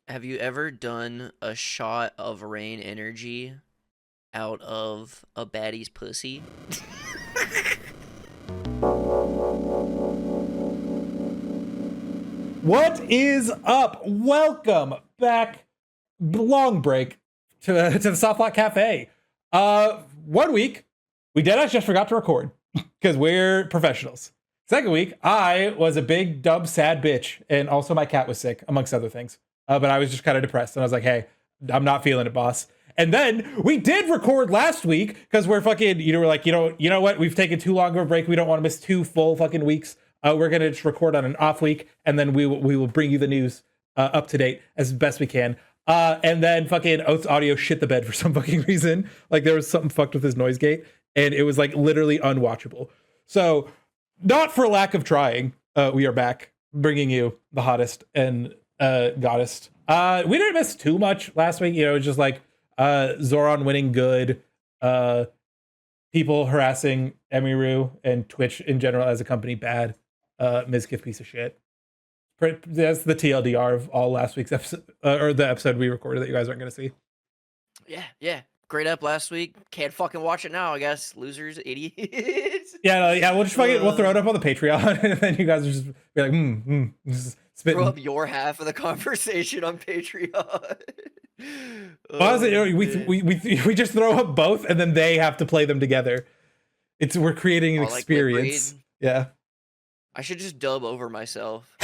Have you ever done a shot of rain energy out of a baddie's pussy? What is up? Welcome back. Long break to the Softlock Cafe. 1 week we just forgot to record because we're professionals. Second week, I was a big dumb sad bitch, and also my cat was sick, amongst other things. But I was just kind of depressed, and I was like, "Hey, I'm not feeling it, boss." And then we did record last week because we're fucking. We're like, you know what? We've taken too long of a break. We don't want to miss 2 full fucking weeks. We're gonna just record on an off week, and then we will bring you the news up to date as best we can. And then fucking Oath's audio shit the bed for some fucking reason. Like there was something fucked with his noise gate, and it was like literally unwatchable. So, not for lack of trying, we are back bringing you the hottest and goddess. We didn't miss too much last week. It was just like Zoran winning good, people harassing Emiru, and Twitch in general as a company bad. Mizkif piece of shit. That's the TLDR of all last week's episode, or the episode we recorded that you guys aren't going to see. Yeah. Great up last week. Can't fucking watch it now, I guess. Losers, idiots. Yeah. We'll just we'll throw it up on the Patreon, and then you guys will just be like, just spitting. Throw up your half of the conversation on Patreon. Honestly, we just throw up both, and then they have to play them together. We're creating an experience. Like yeah. I should just dub over myself.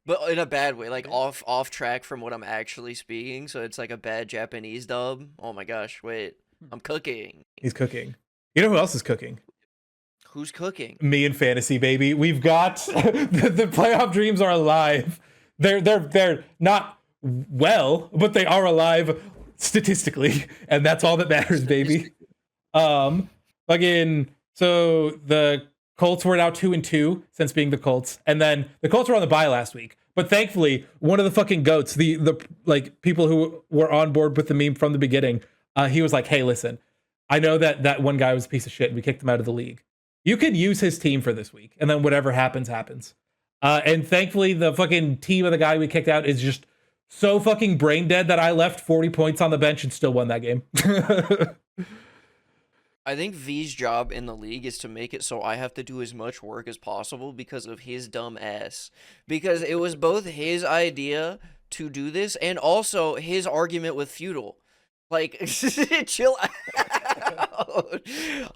But in a bad way, like off track from what I'm actually speaking, so it's like a bad Japanese dub. Oh my gosh, wait. I'm cooking. He's cooking. You know who else is cooking? Who's cooking? Me and Fantasy, baby. We've got the playoff dreams are alive. They're not well, but they are alive statistically, and that's all that matters, baby. Again, so the Colts were now 2-2 since being the Colts, and then the Colts were on the bye last week. But thankfully, one of the fucking goats, the like people who were on board with the meme from the beginning, he was like, "Hey, listen, I know that one guy was a piece of shit, and we kicked him out of the league. You could use his team for this week, and then whatever happens, happens." And thankfully, the fucking team of the guy we kicked out is just so fucking brain dead that I left 40 points on the bench and still won that game. I think V's job in the league is to make it so I have to do as much work as possible because of his dumb ass. Because it was both his idea to do this and also his argument with Feudal. Like, chill out.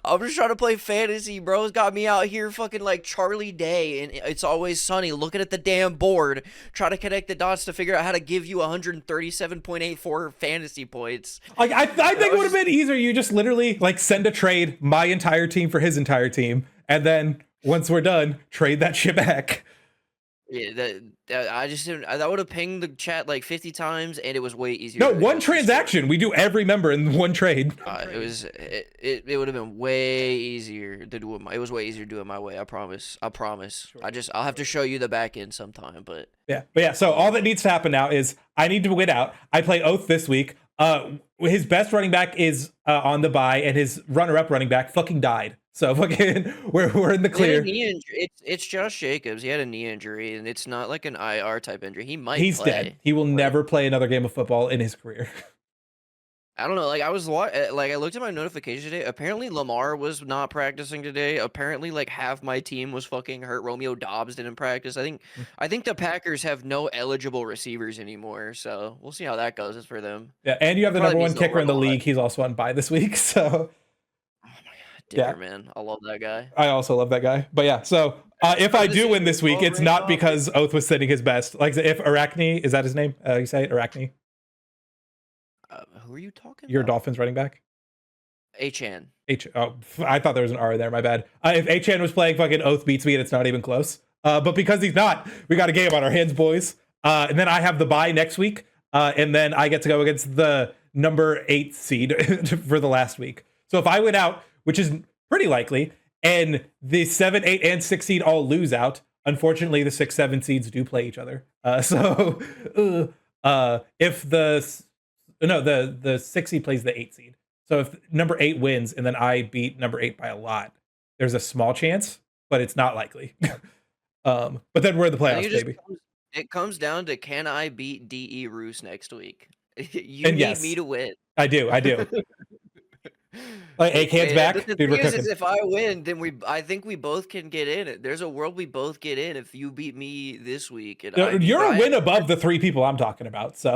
I'm just trying to play fantasy, bro. It's got me out here fucking like Charlie Day and It's Always Sunny looking at the damn board, trying to connect the dots to figure out how to give you 137.84 fantasy points. Like I think it would have been easier. You just literally like send a trade my entire team for his entire team, and then once we're done, trade that shit back. Yeah, I just didn't. That would have pinged the chat like 50 times, and it was way easier. No, one transaction. We do every member in one trade. It would have been way easier to do it. It was way easier to do it my way. I promise. Sure. I'll have to show you the back end sometime. But yeah. So all that needs to happen now is I need to win out. I play Oath this week. His best running back is on the bye, and his runner-up running back fucking died. So fucking, we're in the clear. It's Josh Jacobs. He had a knee injury, and it's not like an IR type injury. He's play. Dead. He will never play another game of football in his career. I don't know. Like I looked at my notification today. Apparently Lamar was not practicing today. Apparently like half my team was fucking hurt. Romeo Dobbs didn't practice. I think the Packers have no eligible receivers anymore. So we'll see how that goes. It's for them. Yeah, and you have the number one kicker in the league. He's also on bye this week. So. Oh my god, Dicker, man. I love that guy. I also love that guy. But yeah, so if I do win this week, it's not because Oath was sending his best. Like if Arachne, is that his name? You say it, Arachne? Who are you talking Your about? Dolphins running back? Achan. Oh, I thought there was an R there. My bad. If Achan was playing, fucking Oath beats me, and it's not even close. But because he's not, we got a game on our hands, boys. And then I have the bye next week. And then I get to go against the number 8 seed for the last week. So if I win out, which is pretty likely, and the 7, 8, and 6 seed all lose out, unfortunately, the 6, 7 seeds do play each other. If the 6 seed plays the 8 seed. So if number 8 wins and then I beat number 8 by a lot, there's a small chance, but it's not likely. But then we're in the playoffs, baby. It comes down to can I beat DE Roos next week? You And need me yes, to win. I do. I do. Like, A-Can's But back, the dude. thing We're is cooking. if I win, then I think we both can get in. There's a world we both get in if you beat me this week and I beat. You're But a win above the 3 people I'm talking about. So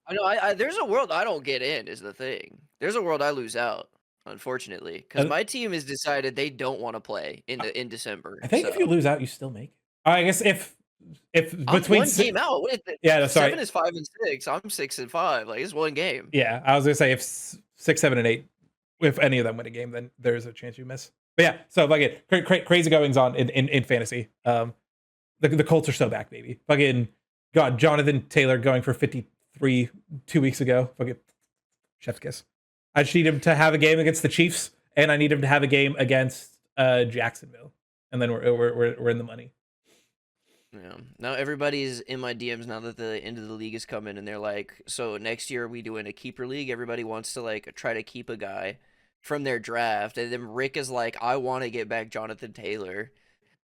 I know there's a world I don't get in is the thing. There's a world I lose out, unfortunately, because and my team has decided they don't want to play in I December. think if you So lose out, you still make it. I guess if I'm between one game out. What is it? yeah, no, sorry. 7 is 5-6. I'm 6-5. Like it's one game. Yeah, I was gonna say if 6, 7, and 8, if any of them win a game, then there's a chance you miss. But yeah, so fucking crazy goings on in fantasy. The Colts are so back, baby. Fucking God, Jonathan Taylor going for 53 2 weeks ago. Fucking chef's kiss. I just need him to have a game against the Chiefs, and I need him to have a game against Jacksonville, and then we're in the money. Yeah. Now everybody's in my DMs now that the end of the league is coming, and they're like, "So next year are we doing a keeper league?" Everybody wants to like try to keep a guy from their draft, and then Rick is like, "I want to get back Jonathan Taylor,"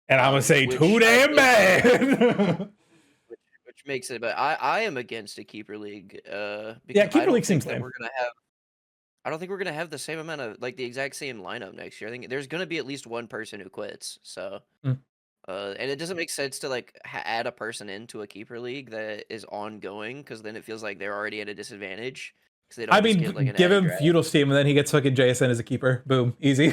And I'm gonna say which too I damn think bad. which makes it. But I am against a keeper league, Yeah, because keeper league seems lame. I don't think we're gonna have the same amount of like the exact same lineup next year. I think there's gonna be at least one person who quits. So. Mm. And it doesn't make sense to like add a person into a keeper league that is ongoing because then it feels like they're already at a disadvantage because they I don't just get like mean, an give added him draft. feudal steam, and then he gets fucking JSN as a keeper. Boom, easy.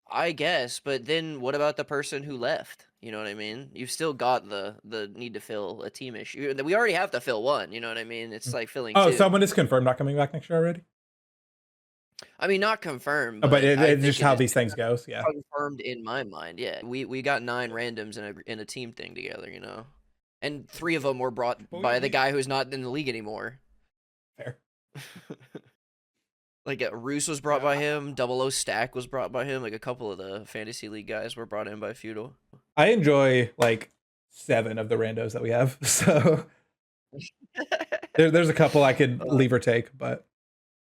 I guess, but then what about the person who left? You know what I mean? You've still got the need to fill a team issue. We already have to fill one. You know what I mean? It's like filling Oh, two. someone is confirmed not coming back next year already. I mean, not confirmed, Oh, but but I it's think just it how is these things goes. Yeah, confirmed in my mind. Yeah, we got 9 randoms in a team thing together. And 3 of them were brought by the guy who's not in the league anymore. fair. Like Roos was brought by him, Double O Stack was brought by him, like a couple of the fantasy league guys were brought in by Feudal. I enjoy like 7 of the randos that we have. So there's a couple I could leave or take, but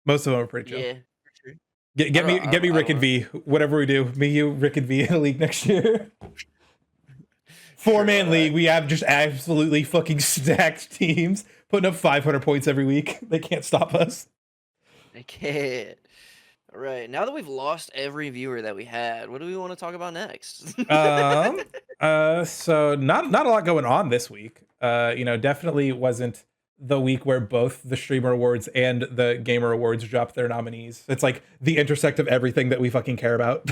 most of them are pretty chill. Yeah, for sure. Get me I Rick don't and know. V. Whatever we do, me, you, Rick and V in a league next year. 4-man league. We have just absolutely fucking stacked teams putting up 500 points every week. They can't stop us. I can't. All right, now that we've lost every viewer that we had, what do we want to talk about next? So not a lot going on this week. Definitely wasn't the week where both the streamer awards and the gamer awards dropped their nominees. It's like the intersect of everything that we fucking care about.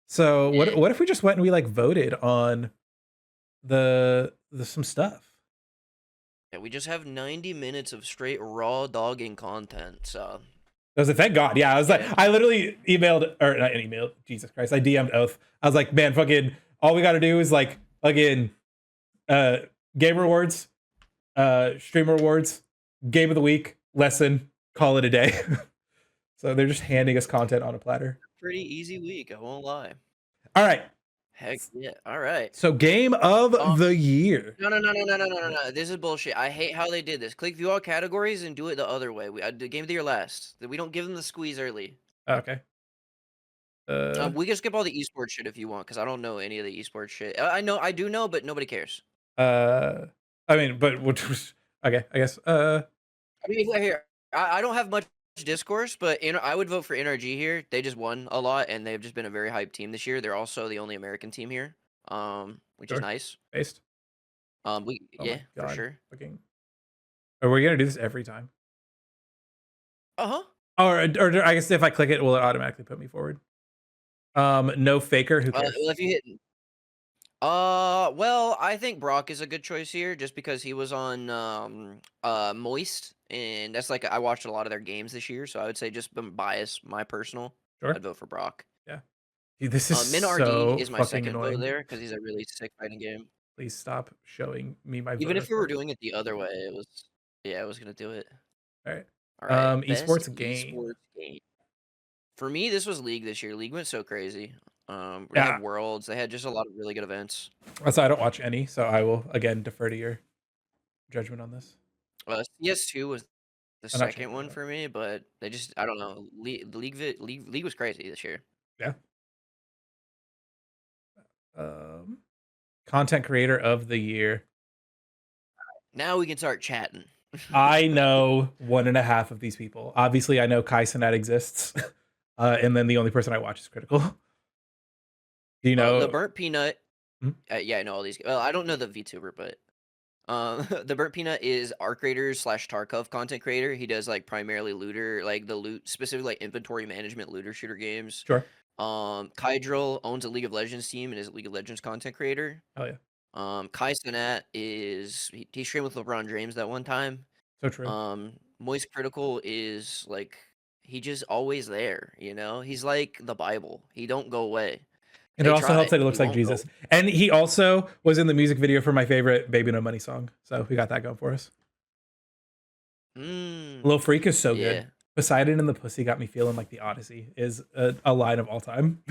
So what if we just went and we like voted on the some stuff? Yeah, we just have 90 minutes of straight raw dogging content, so I was like, thank God. Yeah, I was like, I literally emailed, or not emailed, Jesus Christ, I DM'd Oath. I was like, man, fucking, all we got to do is like, again, gamer awards, streamer awards, game of the week, lesson, call it a day. So they're just handing us content on a platter. pretty easy week, I won't lie. All right. Heck yeah. All right. So game of the year. No. This is bullshit. I hate how they did this. Click view all categories and do it the other way. The game of the year last. We don't give them the squeeze early. Okay. We can skip all the esports shit if you want, because I don't know any of the esports shit. I do know, but nobody cares. I mean, but which was okay, I guess. I mean, here, I don't have much discourse, but I would vote for NRG here. They just won a lot, and they've just been a very hyped team this year. They're also the only American team here, which is Sure. nice. Based. Oh Yeah, my God. for sure. Fucking. Are we gonna do this every time? Uh-huh. Or I guess if I click it, will it automatically put me forward? No faker. Who cares? Well, if you hit well, I think Brock is a good choice here just because he was on Moist, and that's like I watched a lot of their games this year, so I would say just bias my personal. Sure. I'd vote for Brock. Yeah. Dude, this is Min so RD is my fucking second annoying. vote there because he's a really sick fighting game. Please stop showing me my. Even if we were vote. doing it the other way, I was gonna do it. All right. All right. Esports Best game. esports game. For me, this was League this year. League went so crazy. They Yeah. had Worlds. They had just a lot of really good events. So I don't watch any, so I will again defer to your judgment on this. CS2 was the I'm not second changing one that. for me, but they just I don't know. The league was crazy this year. Yeah. Um. Content creator of the year. Now we can start chatting. I know 1.5 of these people. Obviously, I know Kai Cenat exists, and then the only person I watch is Critical. Do you The know? Burnt Peanut. Hmm? Yeah, I know all these. Well, I don't know the VTuber, but the Burnt Peanut is Arc Raiders / Tarkov content creator. He does like primarily looter, like the loot, specifically like inventory management looter shooter games. Sure. Kydril owns a League of Legends team and is a League of Legends content creator. Oh yeah. Kai Cenat is he streamed with LeBron James that one time. So true. Moist Critical is like he just always there, you know? He's like the Bible. He don't go away. And it They also helps tried. that it He looks like won't go. Jesus. And he also was in the music video for my favorite Baby No Money song. So we got that going for us. Lil Freak is so Yeah. good. Poseidon and the Pussy got me feeling like the Odyssey is a line of all time.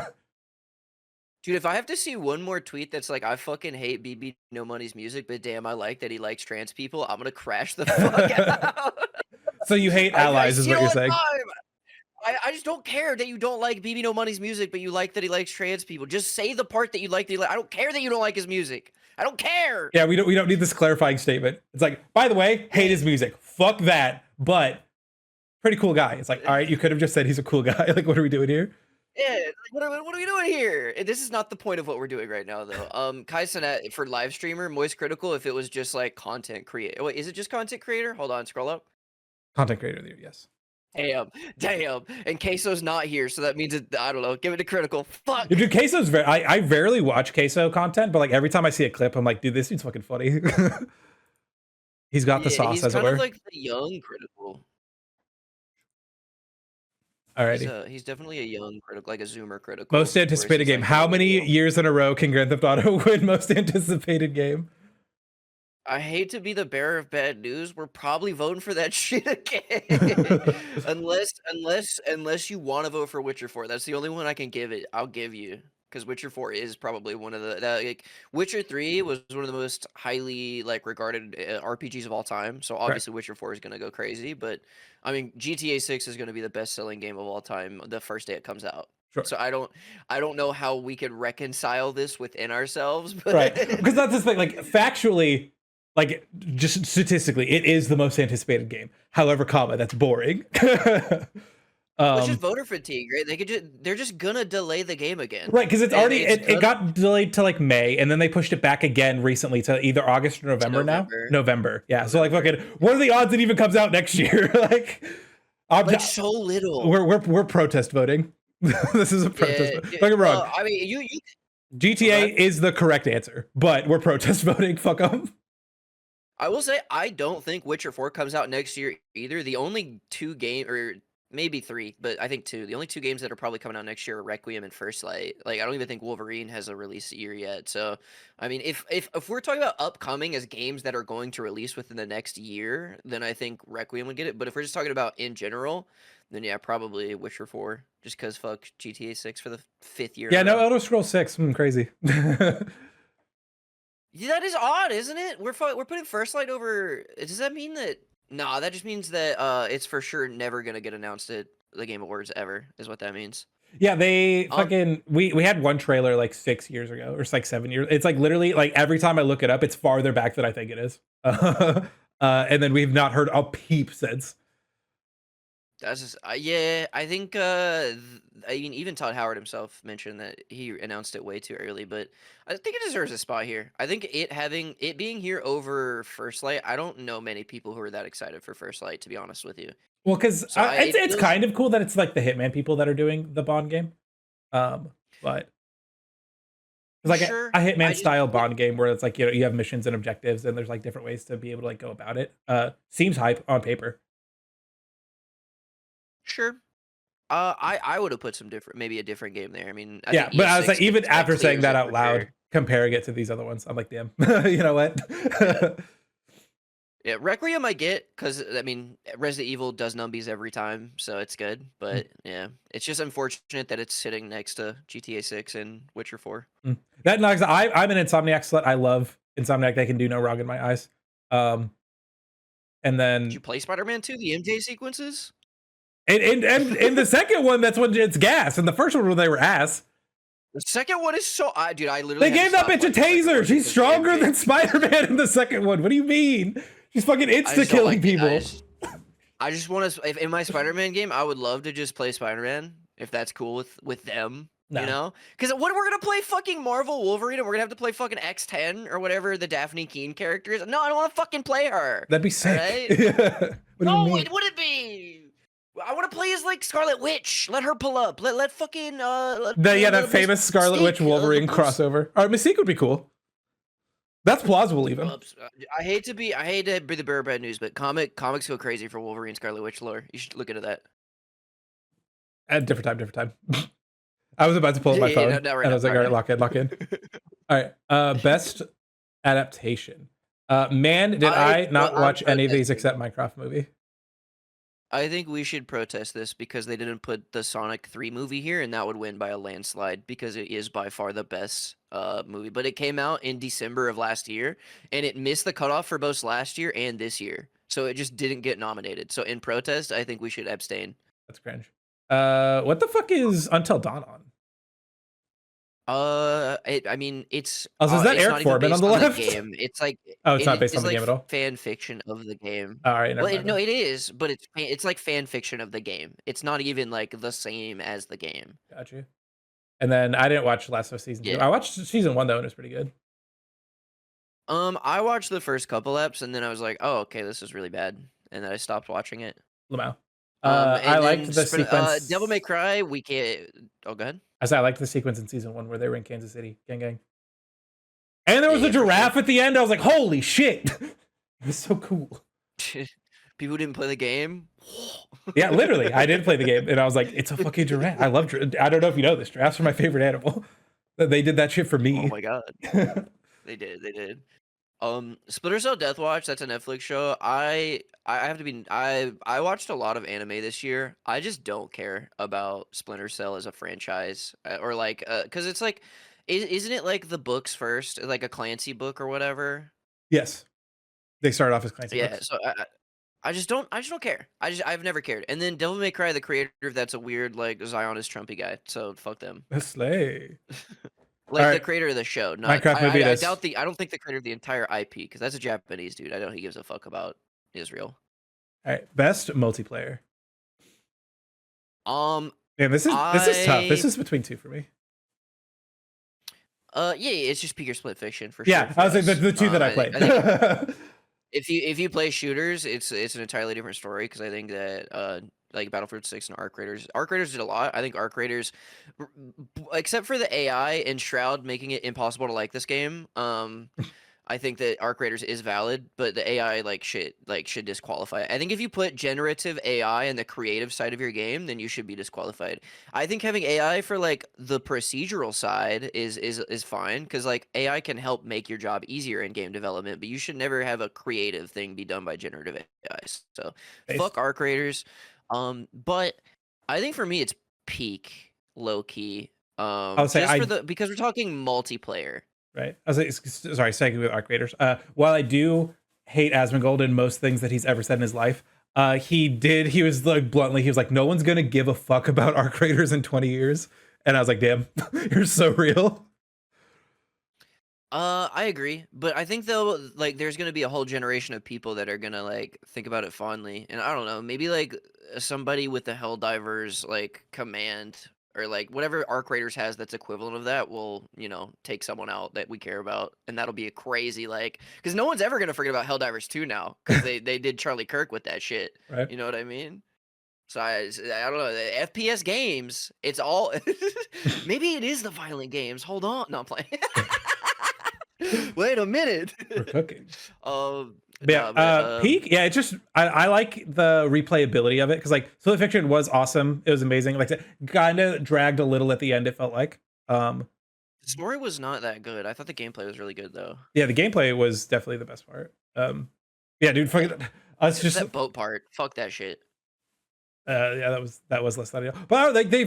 Dude, if I have to see one more tweet that's like, I fucking hate BB No Money's music, but damn, I like that he likes trans people, I'm gonna crash the fuck out. So you hate I allies is see it what all you're the saying. time. I just don't care that you don't like BB No Money's music, but you like that he likes trans people. Just say the part that you like. I don't care that you don't like his music. I don't care. Yeah, we don't need this clarifying statement. It's like, by the way, hate his music. Fuck that. But pretty cool guy. It's like, all right, you could have just said he's a cool guy. Like, what are we doing here? Yeah, what are we doing here? This is not the point of what we're doing right now, though. Kai Cenat for live streamer, Moist Critical. If it was just like content creator, wait, is it just content creator? Hold on, scroll up. Content creator there, yes. Damn. And Queso's not here, so that means I don't know. Give it to Critical. Fuck. Dude, Queso's very. I rarely watch Queso content, but like every time I see a clip, I'm like, dude, this dude's fucking funny. He's got the sauce, he's as it kind of were. like the young Critical. Alrighty. He's definitely a young Critical, like a Zoomer Critical. Most anticipated game. Like How many years in a row can Grand Theft Auto win most anticipated game? I hate to be the bearer of bad news. We're probably voting for that shit again. unless you want to vote for Witcher 4. That's the only one I can give it. I'll give you. Because Witcher 4 is probably one of like Witcher 3 was one of the most highly like regarded RPGs of all time. So obviously Witcher 4 is gonna go crazy. But I mean GTA 6 is gonna be the best selling game of all time the first day it comes out. Sure. So I don't know how we can reconcile this within ourselves. But Right. Because that's the thing. Like factually, like just statistically, it is the most anticipated game. However, that's boring. It's just voter fatigue, right? They're just gonna delay the game again. Right, because it's already it got delayed to like May, and then they pushed it back again recently to either August or November now. November. Yeah. So like fucking what are the odds it even comes out next year? like so little. We're protest voting. This is a protest. Don't get me wrong. I mean you GTA is the correct answer, but we're protest voting. Fuck them. I will say I don't think Witcher 4 comes out next year either. The only two game or maybe three, but I think two. The only two games that are probably coming out next year are Requiem and First Light. Like I don't even think Wolverine has a release year yet. So I mean, if we're talking about upcoming as games that are going to release within the next year, then I think Requiem would get it. But if we're just talking about in general, then yeah, probably Witcher 4. Just because fuck GTA 6 for the 5th year. Yeah, no, Elder Scrolls 6. Crazy. Yeah, that is odd, isn't it? We're putting First Light over. Does that mean that? Nah, that just means that it's for sure never gonna get announced at the Game Awards ever. Is what that means. Yeah, they fucking we had one trailer like 6 years ago or it's like 7 years. It's like literally like every time I look it up, it's farther back than I think it is. And then we've not heard a peep since. That's just yeah. I think I mean even Todd Howard himself mentioned that he announced it way too early, but I think it deserves a spot here. I think it being here over First Light. I don't know many people who are that excited for First Light, to be honest with you. Well, because it's kind of cool that it's like the Hitman people that are doing the Bond game, but it's like Sure, a Hitman style Bond game where it's like you have missions and objectives and there's like different ways to be able to like go about it. Seems hype on paper. Sure. I would have put maybe a different game there. I mean, I yeah, think but I was like, E6 even after saying that clears it out for loud, sure. comparing it to these other ones, I'm like, damn, you know what? Yeah, Requiem I get because I mean Resident Evil does numbies every time, so it's good. But yeah, it's just unfortunate that it's sitting next to GTA 6 and Witcher 4. That knocks. I'm an Insomniac slut. I love Insomniac. They can do no wrong in my eyes. And then Did you play Spider-Man 2, the MJ sequences? And in the second one, that's when it's gas. And the first one when they were ass. The second one is so dude, I They literally had to gave that stop bitch a playing the second taser. one She's because stronger MJ. than Spider-Man in the second one. What do you mean? She's fucking I just don't insta-killing like it. people. I just want to. If in my Spider-Man game, I would love to just play Spider-Man if that's cool with them. You No. know, because what we're gonna play fucking Marvel Wolverine, and we're gonna have to play fucking X10 or whatever the Daphne Keene character is. No, I don't want to fucking play her. That'd be All sick. right. What do you No, mean? it wouldn't be. I want to play as like Scarlet Witch. Let her pull up. Let fucking That let famous Scarlet Witch Mystique, Wolverine crossover. All right, Mystique would be cool. That's plausible even. I hate to be the bearer of bad news, but comics go crazy for Wolverine Scarlet Witch lore. You should look into that. At different time. I was about to pull up my Yeah, phone, not right and I now. was like, all right, lock in. All right, best adaptation. Man, did I not watch any of these except Minecraft movie? I think we should protest this because they didn't put the Sonic 3 movie here, and that would win by a landslide because it is by far the best movie. But it came out in December of last year, and it missed the cutoff for both last year and this year. So it just didn't get nominated. So in protest, I think we should abstain. That's cringe. What the fuck is Until Dawn on? I mean, it's Also, is that it's Eric not even Foreman on based the on the left? game. It's like Oh, it's not it based on is the like game at all. fan fiction of the game. All right, never Well, mind. no, it is, but it's like fan fiction of the game. It's not even like the same as the game. Got you. And then I didn't watch Last of Us season 2. Yeah. I watched season 1 though, and it was pretty good. I watched the first couple eps, and then I was like, oh, okay, this is really bad, and then I stopped watching it. Lamau. And I then liked the sequence. Devil May Cry. We can't. Oh, go ahead. I said I liked the sequence in season 1 where they were in Kansas City, gang. And there was Yeah, a for sure. giraffe at the end. I was like, holy shit. It was so cool. People didn't play the game. Yeah, literally. I did play the game, and I was like, it's a fucking giraffe. I love giraffes. I don't know if you know this. Giraffes are my favorite animal. They did that shit for me. Oh my god. They did. Splinter Cell Death Watch, that's a Netflix show. I have to be I watched a lot of anime this year. I just don't care about Splinter Cell as a franchise or like cuz it's like isn't it like the books first, like a Clancy book or whatever? Yes. They started off as Clancy Yeah, books. so I just don't care. I've never cared. And then Devil May Cry, the creator of that's a weird like Zionist Trumpy guy. So fuck them. Slay. Like the right. creator of the show, not Minecraft movie it I is. doubt I don't think the creator of the entire IP because that's a Japanese dude. I don't think he gives a fuck about Israel. All right, best multiplayer. Um, Yeah, this is tough. This is between two for me. yeah, it's just peak or split fiction for Yeah, sure. I was like the two that I played. I think if you play shooters, it's an entirely different story because I think that like Battlefield 6 and Arc Raiders did a lot. I think Arc Raiders, except for the AI and Shroud making it impossible to like this game, I think that Arc Raiders is valid, but the AI should disqualify it. I think if you put generative AI in the creative side of your game, then you should be disqualified. I think having AI for like the procedural side is fine because like AI can help make your job easier in game development, but you should never have a creative thing be done by generative AI. So fuck Arc Raiders. But I think for me it's peak low key. I'll say because we're talking multiplayer. Right. I was like, sorry, second with Arc Raiders. While I do hate Asmongold in most things that he's ever said in his life, he was like bluntly, he was like, no one's gonna give a fuck about Arc Raiders in 20 years. And I was like, damn, you're so real. I agree, but I think though, like, there's gonna be a whole generation of people that are gonna like think about it fondly, and I don't know, maybe like somebody with the Helldivers like command or like whatever Arc Raiders has that's equivalent of that will take someone out that we care about, and that'll be a crazy like because no one's ever gonna forget about Helldivers 2 now because they did Charlie Kirk with that shit, right? You know what I mean? So I don't know, the FPS games, it's all maybe it is the violent games. Hold on, no, I'm playing. Wait a minute. We're cooking. Yeah, peak. Yeah, it's just I like the replayability of it because like Split Fiction was awesome. It was amazing. Like kind of dragged a little at the end. It felt like. The story was not that good. I thought the gameplay was really good though. Yeah, the gameplay was definitely the best part. Yeah, dude, fucking us just that boat part. Fuck that shit. Yeah, that was less than ideal. But like they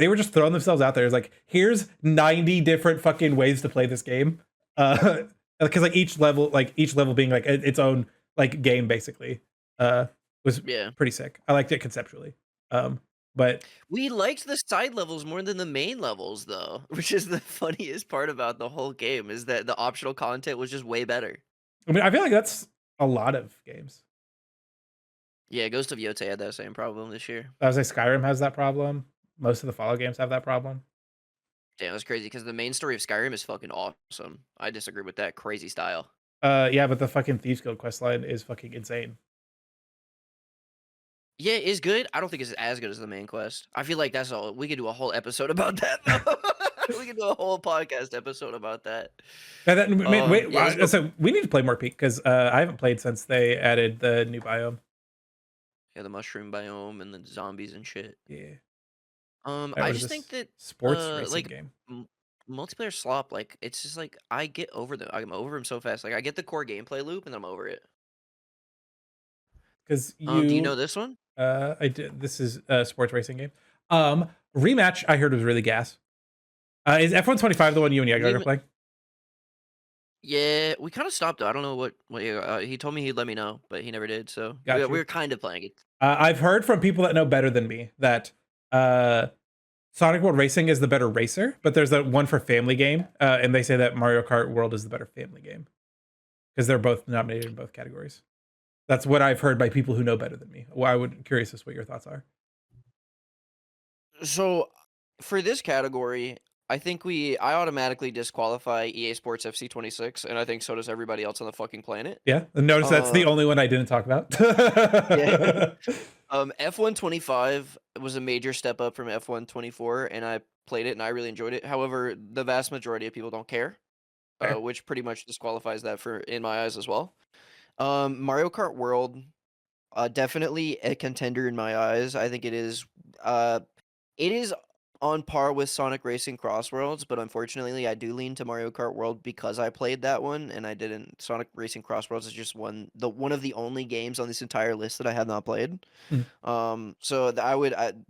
were just throwing themselves out there. It's like here's 90 different fucking ways to play this game. Because like each level being like its own like game basically. Was pretty sick. I liked it conceptually. But We liked the side levels more than the main levels, though, which is the funniest part about the whole game, is that the optional content was just way better. I mean, I feel like that's a lot of games. Yeah, Ghost of Yotei had that same problem this year. I would say Skyrim has that problem. Most of the Fallout games have that problem. Damn, that's crazy because the main story of Skyrim is fucking awesome. I disagree with that crazy style. Yeah, but the fucking Thieves Guild quest line is fucking insane. Yeah, it is good. I don't think it's as good as the main quest. I feel like that's all. We could do a whole episode about that, though. We could do a whole podcast episode about that. And then, wait, Yeah, let's go. so we need to play more Peak because I haven't played since they added the new biome. Yeah, the mushroom biome and the zombies and shit. Yeah. I What is just think this? that Sports racing like game. multiplayer slop, like it's just like I get over them. I'm over them so fast. Like I get the core gameplay loop and I'm over it. Because Do you know you, this one? I did. This is a sports racing game. Rematch I heard was really gas. Is F125 the one you and Yago are Rem- playing? yeah, we kind of stopped though. I don't know what he told me he'd let me know, but he never did. So Got we you. were kind of playing it. I've heard from people that know better than me that uh, Sonic World Racing is the better racer, but there's that one for family game, and they say that Mario Kart World is the better family game because they're both nominated in both categories. That's what I've heard by people who know better than me. Well, I would curious as what your thoughts are. So for this category, I think I automatically disqualify EA Sports FC 26, and I think so does everybody else on the fucking planet. Yeah, and notice that's the Uh, only one I didn't talk about. yeah. F125 was a major step up from F124, and I played it and I really enjoyed it. However, the vast majority of people don't care, Fair. which pretty much disqualifies that for in my eyes as well. Mario Kart World, definitely a contender in my eyes. I think it is on par with Sonic Racing Cross Worlds, but unfortunately, I do lean to Mario Kart World because I played that one and I didn't. Sonic Racing Cross Worlds is just one of the only games on this entire list that I have not played. Mm. So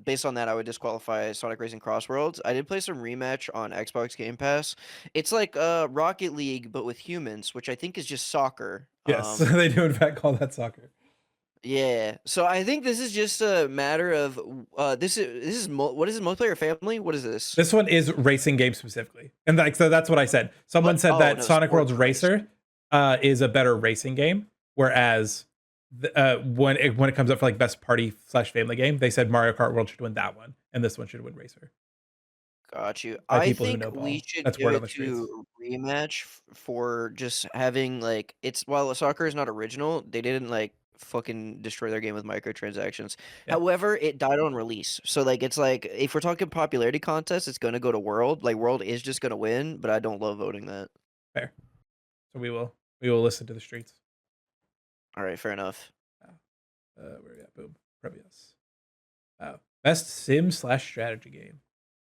based on that, I would disqualify Sonic Racing Cross Worlds. I did play some Rematch on Xbox Game Pass. It's like Rocket League but with humans, which I think is just soccer. Yes, they do in fact call that soccer. Yeah. So I think this is just a matter of what is this, multiplayer family? What is this? This one is racing game specifically, and like so that's what I said. Someone What? said Oh that no, Sonic World's sports race. Racer is a better racing game, whereas when it comes up for like best party slash family game, they said Mario Kart World should win that one, and this one should win Racer Got you. by I people who think know we ball. should That's give word on it the streets. to Rematch for just having like it's while soccer is not original, they didn't like fucking destroy their game with microtransactions. Yeah, However, it died on release. So like it's like if we're talking popularity contest, it's gonna go to World. Like World is just gonna win, but I don't love voting that. fair. So we will listen to the streets. All right, fair enough. Where we at? Boom. Previous. Oh, best sim slash strategy game.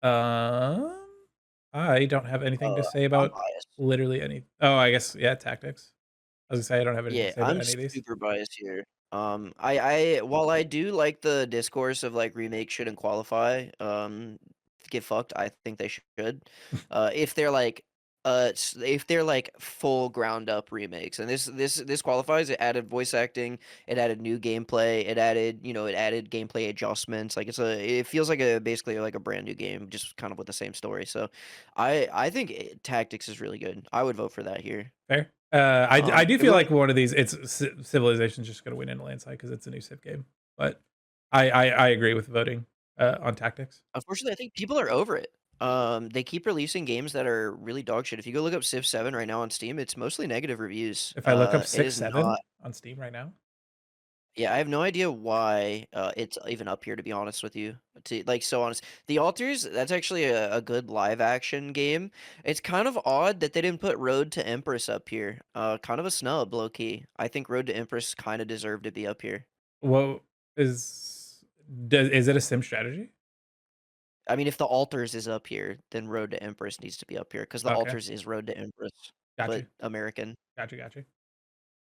Um, I don't have anything to say I'm about biased. literally any. Oh, I guess yeah, tactics. I was gonna say I don't have anything to Yeah, say about I'm any of these. super biased here. I while I do like the discourse of like remake shouldn't qualify, get fucked. I think they should, if they're like, if they're like full ground up remakes, and this qualifies. It added voice acting, it added new gameplay, it added gameplay adjustments. Like it feels like a basically like a brand new game, just kind of with the same story. So, I think Tactics is really good. I would vote for that here. Fair. I do feel Going like one of these, it's Civilization's just going to win in a landslide because it's a new Civ game. But I agree with voting on tactics. Unfortunately, I think people are over it. They keep releasing games that are really dog shit. If you go look up Civ 7 right now on Steam, it's mostly negative reviews. If I look up It six is seven not. on Steam right now, Yeah, I have no idea why it's even up here. To be honest with you, to like so honest, The Alters. That's actually a good live action game. It's kind of odd that they didn't put Road to Empress up here. Kind of a snub, low key. I think Road to Empress kind of deserved to be up here. what is it a sim strategy? I mean, if The Alters is up here, then Road to Empress needs to be up here because The Okay, Alters is Road to Empress, got but you, American. got you.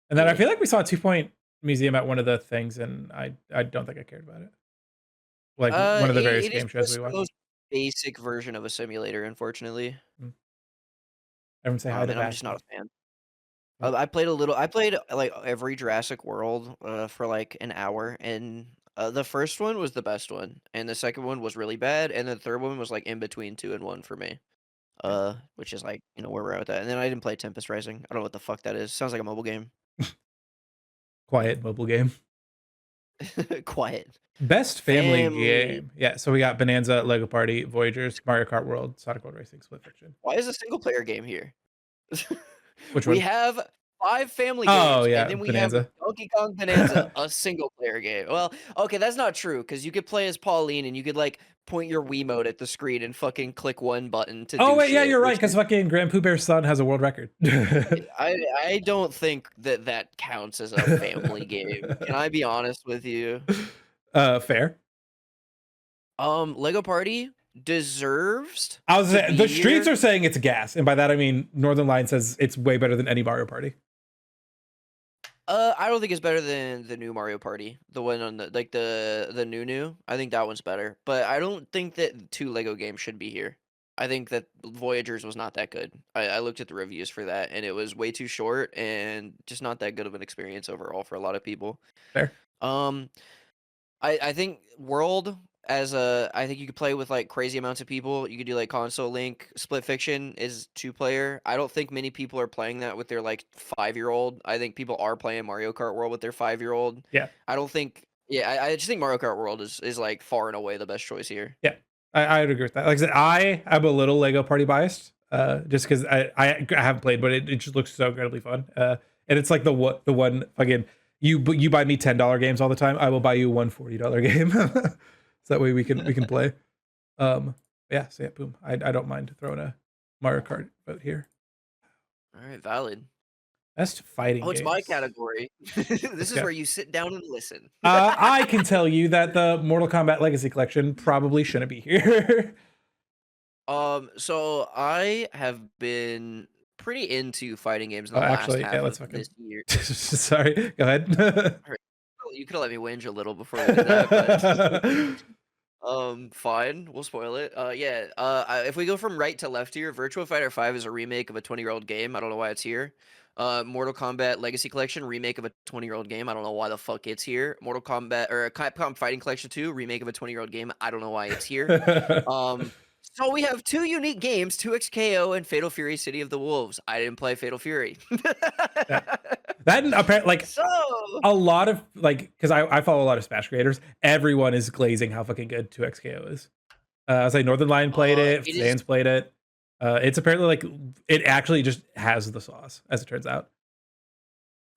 And then I Yeah. feel like we saw a 2 Point Museum at one of the things, and I don't think I cared about it. Like one of the various It is game shows just we the watched. most basic version of a simulator, unfortunately. Mm. Everyone say hi to And I'm just not Vashti. a fan. What? I played like every Jurassic World for like an hour, and The first one was the best one, and the second one was really bad, and the third one was like in between 2 and 1 for me. Yeah. Which is like, where we're at with that. And then I didn't play Tempest Rising. I don't know what the fuck that is. Sounds like a mobile game. Quiet mobile game. Quiet. Best family Family. game. Yeah, so we got Bonanza, Lego Party, Voyagers, Mario Kart World, Sonic World Racing, Split Fiction. Why is a single player game here? Which We one? have 5 family Oh games, and yeah, then we have Bonanza. Donkey Kong Bonanza, a single player game. Well, okay, that's not true because you could play as Pauline and you could like point your Wiimote at the screen and fucking click one button to Oh do wait, yeah, shit. you're right, Which because fucking Grand Pooh Bear's son has a world record. I don't think that that counts as a family game. Can I be honest with you? Fair. Lego Party deserves I was to saying, be the streets here. are saying it's gas, and by that I mean Northern Line says it's way better than any Mario Party. I don't think it's better than the new Mario Party, the one on the new. I think that one's better, but I don't think that 2 Lego games should be here. I think that Voyagers was not that good. I looked at the reviews for that, and it was way too short and just not that good of an experience overall for a lot of people. Fair. Um, I think World I think you could play with like crazy amounts of people. You could do like console link. Split Fiction is 2-player. I don't think many people are playing that with their like 5-year-old. I think people are playing Mario Kart World with their 5-year-old. Yeah. I don't think. Yeah, I just think Mario Kart World is like far and away the best choice here. Yeah, I would agree with that. Like I said, I am a little Lego Party biased, just because I haven't played, but it just looks so incredibly fun. And it's like the one again. You buy me $10 games all the time. I will buy you one $40 game. So that way we can play. Yeah. So yeah, boom. I don't mind throwing a Mario Kart vote here. All right, valid. Best fighting Oh, it's games. my category. This is go. where you sit down and listen. I can tell you that the Mortal Kombat Legacy Collection probably shouldn't be here. So I have been pretty into fighting games in Oh, the last actually, half yeah, of let's fucking. this year. Sorry, go ahead. You could have let me whinge a little before we did that, but fine, we'll spoil it. Yeah. If we go from right to left here, Virtua Fighter 5 is a remake of a 20-year-old game. I don't know why it's here. Mortal Kombat Legacy Collection, remake of a 20-year-old game. I don't know why the fuck it's here. Mortal Kombat or Capcom Fighting Collection 2, remake of a 20-year-old game. I don't know why it's here. So we have 2 unique games, 2XKO and Fatal Fury City of the Wolves. I didn't play Fatal Fury. Yeah. That apparently, like, So a lot of because I follow a lot of Smash creators. Everyone is glazing how fucking good 2XKO is. I was like, Northern Lion played it, it Sans is played it. It's apparently like it actually just has the sauce, as it turns out.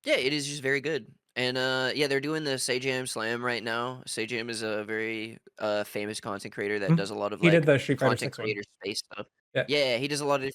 Yeah, it is just very good. And yeah, they're doing the Sajam Slam right now. Sajam is a very famous content creator that does a lot of He did like the Street Fighter content 6 one. creator space stuff. Yeah. Yeah, he does a lot of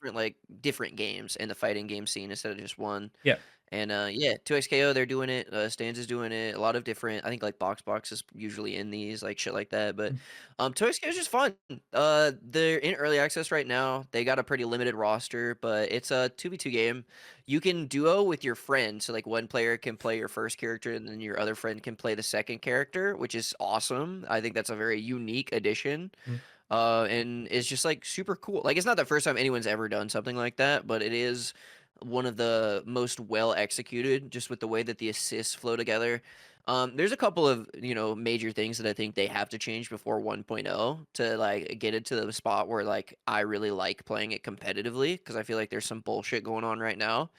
different games in the fighting game scene instead of just one. Yeah. And yeah, 2XKO, they're doing it. Stans is doing it. A lot of different. I think like Box is usually in these, like shit like that. But 2XKO is just fun. They're in early access right now. They got a pretty limited roster, but it's a 2v2 game. You can duo with your friend, so like one player can play your first character, and then your other friend can play the second character, which is awesome. I think that's a very unique addition. And it's just like super cool. Like it's not the first time anyone's ever done something like that, but it is one of the most well executed, just with the way that the assists flow together. There's a couple of major things that I think they have to change before 1.0 to like get it to the spot where like I really like playing it competitively, because I feel like there's some bullshit going on right now.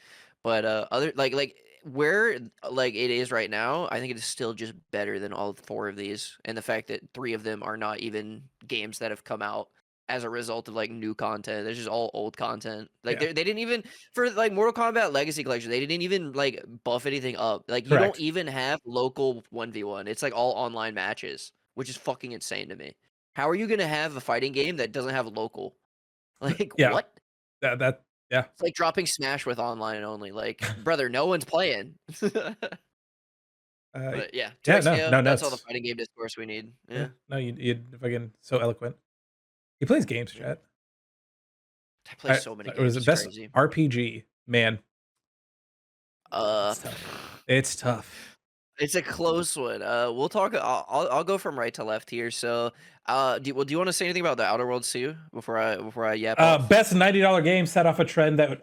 But other like where like it is right now, I think it is still just better than all 4 of these, and the fact that 3 of them are not even games that have come out as a result of like new content. There's just all old content. Like Yeah. they didn't even, for like Mortal Kombat Legacy Collection, they didn't even like buff anything up. Like you Correct. don't even have local 1v1. It's like all online matches, which is fucking insane to me. How are you gonna have a fighting game that doesn't have local? Like Yeah. what? That yeah. It's like dropping Smash with online only. Like, brother, no one's playing. But yeah, Yeah, 2XKO, no that's all the nuts. fighting game discourse we need. Yeah. Yeah. No, you fucking so eloquent. He plays games, Yeah. chat. I play so many It was games. the It's best crazy. RPG, man. It's tough. It's a close one. We'll talk. I'll go from right to left here. So, do you want to say anything about the Outer Worlds too before I yap off? Best $90 game set off a trend that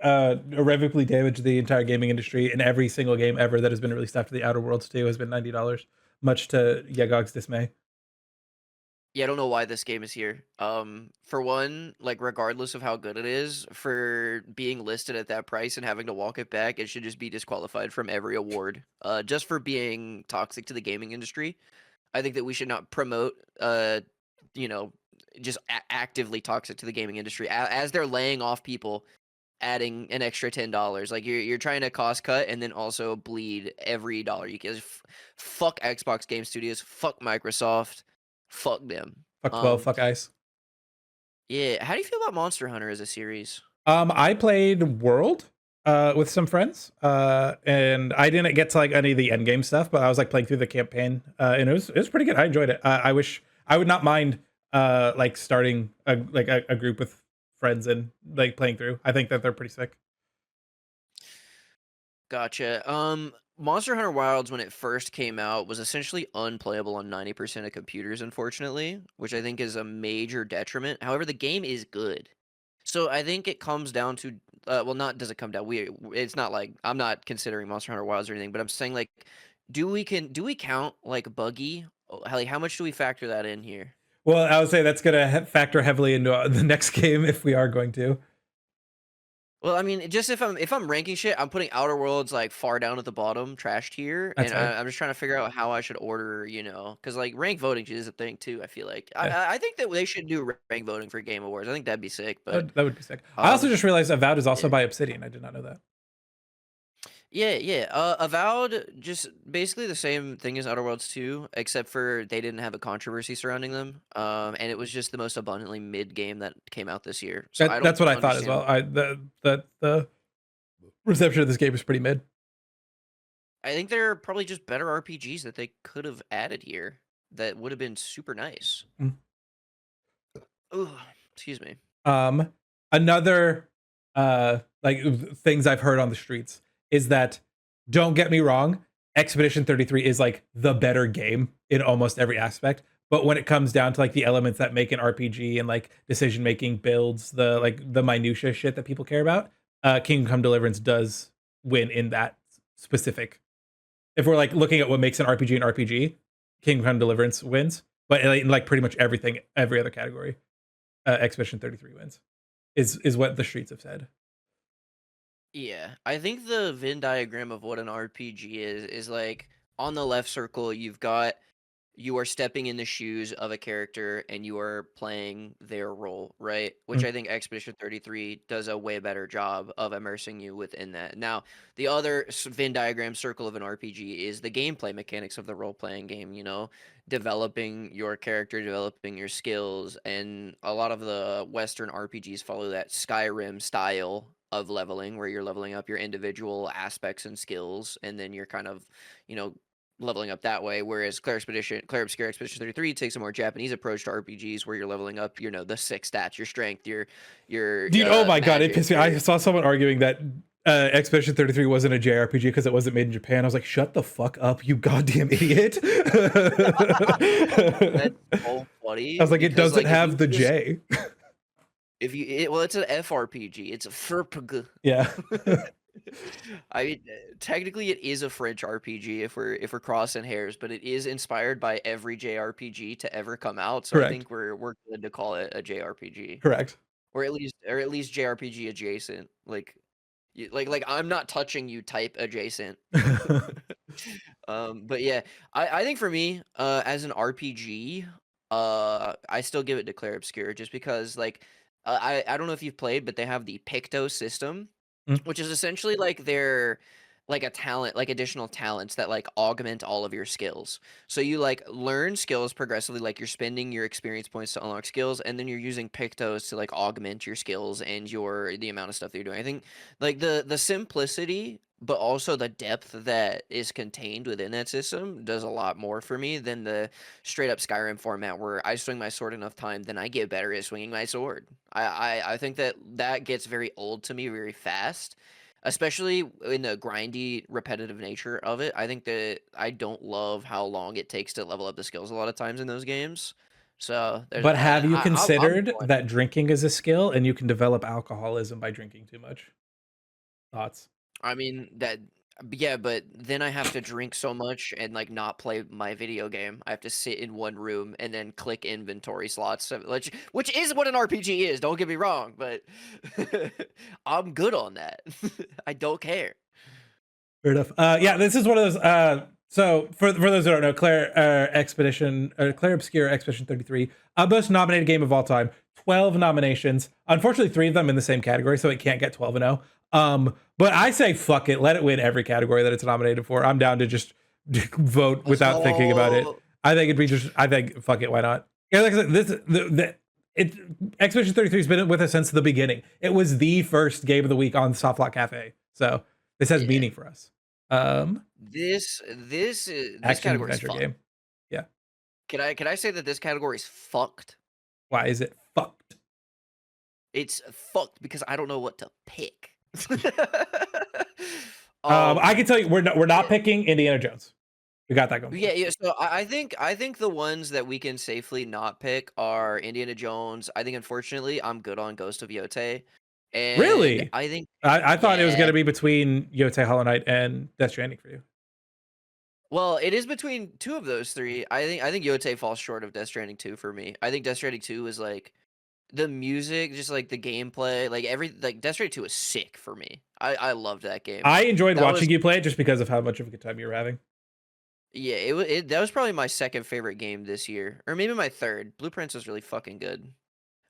irrevocably damaged the entire gaming industry, and every single game ever that has been released after the Outer Worlds 2 has been $90. much to Yagog's dismay. Yeah, I don't know why this game is here. For one, like regardless of how good it is, for being listed at that price and having to walk it back, it should just be disqualified from every award. Just for being toxic to the gaming industry. I think that we should not promote, you know, just actively toxic to the gaming industry as they're laying off people, adding an extra $10. Like you're trying to cost cut and then also bleed every dollar you can. Fuck Xbox Game Studios. Fuck Microsoft. Fuck them. Fuck 12, Um, fuck Ice. yeah. How do you feel about Monster Hunter as a series? I played World with some friends, and I didn't get to like any of the end game stuff, but I was like playing through the campaign, and it was pretty good. I enjoyed it. I wish I would not mind like starting a group with friends and like playing through. I think that they're pretty sick. Gotcha. Monster Hunter Wilds, when it first came out, was essentially unplayable on 90% of computers, unfortunately, which I think is a major detriment. However, the game is good. So I think it comes down to, well, not does it come down. It's not like I'm not considering Monster Hunter Wilds or anything, but I'm saying like, do we count like buggy? Like, how much do we factor that in here? Well, I would say that's gonna factor heavily into the next game if we are going to. Well, I mean, just if I'm ranking shit, I'm putting Outer Worlds like far down at the bottom, trash tier, That's and fair. I'm just trying to figure out how I should order, because like rank voting is a thing too. I feel like Yeah. I think that they should do rank voting for Game Awards. I think that'd be sick. But That would be sick. I also um, just realized Avowed is also yeah, by Obsidian. I did not know that. yeah. Avowed, just basically the same thing as Outer Worlds 2, except for they didn't have a controversy surrounding them. And it was just the most abundantly mid game that came out this year. So I That's don't what I thought as understand. well. The reception of this game is pretty mid. I think there are probably just better RPGs that they could have added here that would have been super nice. Mm. Ooh, excuse me. Um, Another like things I've heard on the streets is that, don't get me wrong, Expedition 33 is like the better game in almost every aspect. But when it comes down to like the elements that make an RPG and like decision making builds, the minutia shit that people care about, Kingdom Come Deliverance does win in that specific. If we're like looking at what makes an RPG an RPG, Kingdom Come Deliverance wins. But in like pretty much everything, every other category, Expedition 33 wins. Is what the streets have said. Yeah, I think the Venn diagram of what an RPG is like on the left circle, you are stepping in the shoes of a character and you are playing their role, right? Which Mm. I think Expedition 33 does a way better job of immersing you within that. Now, the other Venn diagram circle of an RPG is the gameplay mechanics of the role playing game, developing your character, developing your skills, and a lot of the Western RPGs follow that Skyrim style of leveling where you're leveling up your individual aspects and skills, and then you're kind of, you know, leveling up that way. Whereas Claire Obscure Expedition 33 takes a more Japanese approach to RPGs where you're leveling up, the six stats, your strength, your Dude, oh my god, it magic, pissed me. I saw someone arguing that Expedition 33 wasn't a JRPG because it wasn't made in Japan. I was like, shut the fuck up, you goddamn idiot. That's so I funny was like, it because doesn't like have the J. well, it's an FRPG. It's a FRPG. Yeah. I mean, technically, it is a French RPG if we're crossing hairs, but it is inspired by every JRPG to ever come out. So I Correct. think we're good to call it a JRPG, Correct. or at least JRPG adjacent. Like, like I'm not touching you type adjacent. But yeah, I think for me, as an RPG, I still give it to Claire Obscure just because like, I don't know if you've played, but they have the Picto system, Mm. which is essentially like their like a talent, like additional talents that like augment all of your skills. So you like learn skills progressively, like you're spending your experience points to unlock skills, and then you're using Pictos to like augment your skills and the amount of stuff that you're doing. I think like the simplicity but also the depth that is contained within that system does a lot more for me than the straight up Skyrim format where I swing my sword enough time, then I get better at swinging my sword. I think that gets very old to me very fast, especially in the grindy, repetitive nature of it. I think that I don't love how long it takes to level up the skills a lot of times in those games. So there's But have you I'm considered that drinking is a skill and you can develop alcoholism by drinking too much? Thoughts? I mean that Yeah, but then I have to drink so much and like not play my video game. I have to sit in one room and then click inventory slots, which is what an RPG is. Don't get me wrong, but I'm good on that. I don't care. Fair enough. Yeah, Um, this is one of those. So for those who don't know, Claire Obscure Expedition 33, most nominated game of all time, 12 nominations. Unfortunately, 3 of them in the same category, so it can't get 12 and 0. But I say fuck it, let it win every category that it's nominated for. I'm down to just vote let's without thinking about it. go. I think it'd be just. I think fuck it, why not? Yeah, like I said, Expedition 33 has been with us since the beginning. It was the first game of the week on Softlock Cafe, so this has Yeah, meaning for us. Um, this Action category is adventure fucked. game. Yeah. Can I say that this category is fucked? Why is it fucked? It's fucked because I don't know what to pick. I um, can tell you, we're not yeah, picking Indiana Jones. We got that going for yeah, us. yeah. So I think the ones that we can safely not pick are Indiana Jones. I think unfortunately I'm good on Ghost of Yotei, and Really? I think I thought it was going yeah. to be between Yotei, Hollow Knight, and Death Stranding for you. Well, it is between two of those three. I think Yotei falls short of Death Stranding 2 for me. I think Death Stranding 2 is like the music, just like the gameplay, like Death Stranding 2 is sick for me. I loved that game. I enjoyed That was watching you play it just because of how much of a good time you were having. Yeah, that was probably my second favorite game this year, or maybe my third. Blueprints was really fucking good.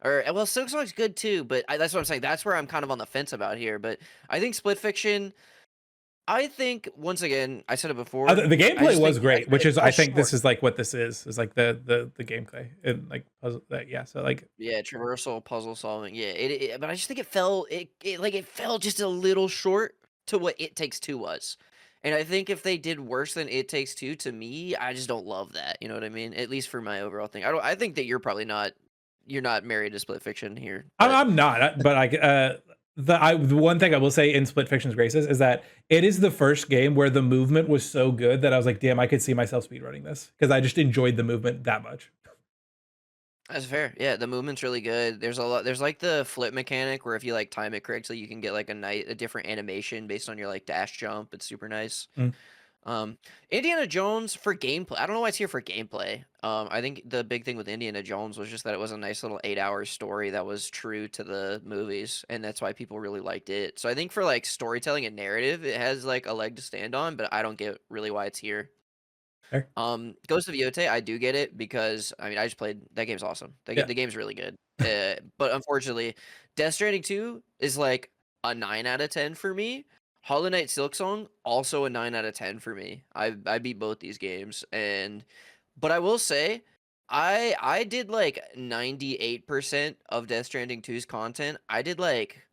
Or well, Silksong's good too, but that's what I'm saying. That's where I'm kind of on the fence about here. But I think Split Fiction. I think once again, I said it before. The I gameplay just was think great, which it is I falls think this short. is like what this is like the gameplay and like puzzle. Yeah, so like Yeah, traversal puzzle solving. Yeah, but I just think it fell just a little short to what It Takes Two was. And I think if they did worse than It Takes Two, to me, I just don't love that. You know what I mean? At least for my overall thing. I think that you're not married to Split Fiction here, but I'm not, but the one thing I will say in Split Fiction's graces is that it is the first game where the movement was so good that I was like, damn, I could see myself speedrunning this because I just enjoyed the movement that much. that's fair. Yeah, the movement's really good. There's like the flip mechanic where if you like time it correctly, you can get like a different animation based on your like dash jump. It's super nice. Mm. Um, Indiana Jones for gameplay. I don't know why it's here for gameplay. I think the big thing with Indiana Jones was just that it was a nice little 8 hour story that was true to the movies, and that's why people really liked it. So I think for like storytelling and narrative, it has like a leg to stand on, but I don't get really why it's here. Fair. Ghost of Yotei, I do get it because I mean I just played that game's awesome. Yeah. The game's really good. But unfortunately, Death Stranding 2 is like a 9 out of 10 for me. Hollow Knight Silksong also a 9 out of 10 for me. I beat both these games, and but I will say I did like 98% of Death Stranding 2's content. I did like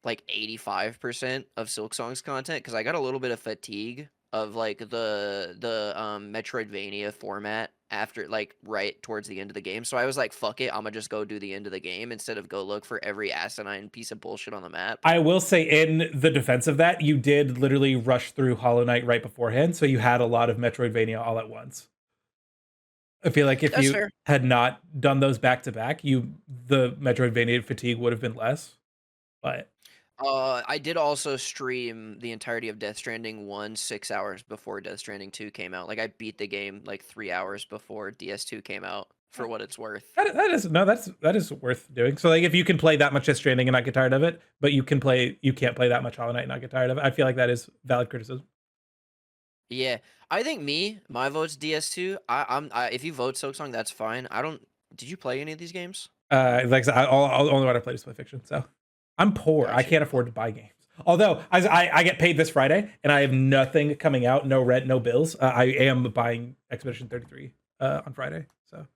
85% of Silksong's content because I got a little bit of fatigue of like the Metroidvania format after like right towards the end of the game. So I was like, fuck it, I'm gonna just go do the end of the game instead of go look for every asinine piece of bullshit on the map. I will say, in the defense of that, you did literally rush through Hollow Knight right beforehand, so you had a lot of Metroidvania all at once. I feel like if That's you fair. had not done those back to back, the Metroidvania fatigue would have been less. But I did also stream the entirety of Death Stranding 1 6 hours before Death Stranding 2 came out. Like I beat the game like 3 hours before DS2 came out for what it's worth. that is no, that is worth doing. So like, if you can play that much Death Stranding and not get tired of it, but you can't play that much Hollow Knight and not get tired of it. I feel like that is valid criticism. Yeah, I think my vote's DS2. If you vote Silksong, that's fine. I don't. Did you play any of these games? Like I said, only one I played is Split Fiction, so I'm poor. I Gotcha. can't afford to buy games. Although I get paid this Friday and I have nothing coming out, no rent, no bills. I am buying Expedition 33 on Friday. So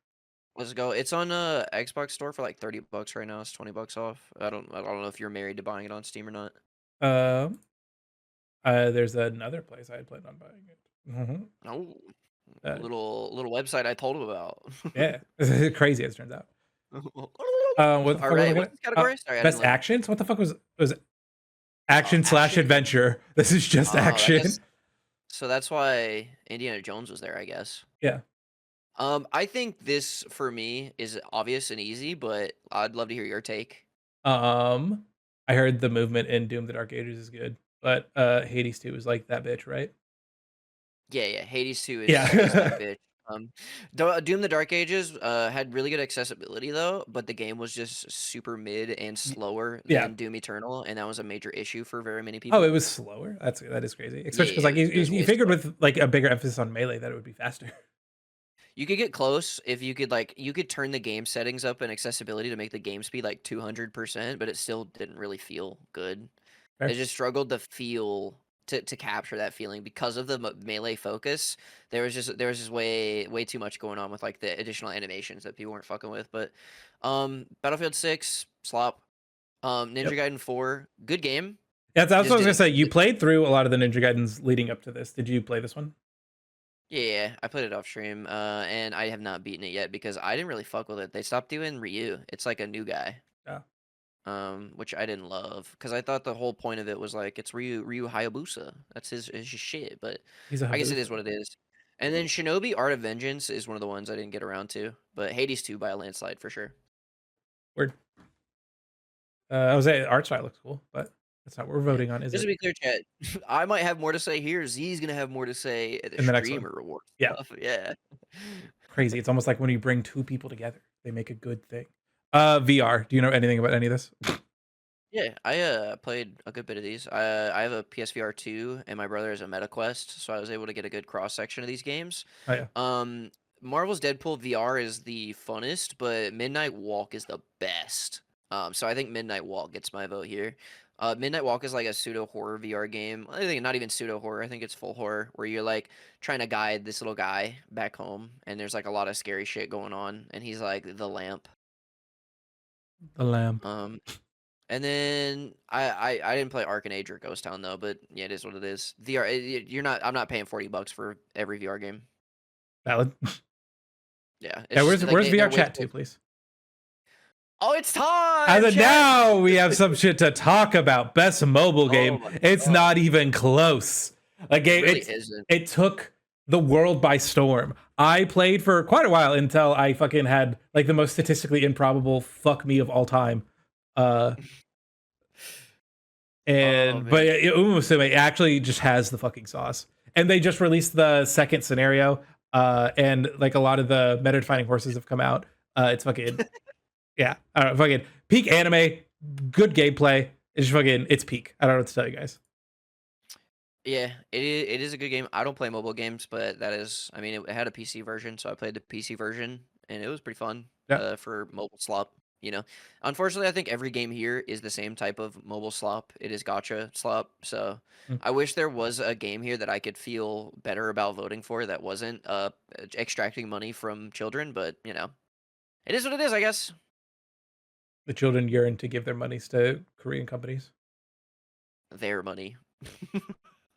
Let's go. It's on Xbox Store for like $30 right now. It's $20 off. I don't know if you're married to buying it on Steam or not. um, there's another place I had planned on buying it. Oh, Uh, little website I told him about. yeah, crazy as it turns out. What the All fuck was I right, gonna? what's the category? Sorry, I didn't Best look. actions? What the fuck was it? Action slash Action. adventure? This is just Oh, I action. guess so. That's why Indiana Jones was there, I guess. Yeah. I think this for me is obvious and easy, but I'd love to hear your take. Um, I heard the movement in Doom: The Dark Ages is good. but Hades 2 is like that bitch, right? Yeah, Hades 2 is that Yeah. bitch. Um, Doom: The Dark Ages had really good accessibility though, but the game was just super mid and slower Yeah. than Doom Eternal, and that was a major issue for very many Oh, it people. was slower. That is crazy. Yeah, Especially because like it was you way figured slower. with like a bigger emphasis on melee that it would be faster. You could get close if you could you could turn the game settings up and accessibility to make the game speed like 200%, but it still didn't really feel good. It Fair. just struggled to feel to capture that feeling because of the melee focus. There was just way too much going on with like the additional animations that people weren't fucking with. But Battlefield 6 slop. Ninja Yep. Gaiden 4 good game. Yeah, that's what I Just was gonna didn't. say. You played through a lot of the Ninja Gaidens leading up to this. Did you play this one? Yeah, I played it off stream, and I have not beaten it yet because I didn't really fuck with it. They stopped doing Ryu. It's like a new guy, Yeah, which I didn't love because I thought the whole point of it was like it's Ryu Hayabusa. That's his shit, but he's a I guess it is Habusa. what it is. And then Shinobi Art of Vengeance is one of the ones I didn't get around to, but Hades 2 by a landslide for sure. Weird. I was saying art style looks cool, but that's not what we're Yeah. voting on, is Just to it? be clear, chat, I might have more to say here. Z's gonna have more to say at the In the next one. streamer award Yeah, stuff. Yeah. crazy. It's almost like when you bring two people together, they make a good thing. VR. Do you know anything about any of this? Yeah, I played a good bit of these. I have a PSVR 2 and my brother has a MetaQuest, so I was able to get a good cross section of these games. Oh yeah, Um, Marvel's Deadpool VR is the funnest, but Midnight Walk is the best. So I think Midnight Walk gets my vote here. Midnight Walk is like a pseudo horror VR game. I think not even pseudo horror. I think it's full horror, where you're like trying to guide this little guy back home, and there's like a lot of scary shit going on, and he's like the lamp. the lamp. Um, And then I didn't play Arcanage or Ghost Town though, but yeah, it is what it is. VR, you're not. I'm not paying $40 for every VR game. Valid. Yeah, Yeah, it's just like where's they're VR way chat too. too, please? Oh, it's As time, of chat. now, we have some shit to talk about. Best mobile Oh game. my It's god, not even close. Like it really isn't. it took the world by storm. I played for quite a while until I fucking had like the most statistically improbable fuck me of all time. Uh Oh and but man, Umusume actually just has the fucking sauce. And they just released the second scenario. And like a lot of the meta defining horses have come out. It's fucking yeah, I don't know, fucking peak anime, good gameplay. It's just fucking, it's peak. I don't know what to tell you guys. yeah, it is a good game. I don't play mobile games, but that is. I mean, it had a PC version, so I played the PC version, and it was pretty fun. Yeah. For mobile slop. Unfortunately, I think every game here is the same type of mobile slop. It is gotcha slop. So Mm. I wish there was a game here that I could feel better about voting for that wasn't extracting money from children. But it is what it is, I guess. The children yearn to give their monies to Korean companies. Their money.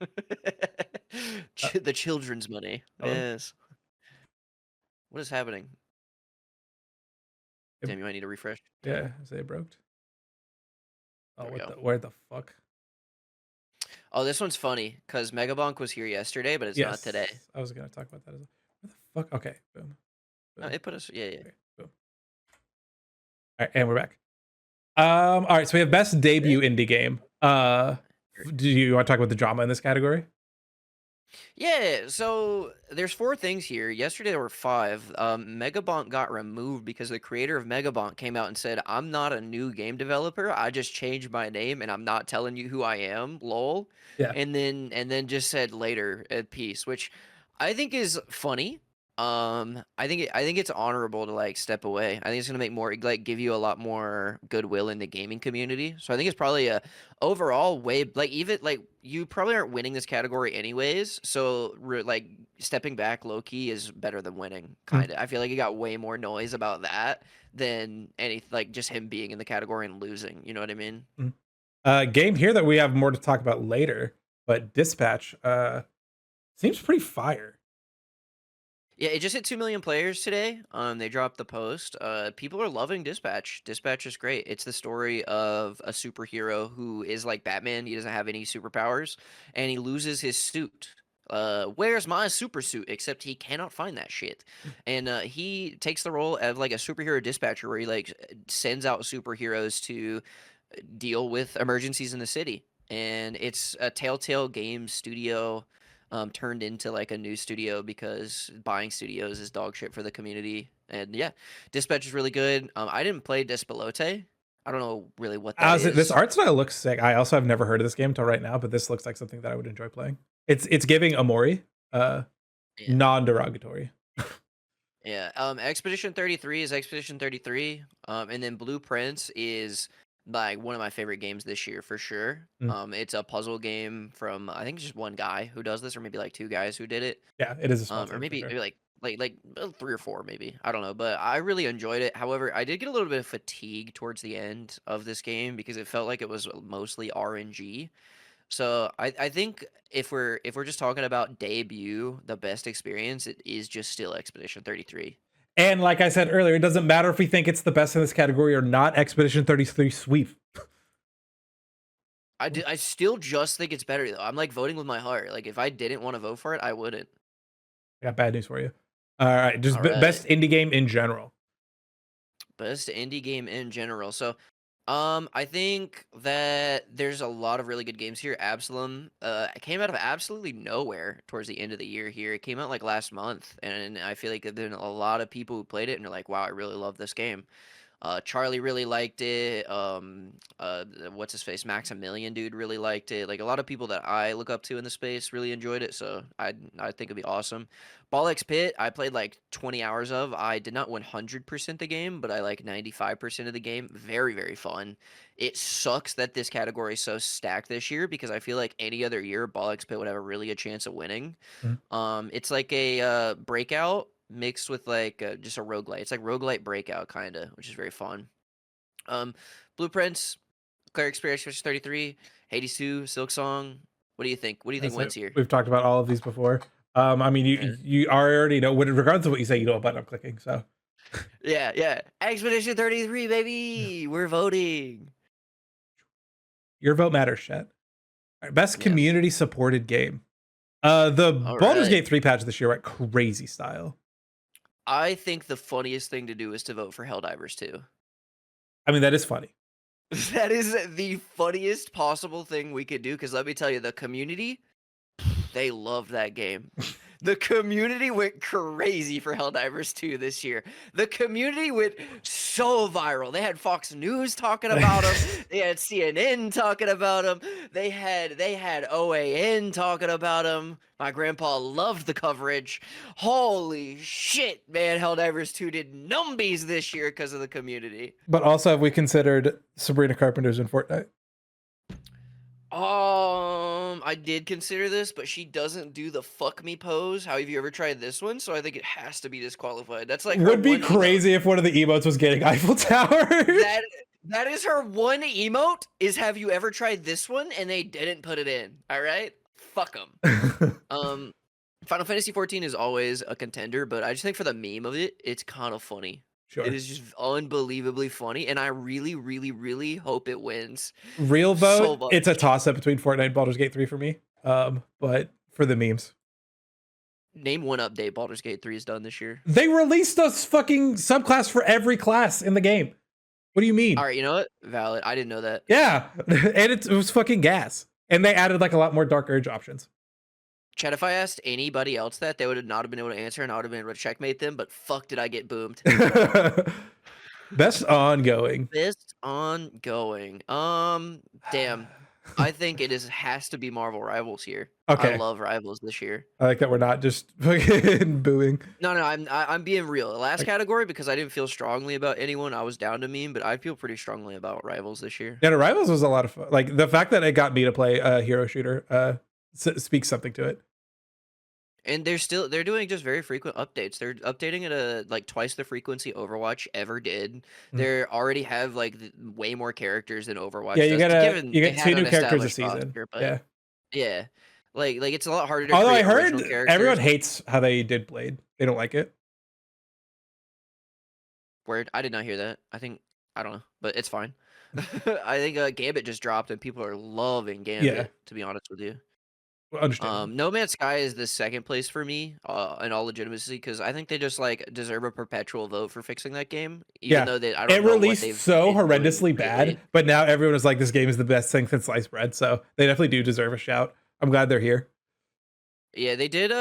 Uh, The children's money. hello? Yes. What is happening? It- Damn, you might need to refresh. yeah, say it broke. Oh, There we what go. the, where the fuck? Oh, this one's funny because Megabonk was here yesterday, but it's not today. Yes, I was gonna talk about that as well. What the fuck? Okay, boom, boom. It put us. Yeah, yeah. Okay, boom. All right, and we're back. All right, so we have best debut indie game. Do you want to talk about the drama in this category? Yeah, so there's four things here. Yesterday there were five. Megabonk got removed because the creator of Megabonk came out and said, "I'm not a new game developer. I just changed my name and I'm not telling you who I am." Lol. Yeah. And then just said later at peace, which I think is funny. I think it's honorable to like step away. I think it's gonna make more like give you a lot more goodwill in the gaming community. So I think it's probably a overall way like even like you probably aren't winning this category anyways, so like stepping back low key is better than winning, Mm. kind of. I feel like it got way more noise about that than any like just him being in the category and losing, you know what I mean? Mm. Game here that we have more to talk about later, but Dispatch seems pretty fire. Yeah, it just hit 2 million players today. They dropped the post. People are loving Dispatch. Dispatch is great. It's the story of a superhero who is like Batman. He doesn't have any superpowers, and he loses his suit. Where's my super suit? Except he cannot find that shit, and he takes the role of like a superhero dispatcher, where he like sends out superheroes to deal with emergencies in the city. and it's a Telltale Games studio turned into like a new studio because buying studios is dog shit for the community. And yeah, Dispatch is really good. I didn't play Despelote. I don't know really what that This is. art style looks sick. I also have never heard of this game until right now, but this looks like something that I would enjoy playing. It's giving Amori, Yeah. non-derogatory. Yeah. Expedition 33 is Expedition 33. And then Blueprints is like one of my favorite games this year for sure. Mm. It's a puzzle game from I think just one guy who does this, or maybe like two guys who did it. Yeah, it is a small Or team for maybe sure. three or four maybe. I don't know, but I really enjoyed it. However, I did get a little bit of fatigue towards the end of this game because it felt like it was mostly RNG. So I think if we're just talking about debut, the best experience, it is just still Expedition 33. And like I said earlier, it doesn't matter if we think it's the best in this category or not. Expedition 33 sweep. I still just think it's better though. I'm like voting with my heart. Like if I didn't want to vote for it, I wouldn't. I got bad news for you. All right, just All right. best indie game in general. Best indie game in general. So, I think that there's a lot of really good games here. Absalom, it came out of absolutely nowhere towards the end of the year here. It came out like last month, and I feel like there've been a lot of people who played it and are like, "Wow, I really love this game." Charlie really liked it. What's his face? Maximilian dude really liked it. Like a lot of people that I look up to in the space really enjoyed it. So I think it'd be awesome. Ball X Pit, I played like 20 hours of. I did not 100% the game, but I like 95% of the game. Very, very fun. It sucks that this category is so stacked this year because I feel like any other year, Ball X Pit would have a really good chance of winning. Mhm. It's like a breakout mixed with like just a roguelite. It's like roguelite breakout kind of, which is very fun. Um, Blueprints, Claire Experience 33, Hades 2, Silk Song. What do you think? What do you think That's it. wins here? We've talked about all of these before. I mean, Yeah, you already know. Regardless of what you say, you know what button I'm clicking. So yeah, yeah. Expedition 33, baby. We're voting. your vote matters, chat. All right, best Yeah. community supported game. The All Baldur's right. Gate 3 patch this year went crazy style. I think the funniest thing to do is to vote for Helldivers 2. I mean, that is funny. That is the funniest possible thing we could do because let me tell you, the community, they loved that game. The community went crazy for Helldivers 2 this year. The community went so viral. They had Fox News talking about them. They had CNN talking about them. They had OAN talking about them. My grandpa loved the coverage. Holy shit, man! Helldivers 2 did numbies this year because of the community. But also, have we considered Sabrina Carpenter's in Fortnite? I did consider this, but she doesn't do the fuck me pose. How have you ever tried this one? So I think it has to be disqualified. That's like her Would be one emote. crazy if one of the emotes was getting Eiffel Tower. That that is her one emote. Is have you ever tried this one? And they didn't put it in. All right, fuck them. Final Fantasy 14 is always a contender, but I just think for the meme of it, it's kind of funny. It Sure. is just unbelievably funny, and I really, really, really hope it wins Real so vote, it's a much. toss up between Fortnite and Baldur's Gate 3 for me. But for the memes. Name one update Baldur's Gate 3 is done this year. They released a fucking subclass for every class in the game. What do you mean? All right, you know what? Valid. I didn't know that. Yeah. And it was fucking gas. And they added like a lot more Dark Urge options. Chad, if I asked anybody else that, they would have not have been able to answer, and I would have been able to checkmate them. But fuck, did I get boomed? Best ongoing. Best ongoing. Damn. I think it has to be Marvel Rivals here. I Okay. love Rivals this year. I like that we're not just fucking booing. No, I'm being real. The last category because I didn't feel strongly about anyone. I was down to meme, but I feel pretty strongly about Rivals this year. Yeah, the Rivals was a lot of fun. Like the fact that it got me to play a hero shooter speaks something to it. And they're doing just very frequent updates. They're updating at like twice the frequency Overwatch ever did. Mm. They already have like way more characters than Yeah, Overwatch does. you Given they get had two an new characters a established season. roster, but Yeah. yeah, like it's a lot harder to Although I create heard original everyone characters. hates how they did Blade. They don't like it. Word, I did not hear that. I don't know, but it's fine. I think Gambit just dropped and people are loving Yeah. Gambit. To be honest with you. Understandable. No Man's Sky is the second place for me, in all legitimacy, because I think they just like deserve a perpetual vote for fixing that game, even Yeah. though I don't It know what released they've so been doing horrendously bad, lately. but now everyone is like, this game is the best thing since sliced bread. So they definitely do deserve a shout. I'm glad they're here. Yeah, they did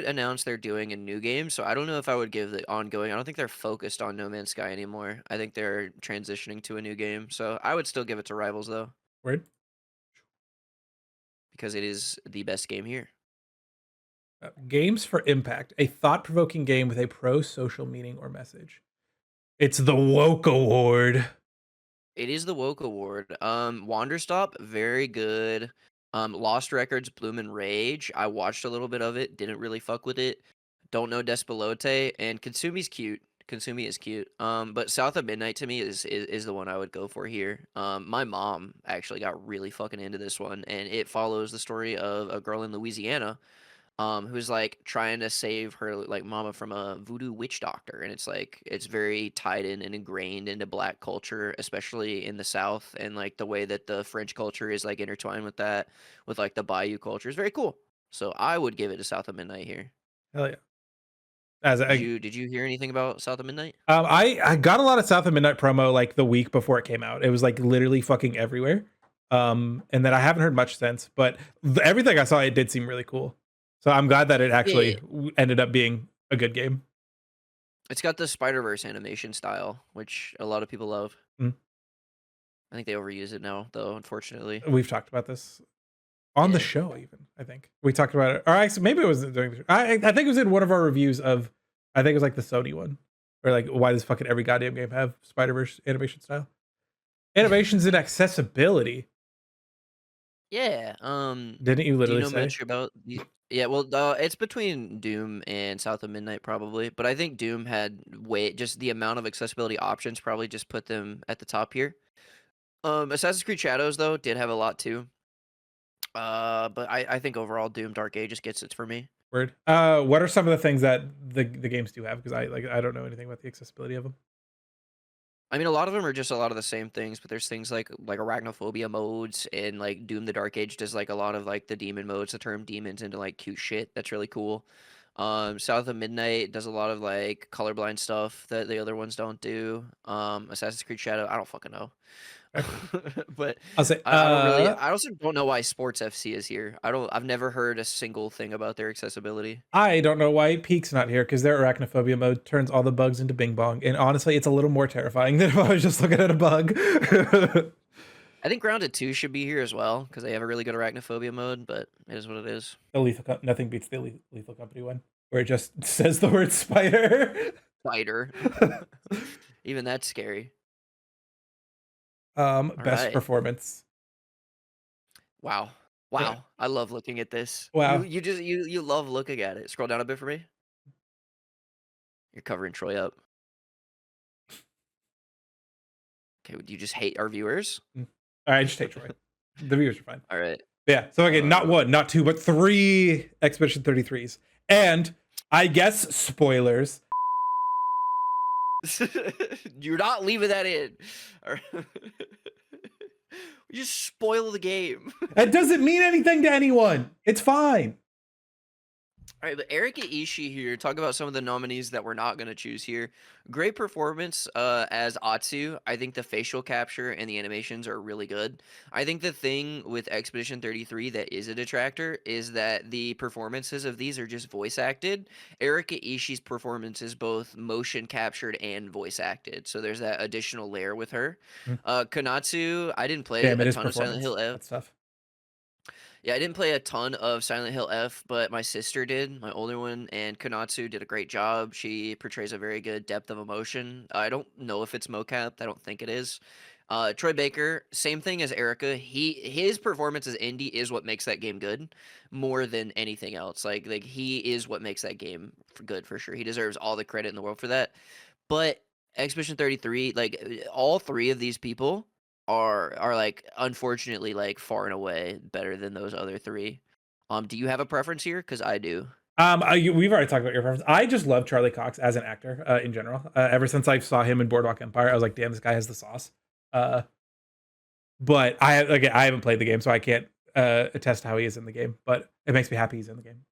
announce they're doing a new game, so I don't know if I would give the ongoing. I don't think they're focused on No Man's Sky anymore. I think they're transitioning to a new game, so I would still give it to Rivals though, Word. because it is the best game here. Games for Impact, a thought-provoking game with a pro-social meaning or message. It's the Woke Award. It is the Woke Award. Wanderstop, very good. Lost Records, Bloom and Rage. I watched a little bit of it, didn't really fuck with it. Don't know Despelote, and Konsumi's cute. Konsumi is cute. But South of Midnight to me is the one I would go for here. My mom actually got really fucking into this one, and it follows the story of a girl in Louisiana who's like trying to save her like mama from a voodoo witch doctor, and it's like it's very tied in and ingrained into black culture, especially in the South, and like the way that the French culture is like intertwined with that, with like the Bayou culture is very cool. So I would give it to South of Midnight here. Hell yeah. As I Did you hear anything about South of Midnight? I got a lot of South of Midnight promo like the week before it came out. It was like literally fucking everywhere. And then I haven't heard much since, but everything I saw, it did seem really cool. So I'm glad that it Yeah, actually ended up being a good game. it's got the Spider-Verse animation style, which a lot of people love. Mm. I think they overuse it now, though, unfortunately. We've talked about this on the Yeah. show, even. I think we talked about it. Or actually, maybe it was during the show. I think it was in one of our reviews of, I think it was like the Sony one, or like, why does fucking every goddamn game have Spider-Verse animation style? Innovations in accessibility. Yeah. Didn't you Do you literally know say? much about the? Yeah, well, it's between Doom and South of Midnight probably, but I think Doom had way just the amount of accessibility options probably just put them at the top here. Assassin's Creed Shadows though did have a lot too. But I think overall Doom Dark Ages gets it for me. Word. What are some of the things that the games do have? Because I don't know anything about the accessibility of them. I mean, a lot of them are just a lot of the same things, but there's things like arachnophobia modes, and like Doom the Dark Age does like a lot of like the demon modes, the turn demons into like cute shit. That's really cool. South of Midnight does a lot of like colorblind stuff that the other ones don't do. Assassin's Creed Shadow, I don't fucking know. Okay. But I'll say. I don't really, I also don't know why Sports FC is here. I've never heard a single thing about their accessibility. I don't know why Peak's not here because their arachnophobia mode turns all the bugs into Bing Bong, and honestly, it's a little more terrifying than if I was just looking at a bug. I think Grounded 2 should be here as well because they have a really good arachnophobia mode, but it is what it is. Nothing beats the Lethal Company one, where it just says the word spider. Spider. Even that's scary. Best Alright. performance. Wow. Yeah. Wow. I love looking at this. Wow. You love looking at it. Scroll down a bit for me. You're covering Troy up. Okay, would you just hate our viewers? All right, just take Troy. The viewers are fine. Alright. Yeah. So again, not one, not two, but 3 Expedition 33s. And I guess spoilers. You're not leaving that in. We just spoil the game. That doesn't mean anything to anyone. It's fine. All right, but Eric Ishii here, talk about some of the nominees that we're not going to choose here. Great performance as Atsu. I think the facial capture and the animations are really good. I think the thing with Expedition 33 that is a detractor is that the performances of these are just voice acted. Eric Ishii's performance is both motion captured and voice acted, so there's that additional layer with her. Hmm. Konatsu, I didn't play Damn, it a is ton of Silent performance. Hill F. That's tough. Yeah, I didn't play a ton of Silent Hill F, but my sister did, my older one, and Konatsu did a great job. She portrays a very good depth of emotion. I don't know if it's mocapped. I don't think it is. Troy Baker, same thing as Erica. His performance as Indy is what makes that game good, more than anything else. Like he is what makes that game good for sure. He deserves all the credit in the world for that. But Expedition 33, like all three of these people are like unfortunately like far and away better than those other three. Do you have a preference here? Because I do. We've already talked about your preference. I just love Charlie Cox as an actor in general. Ever since I saw him in Boardwalk Empire, I was like, damn, this guy has the sauce. But I haven't played the game, so I can't attest to how he is in the game, but it makes me happy he's in the game.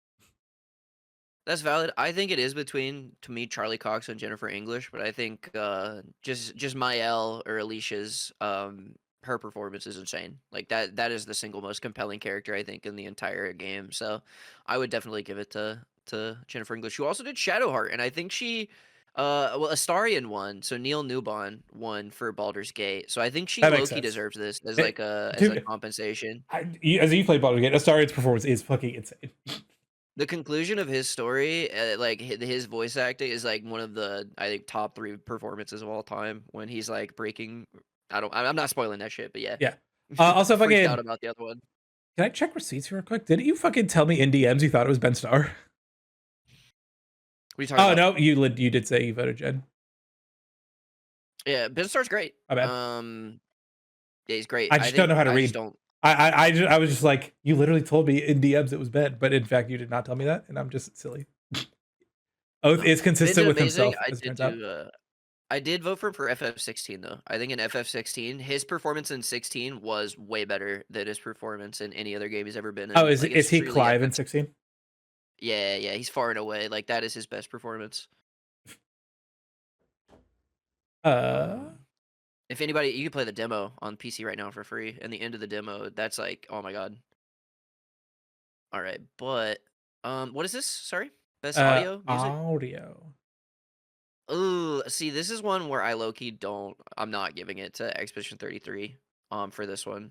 That's valid. I think it is between, to me, Charlie Cox and Jennifer English, but I think just Mael or Alicia's her performance is insane. Like that is the single most compelling character I think in the entire game. So I would definitely give it to Jennifer English, who also did Shadowheart, and I think she well, Astarion won, so Neil Newbon won for Baldur's Gate. So I think she That makes low-key sense. deserves this as It, like a dude, compensation. as you played Baldur's Gate, Astarion's performance is fucking insane. The conclusion of his story, like his voice acting is like one of the I think top 3 performances of all time when he's like breaking. I'm not spoiling that shit, but yeah, Yeah. Also, freaked out fucking, about the other one. can I check receipts real quick? Didn't you fucking tell me in DMs you thought it was Ben Starr? What are you talking Oh about? no, you did say you voted Jen. Yeah, Ben Starr's great. My bad. Yeah, he's great. I I just don't know think how to I just read. don't. I was just like, you literally told me in DMs it was Ben, but in fact you did not tell me that, and I'm just silly. Oath is Ben consistent did with amazing. himself, as it turns out. I did vote for him for FF16 though. I think in FF16, his performance in 16 was way better than his performance in any other game he's ever been Oh, in. Like it's is he truly Clive in FF. 16? Yeah, yeah, he's far and away. Like that is his best performance. Uh, Um, if anybody, you can play the demo on PC right now for free. And the end of the demo, that's like, oh my god. All right, but what is this? Sorry, best audio music. audio. Ooh, see, this is one where I low key don't. I'm not giving it to Expedition 33. For this one,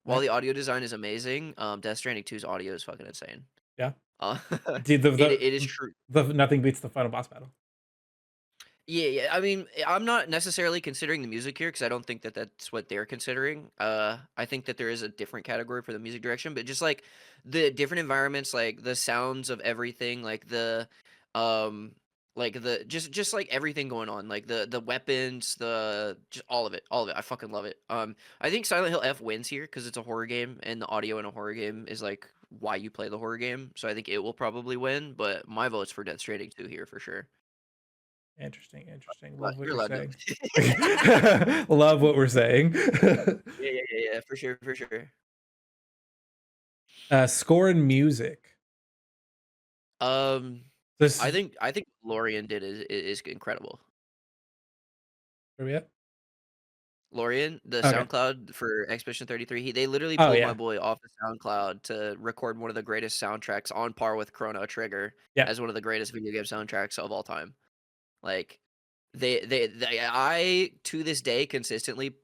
while Right? the audio design is amazing, Death Stranding 2's audio is fucking insane. Yeah. Uh, Dude, it is true. the nothing beats the final boss battle. Yeah, yeah. I mean, I'm not necessarily considering the music here because I don't think that that's what they're considering. I think that there is a different category for the music direction, but just like the different environments, like the sounds of everything, um, like the just like everything going on, like the weapons, the just all of it, all of it. I fucking love it. I think Silent Hill F wins here because it's a horror game, and the audio in a horror game is like why you play the horror game. So I think it will probably win, but my vote's for Death Stranding 2 here for sure. Interesting, interesting. But Love what you're you're allowed saying. to. Love what we're saying. Yeah, yeah, yeah, yeah, for sure, for sure. Score and music. Um, This I think Lorian did is incredible. where we at? Lorian, the Okay. SoundCloud for Expedition 33, they literally Oh pulled my yeah. boy off the SoundCloud to record one of the greatest soundtracks on par with Chrono Trigger Yeah. as one of the greatest video game soundtracks of all time. Like I to this day consistently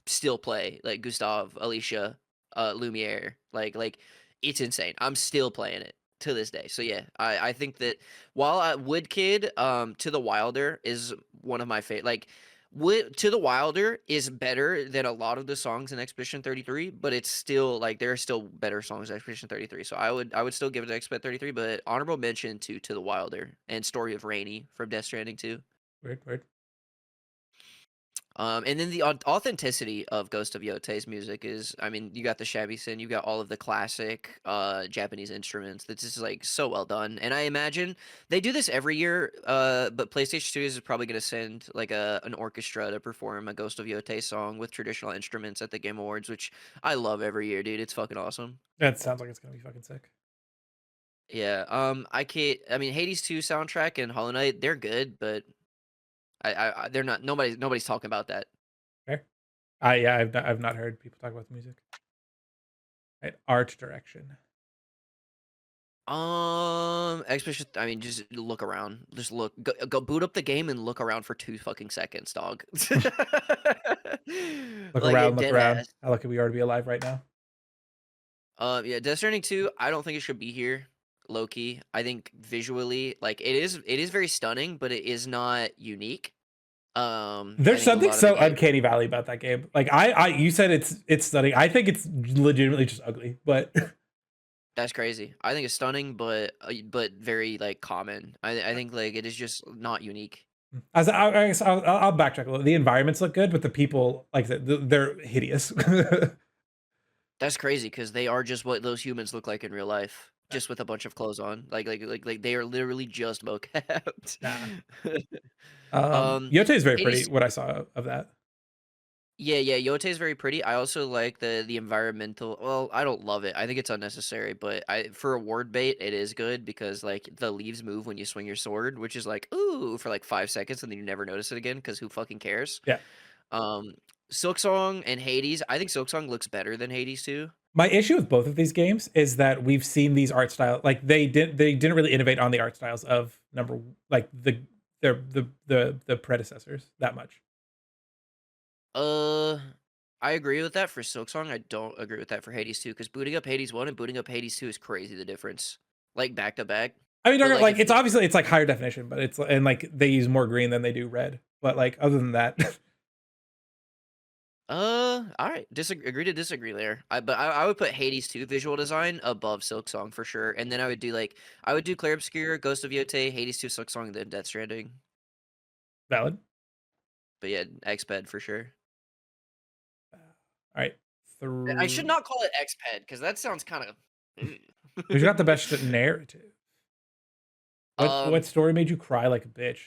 still play like Gustav, Alicia, Lumiere. Like it's insane. I'm still playing it to this day. So yeah, I think that while Wood Kid, To the Wilder is one of my favorite. Like Wood To the Wilder is better than a lot of the songs in Expedition 33, but it's still like there are still better songs in Expedition 33. So I would still give it to Expedition 33, but honorable mention to the Wilder and Story of Rainy from Death Stranding 2. Weird, weird. And then the authenticity of Ghost of Yote's music is, I mean, you got the shamisen, you got all of the classic Japanese instruments. That's just like so well done. And I imagine they do this every year, but PlayStation Studios is probably going to send like an orchestra to perform a Ghost of Yote song with traditional instruments at the Game Awards, which I love every year, dude. It's fucking awesome. That sounds like it's gonna be fucking sick. Yeah. I can't. I mean, Hades 2 soundtrack and Hollow Knight, they're good, but they're not. Nobody's talking about that. Fair. Yeah, I've not heard people talk about the music. Right. Art direction. Expedition. I mean, just look around. Just look. Go boot up the game and look around for 2 fucking seconds, dog. Look Like around, it look dead around. ass. How lucky we are to be alive right now. Yeah, Death Stranding 2. I don't think it should be here. Low key. I think visually, like it is very stunning, but it is not unique. I There's think a something lot of the so game. uncanny valley about that game. Like you said it's stunning. I think it's legitimately just ugly, but That's crazy. I think it's stunning, but very like common. I think like it is just not unique. I'll backtrack a little. The environments look good, but the people, like they're hideous. That's crazy because they are just what those humans look like in real life, just with a bunch of clothes on. Like they are literally just mocapped. Nah. Um, Yote is very pretty. Hades, What I saw of that. Yeah, Yote is very pretty. I also like the environmental. Well, I don't love it. I think it's unnecessary, but I for a ward bait, it is good because like the leaves move when you swing your sword, which is like ooh for like 5 seconds, and then you never notice it again because who fucking cares? Yeah. Um, Silksong and Hades. I think Silksong looks better than Hades too. My issue with both of these games is that we've seen these art style like they didn't really innovate on the art styles of like the predecessors that much. Uh, I agree with that for Silksong. I don't agree with that for Hades 2 because booting up Hades 1 and booting up Hades 2 is crazy the difference. Like back to back. I mean, But like like if it's you obviously it's like higher definition, but it's and like they use more green than they do red. But like other than that, all right, disagree agree to disagree there. I would put Hades 2 visual design above Silksong for sure. And then I would do Clair Obscur, Ghost of Yotei, Hades 2, Silksong, then Death Stranding. valid. But yeah, Xped for sure. All right, I should not call it Xped because that sounds kind of who's got the best narrative? What um story made you cry like a bitch?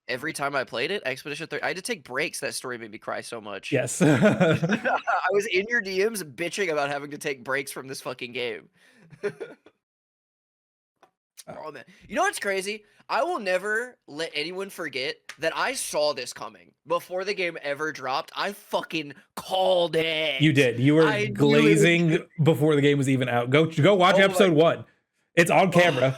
every time I played it, Expedition 3, I had to take breaks. That story made me cry so much. Yes. I was in your DMs bitching about having to take breaks from this fucking game. Oh man, you know what's crazy? I will never let anyone forget that I saw this coming before the game ever dropped. I fucking called You it. did. You were I knew it was. glazing before the game was even out. Go watch Oh my. episode 1. It's on Oh, camera.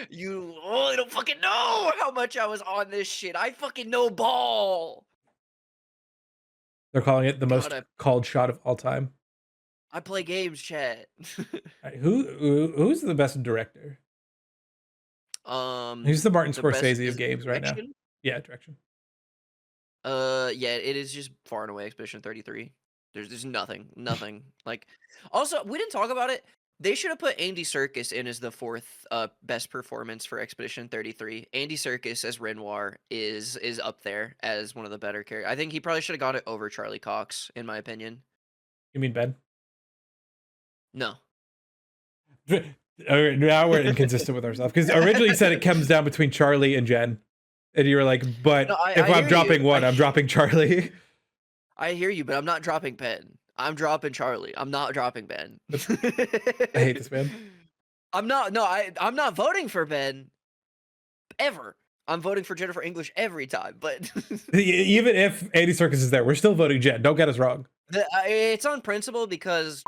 you don't fucking know how much I was on this shit. I fucking know ball. They're calling it the God, most called shot of all time. I play games, chat. All right, who's the best director? um, Who's the Martin the best Scorsese of is it games right now? direction. Yeah, direction. Yeah, it is just far and away Expedition 33. There's nothing. Like, also, we didn't talk about it. They should have put Andy Serkis in as the fourth best performance for Expedition 33. Andy Serkis as Renoir is up there as one of the better characters. I think he probably should have got it over Charlie Cox, in my opinion. You mean Ben? No. Now we're inconsistent with ourselves because originally you said it comes down between Charlie and Jen, and you were like, No, "But if I I'm hear you. dropping one, I'm dropping Charlie." I hear you, but I'm not dropping Ben. I'm dropping Charlie. I'm not dropping Ben. I hate this man. I'm not. No, I'm not voting for Ben ever. I'm voting for Jennifer English every time, but Even if Andy Serkis is there, we're still voting Jen. Don't get us wrong. it's on principle because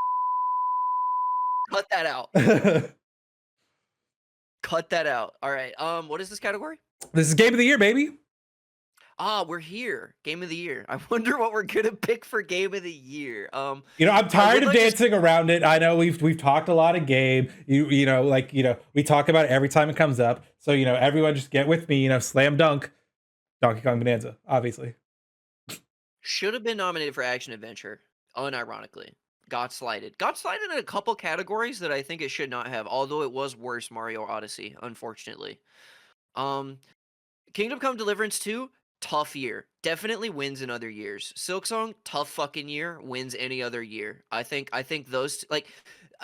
cut that out. This Cut that out. All right. What is this category? is game of the year, baby. Ah, we're here. Game of the year. I wonder what we're gonna pick for game of the year. I'm I tired would of like to. dancing around it. I know we've talked a lot of game. We talk about it every time it comes up. So everyone just get with me. Slam dunk, Donkey Kong Bonanza, obviously. Should have been nominated for action adventure. Unironically, got slighted. Got slighted in a couple categories that I think it should not have. Although it was worse Mario Odyssey, unfortunately. Um, Kingdom Come Deliverance 2, tough year. Definitely wins in other years. Silksong, tough fucking year, wins any other year. I think those like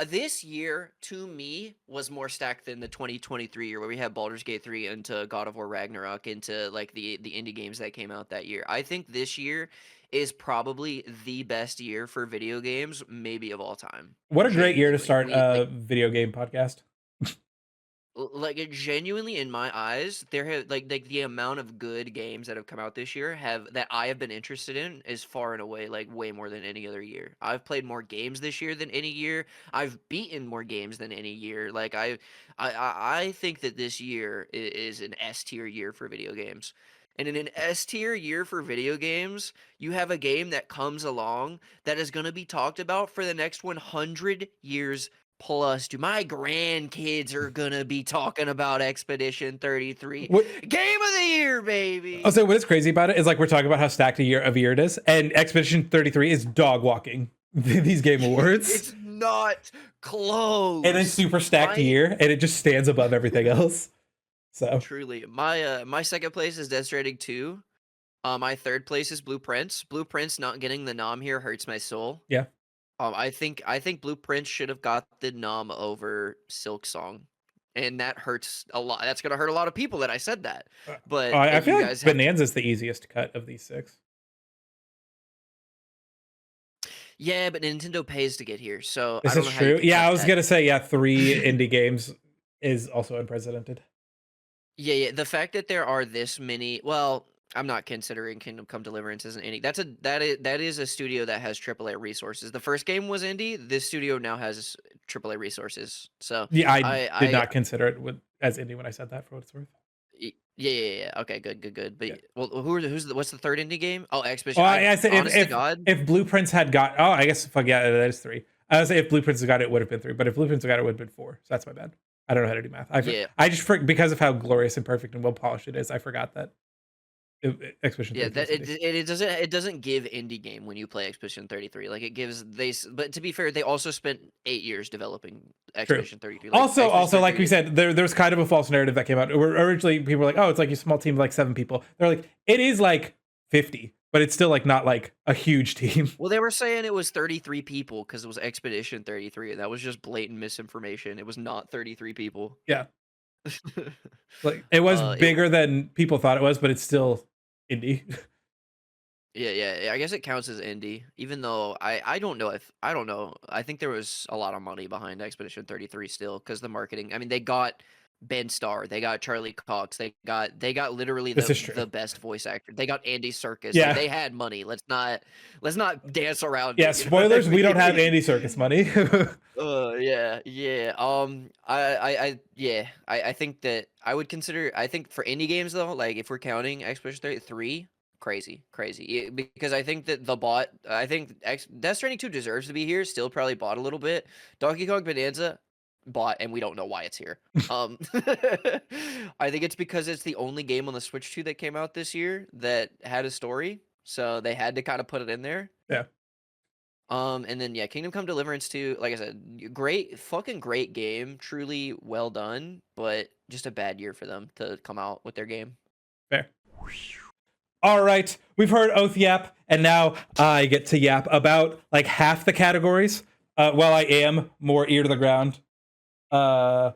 this year to me was more stacked than the 2023 year where we had Baldur's Gate 3 into God of War Ragnarok into like the indie games that came out that year. I think this year is probably the best year for video games maybe of all time. What a great year to Genuinely. start We like a video game podcast. like it genuinely in my eyes there have like the amount of good games that have come out this year have that I have been interested in is far and away like way more than any other year. I've played more games this year than any year. I've beaten more games than any year. Like I think that this year is an S tier year for video games. And in an S tier year for video games, you have a game that comes along that is going to be talked about for the next 100 years plus. Do my grandkids are gonna be talking about Expedition 33? What Game of the year, I'll baby. say what is crazy about it is like we're talking about how stacked a year it is, and Expedition 33 is dog walking these game awards. It's not And a close. super stacked My year, and it just stands above everything else. So truly, my second place is Death Stranding 2. My third place is Blueprints. Blueprints not getting the nom here hurts my soul. yeah, I think Blueprints should have got the nom over Silk Song. And that hurts a lot. That's gonna hurt a lot of people that I said that. Uh, But I if feel you like guys have Bonanza's the easiest cut of these 6. Yeah, but Nintendo pays to get here, so I This don't is know how you true. could Yeah, cut I was that. gonna say, yeah, 3 indie games is also unprecedented. Yeah, yeah. The fact that there are this many, well, I'm not considering Kingdom Come Deliverance as an indie. That is a studio that has AAA resources. The first game was indie. This studio now has AAA resources. So Yeah, I did I not consider it as indie when I said that, for what it's worth. yeah, yeah, yeah. Okay, good, good, good. But Yeah. well, what's the third indie game? Oh, Well, Expedition. I said Honest to God, if Blueprints had got, oh, I guess fuck yeah, that is 3. I would say if Blueprints had got it, it would have been 3. But if Blueprints had got it, it would have been 4. So that's my bad. I don't know how to do math. yeah, I just because of how glorious and perfect and well polished it is, I forgot that Expedition yeah. 33 That is indie. it doesn't give indie game when you play Expedition 33. Like it gives but to be fair, they also spent 8 years developing True. Expedition 33. Like Expedition Also, like 33 we is said, there's kind of a false narrative that came out. Where originally people were like, "Oh, it's like a small team of like 7 people." They're like, "It is like 50, but it's still like not like a huge team." well, they were saying it was 33 people because it was Expedition 33, and that was just blatant misinformation. It was not 33 people. Yeah, like it was It bigger than people thought it was, but it's still indie. Yeah, yeah. I guess it counts as indie, even though I don't know if I don't know. I think there was a lot of money behind Expedition 33 still because the marketing. I mean, they got Ben Starr, they got Charlie Cox, they got literally This the is true. the best voice actor. They got Andy Serkis. Like Yeah, they had money. Let's not dance around yeah. it. You know what I Spoilers: we don't have mean? Andy Circus money. Yeah, yeah. I think that I would consider. I think for indie games though, like if we're counting Expedition 33, crazy, crazy. Because I think that I think Death Stranding 2 deserves to be here. Still probably bought a little bit. Donkey Kong Bonanza bought, and we don't know why it's here. I think it's because it's the only game on the Switch 2 that came out this year that had a story, so they had to kind of put it in there. Yeah, And then yeah, Kingdom Come Deliverance 2, like I said, great, fucking great game, truly well done, but just a bad year for them to come out with their game. fair. All right, we've heard Oath Yap, and now I get to yap about like half the categories. While I am more ear to the ground on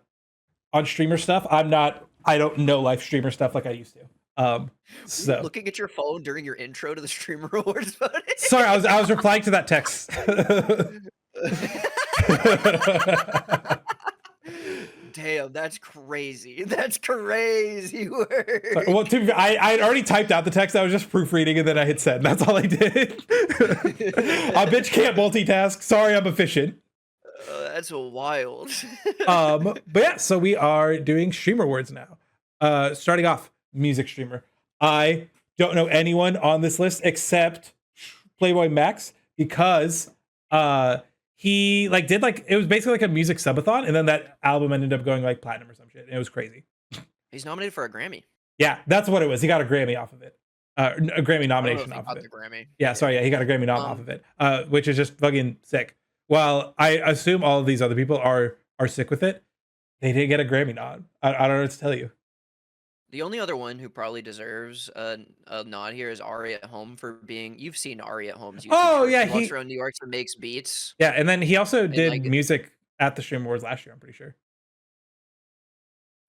streamer stuff, I don't know live streamer stuff like I used to. Were you So looking at your phone during your intro to the Streamer Awards voting? sorry, I was replying to that text. Damn, that's crazy. That's crazy Sorry, work. well, I had already typed out the text. I was just proofreading and then I hit send. That's all I did. A bitch can't multitask. Sorry, I'm efficient. That's wild. But yeah, so we are doing streamer awards now. Starting off, music streamer. I don't know anyone on this list except Playboy Max because he like did like it was basically like a music subathon, and then that album ended up going like platinum or some shit. And it was crazy. He's nominated for a Grammy. Yeah, that's what it was. He got a Grammy off of it. A Grammy I don't know if nomination he off of got it. the Grammy. Yeah, sorry, yeah, he got a Grammy nom off of it, which is just fucking sick. Well, I assume all of these other people are sick with it. They didn't get a Grammy nod. I don't know what to tell you. The only other one who probably deserves a nod here is Ari at Home for being. You've seen Ari at Home's YouTube Oh shorts. yeah, He walks around New York and makes beats, yeah, and then he also and did like music at the Stream Awards last year. I'm pretty sure.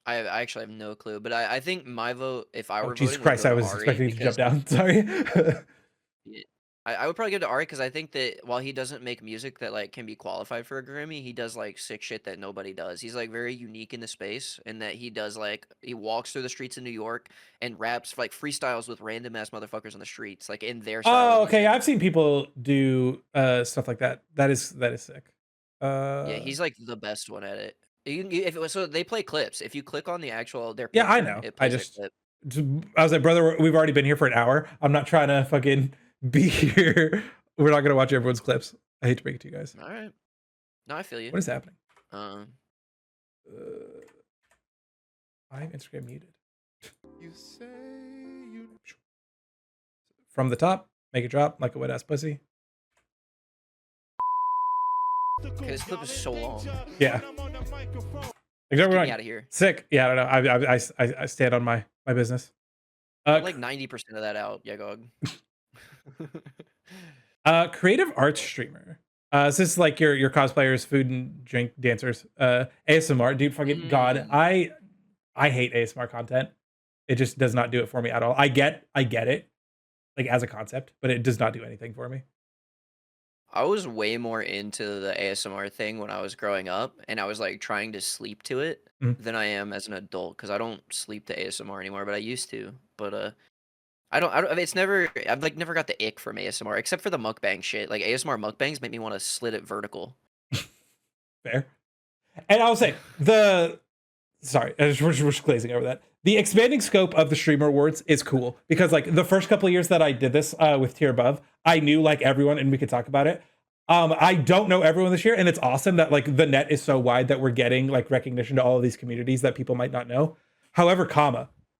I actually have no clue, but I think my vote, if I Oh were Jesus voting, would Christ, go I to was Ari expecting you to jump because down. Sorry. I would probably go to Ari because I think that while he doesn't make music that like can be qualified for a Grammy, he does like sick shit that nobody does. He's like very unique in the space, and that he does like he walks through the streets of New York and raps like freestyles with random ass motherfuckers on the streets, like in their style of Oh, okay. music. I've seen people do stuff like that. That is sick. Yeah, he's like the best one at it. If it was so they play clips. If you click on the actual their Yeah, I picture, know. it plays their clip. I was like, brother, we've already been here for an hour. I'm not trying to fucking be here. We're not gonna watch everyone's clips. I hate to break it to you guys. All right, no, I feel you. What is happening? Um, I'm Instagram muted. From the top, make it drop like a wet ass pussy. okay, this clip is so long. Yeah. Get me out of here. Sick. Yeah, I don't know. I stand on my business. Like 90% of that out, Yagog. Creative arts streamer. This is like your cosplayers, food and drink dancers. ASMR, dude. Fucking god, I hate ASMR content. It just does not do it for me at all. I get it, like as a concept, but it does not do anything for me. I was way more into the ASMR thing when I was growing up, and I was like trying to sleep to it Mhm. than I am as an adult because I don't sleep to ASMR anymore, but I used to. But I don't. I mean, it's never. I've like never got the ick from ASMR except for the mukbang shit. Like ASMR mukbangs make me want to slit it vertical. Fair. And I'll say the sorry, we're just glazing over that. The expanding scope of the streamer awards is cool because like the first couple of years that I did this with tier above, I knew like everyone and we could talk about it. I don't know everyone this year, and it's awesome that like the net is so wide that we're getting like recognition to all of these communities that people might not know. However,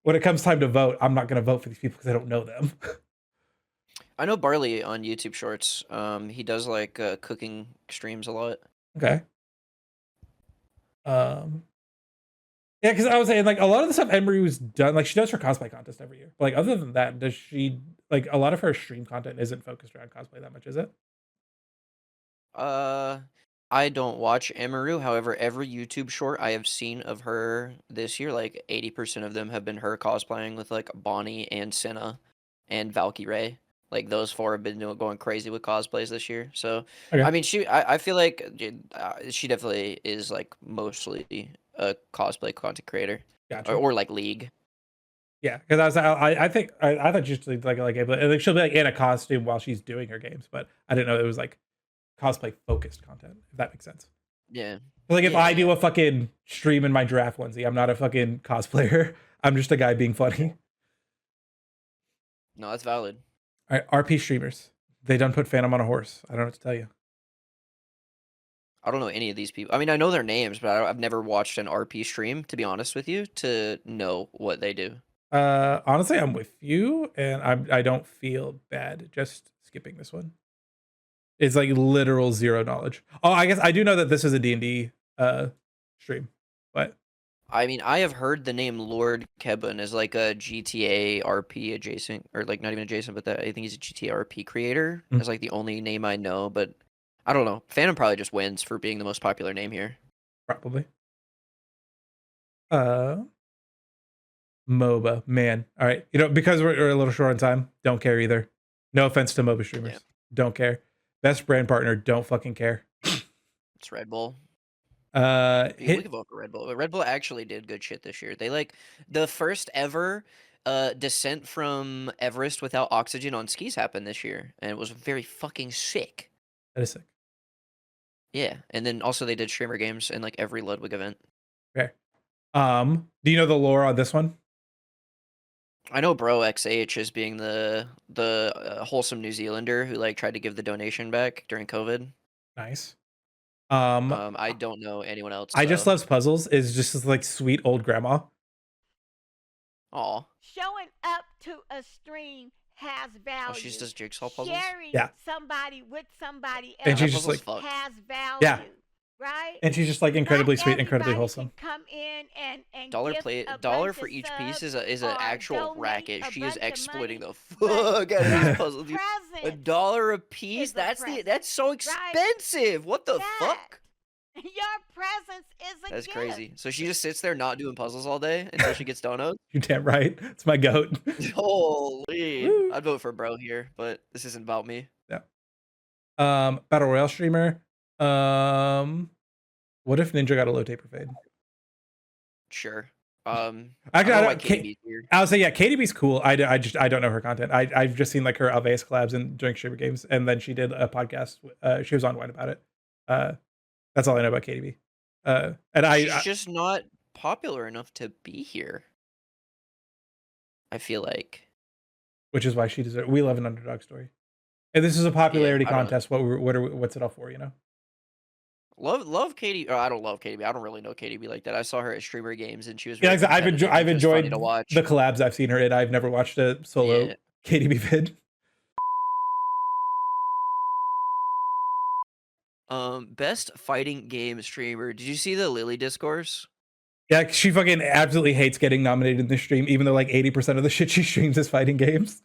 when it comes time to vote, I'm not going to vote for these people because I don't know them. I know Barley on YouTube Shorts. He does like cooking streams a lot. Okay. Yeah, because I was saying like a lot of the stuff Emery's done, like she does her cosplay contest every year. Like other than that, does she like a lot of her stream content isn't focused around cosplay that much, is it? Uh, I don't watch Emaru. However, every YouTube short I have seen of her this year, like 80% of them have been her cosplaying with like Bonnie and Senna and Valkyrie. Like those four have been going crazy with cosplays this year. So, Okay, I mean, I feel like she definitely is like mostly a cosplay content creator gotcha. or like League. Yeah, because I think I thought she's like she'll be like in a costume while she's doing her games, but I didn't know it was like cosplay focused content. If that makes sense. Yeah. Like if Yeah, I yeah. do a fucking stream in my giraffe onesie, I'm not a fucking cosplayer. I'm just a guy being funny. No, that's valid. All right, RP streamers. They done put Phantom on a horse. I don't know what to tell you. I don't know any of these people. I mean, I know their names, but I've never watched an RP stream, to be honest with you, to know what they do. Honestly, I'm with you, and I don't feel bad just skipping this one. It's like literal zero knowledge. Oh, I guess I do know that this is a D&D stream, but I mean, I have heard the name Lord Kebun as like a GTA RP adjacent, or like not even adjacent, but that I think he's a GTA RP creator. Mm. That's like the only name I know, but I don't know. Phantom probably just wins for being the most popular name here. probably. Uh, MOBA, man. All right, because we're a little short on time. Don't care either. No offense to MOBA streamers. Yeah, Don't care. Best brand partner. Don't fucking care. it's Red Bull. We Hit. can vote for Red Bull. But Red Bull actually did good shit this year. They like the first ever descent from Everest without oxygen on skis happened this year, and it was very fucking sick. That is sick. Yeah, and then also they did streamer games in like every Ludwig event. Okay. Do you know the lore on this one? I know Bro XH as being the wholesome New Zealander who like tried to give the donation back during COVID. Nice. I don't know anyone else I just though. loves puzzles. Is just this, like sweet old grandma. Aw. Showing up to a stream has Oh, she just value. does jigsaw puzzles? Sharing Yeah. somebody with somebody And else she's That just puzzle's like, fucked. has value. Yeah. Right? And she's just like incredibly Not sweet, incredibly everybody wholesome. can come in and Dollar gift play a dollar bunch for of each piece subs is an or actual donate racket. a She is bunch of exploiting money, the but fuck out of your these puzzles, dude. presence $1 a piece? is a present, That's so right? expensive. What the That fuck? your presence is a That's gift. crazy. So she just sits there not doing puzzles all day until she gets donuts? You're damn right. It's my goat. Holy. Woo. I'd vote for Bro here, but this isn't about me. Yeah. Battle Royale streamer. What if Ninja got a low taper fade? Sure. Actually, I don't know why KDB's here. I would say yeah, KDB's cool. I don't know her content. I've just seen like her Alveus collabs and during streamer games, and then she did a podcast. She was on Wine about it. That's all I know about KDB. And She's just not popular enough to be here. I feel like. which is why she deserves. We love an underdog story. And this is a popularity I don't- contest. What's it all for? You know. Love Katie. Or I don't love KDB. I don't really know KDB like that. I saw her at streamer games and she was Yeah, very exactly. competitive I've and it was funny enjoyed to watch. the collabs I've seen her in. I've never watched a solo Yeah. KDB vid. Best fighting game streamer. Did you see the Lily discourse? Yeah, she fucking absolutely hates getting nominated in the stream, even though like 80% of the shit she streams is fighting games.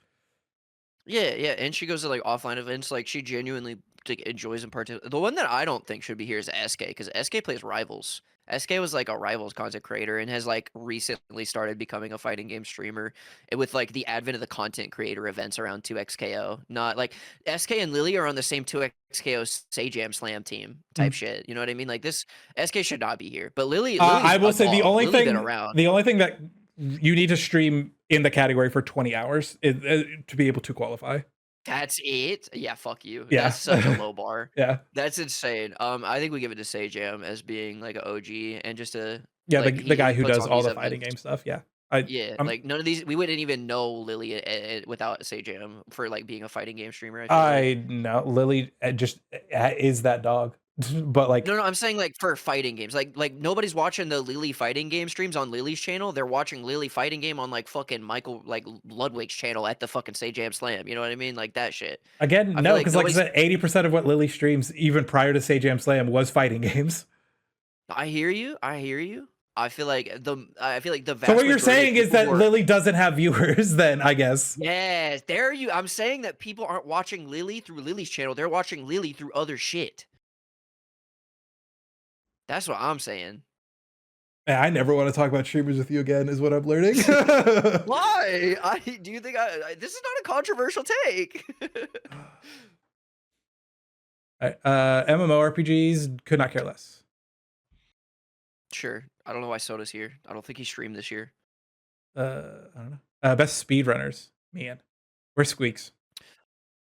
Yeah, yeah, and she goes to like offline events. Like she genuinely like enjoys and participate. The one that I don't think should be here is SK because SK plays Rivals. SK was like a Rivals content creator and has like recently started becoming a fighting game streamer with like the advent of the content creator events around 2XKO. Not like SK and Lily are on the same 2XKO Say Jam Slam team type Mm. shit. You know what I mean? Like this SK should not be here. But Lily's I will a say dog. Lily been around. the only thing that you need to stream in the category for 20 hours is, to be able to qualify. That's it? Yeah, fuck you. Yeah. That's such a low bar. Yeah. That's insane. I think we give it to Say Jam as being like an OG and just a Yeah, like the guy he who puts does on all these the fighting events. game stuff. Yeah. Yeah, I'm, like none of these we wouldn't even know Lily without Say Jam for like being a fighting game streamer. I feel like. I know Lily just is that dog. But like, No, I'm saying like for fighting games. Like nobody's watching the Lily fighting game streams on Lily's channel. They're watching Lily fighting game on like fucking Michael like Ludwig's channel at the fucking Say Jam Slam. You know what I mean? Like that shit. again, I feel no, like because like I nobody's. said, 80% of what Lily streams, even prior to Say Jam Slam, was fighting games. I hear you. I hear you. I feel like the vast So what you're majority of saying is people that who are. Lily doesn't have viewers, then I guess. Yes, there you. I'm saying that people aren't watching Lily through Lily's channel. They're watching Lily through other shit. That's what I'm saying. Man, I never want to talk about streamers with you again, is what I'm learning. Why? Do you think this is not a controversial take? MMORPGs could not care less. Sure. I don't know why Soda's here. I don't think he streamed this year. I don't know. Best speedrunners. Man, where's Squeaks?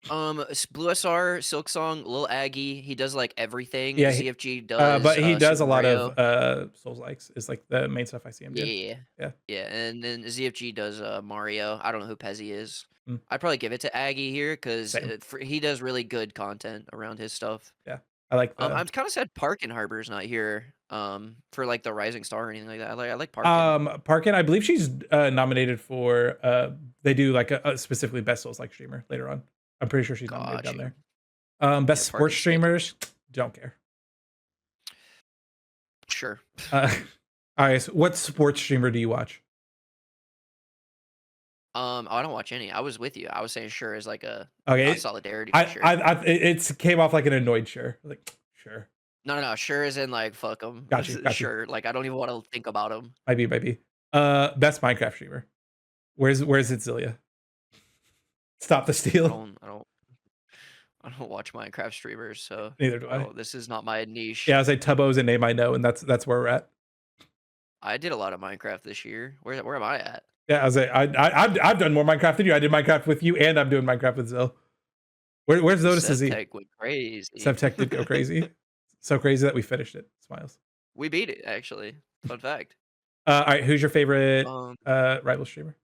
Blue SR, Silk Song, Lil Aggie. He does like everything. Yeah, ZFG does. but he does Super a lot Mario. of Souls likes is like the main stuff I see him do. Yeah. And then ZFG does Mario. I don't know who Pezzy is. Mm. I'd probably give it to Aggie here because Same. he does really good content around his stuff. Yeah, I like. I'm kind of sad Parkin Harbor's not here. For like the Rising Star or anything like that. I like Parkin. Parkin, I believe she's nominated for. They do like a specifically best Souls like streamer later on. I'm pretty sure she's nominated down there. Best sports Parkin's streamers, don't care. Sure. All right, so what sports streamer do you watch? I don't watch any. I was with you. I was saying sure is like a solidarity. Sure. It came off like an annoyed sure. Like sure. No. Sure is in like fuck them. Got you. Sure. Like I don't even want to think about them. Might be. Best Minecraft streamer. Where's it, Zilia? Stop the steal. I don't watch Minecraft streamers, so Neither do I. This is not my niche. Yeah, I was like Tubbo's a name I know, and that's where we're at. I did a lot of Minecraft this year. Where am I at? Yeah, I was like, I've done more Minecraft than you. I did Minecraft with you, and I'm doing Minecraft with Zil. Where's Zotis? Is he? Sevtech went crazy. Sevtech did go crazy, so crazy that we finished it. Smiles. We beat it actually. Fun fact. All right, who's your favorite rival streamer?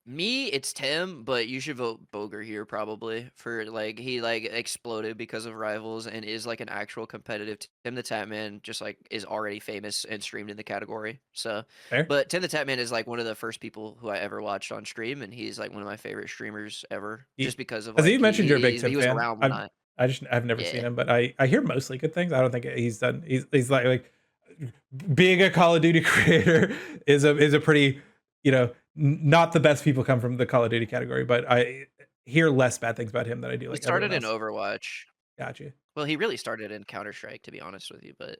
Me, it's Tim, but you should vote Boger here probably for like he like exploded because of Rivals and is like an actual competitive Tim the Tatman just like is already famous and streamed in the category. So, Fair. But Tim the Tatman is like one of the first people who I ever watched on stream, and he's like one of my favorite streamers ever, just because of. As like, you mentioned, you're a big Tim he was fan. around when I've never seen him, but I hear mostly good things. I don't think he's done. He's like being a Call of Duty creator is a pretty, not the best people come from the Call of Duty category, but I hear less bad things about him than I do. he Like started in else. Overwatch. Gotcha. Well, he really started in Counter-Strike, to be honest with you, but.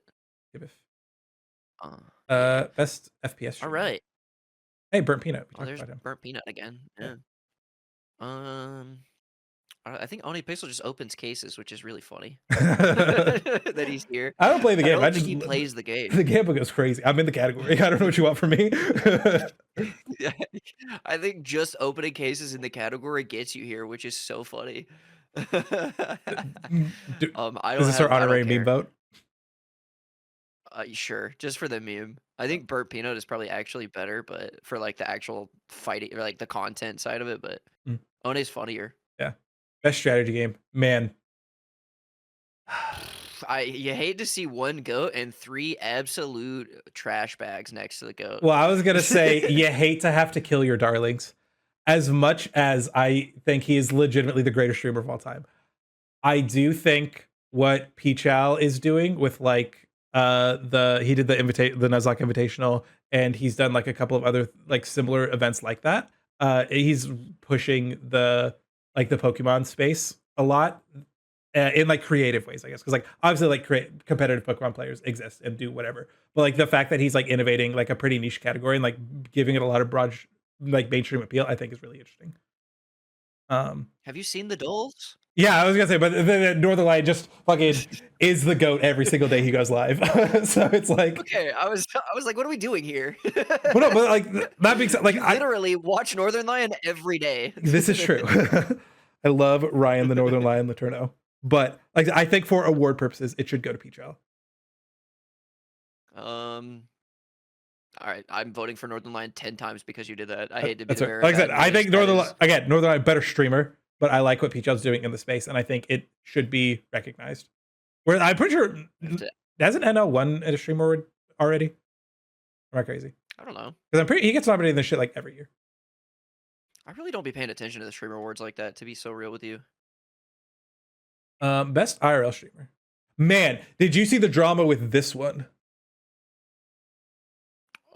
Best FPS streamer. All right. Hey, Burnt Peanut. Oh, there's Burnt Peanut again. Yeah. I think Oni Pixel just opens cases, which is really funny that he's here. I don't play the game. I don't think he plays the game. The game goes crazy. I'm in the category. I don't know what you want from me. Yeah, I think just opening cases in the category gets you here, which is so funny. Is this our honorary meme vote? Sure, just for the meme. I think Burnt Peanut is probably actually better, but for like the actual fighting or like the content side of it, but One's funnier. Yeah. Best strategy game. Man. You hate to see one goat and 3 absolute trash bags next to the goat. Well, I was going to say, you hate to have to kill your darlings. As much as I think he is legitimately the greatest streamer of all time, I do think what Pichal is doing with like he did the Nuzlocke Invitational, and he's done like a couple of other like similar events like that. He's pushing the Pokemon space a lot, in like creative ways, I guess, because like obviously like competitive Pokemon players exist and do whatever, but like the fact that he's like innovating like a pretty niche category and like giving it a lot of broad like mainstream appeal, I think is really interesting. Have you seen the dolls? Yeah, I was gonna say, but the Northern Lion just fucking is the goat every single day he goes live. So it's like, Okay, I was like, what are we doing here? well, no, but like that being said, like You I literally watch Northern Lion every day. this is true. I love Ryan the Northern Lion Laterno, but like I think for award purposes, it should go to Peachel. All right, I'm voting for Northern Lion 10 times because you did that. I hate to be That's the right. bearer of Like I said, bad I news. think That Northern is- again, Northern Lion better streamer, but I like what Peachel's doing in the space, and I think it should be recognized. Where I'm pretty sure hasn't NL won at a stream award already? Am I crazy? I don't know. Because I'm pretty he gets nominated in this shit like every year. I really don't be paying attention to the streamer awards like that, to be so real with you. Best IRL streamer. Man, did you see the drama with this one?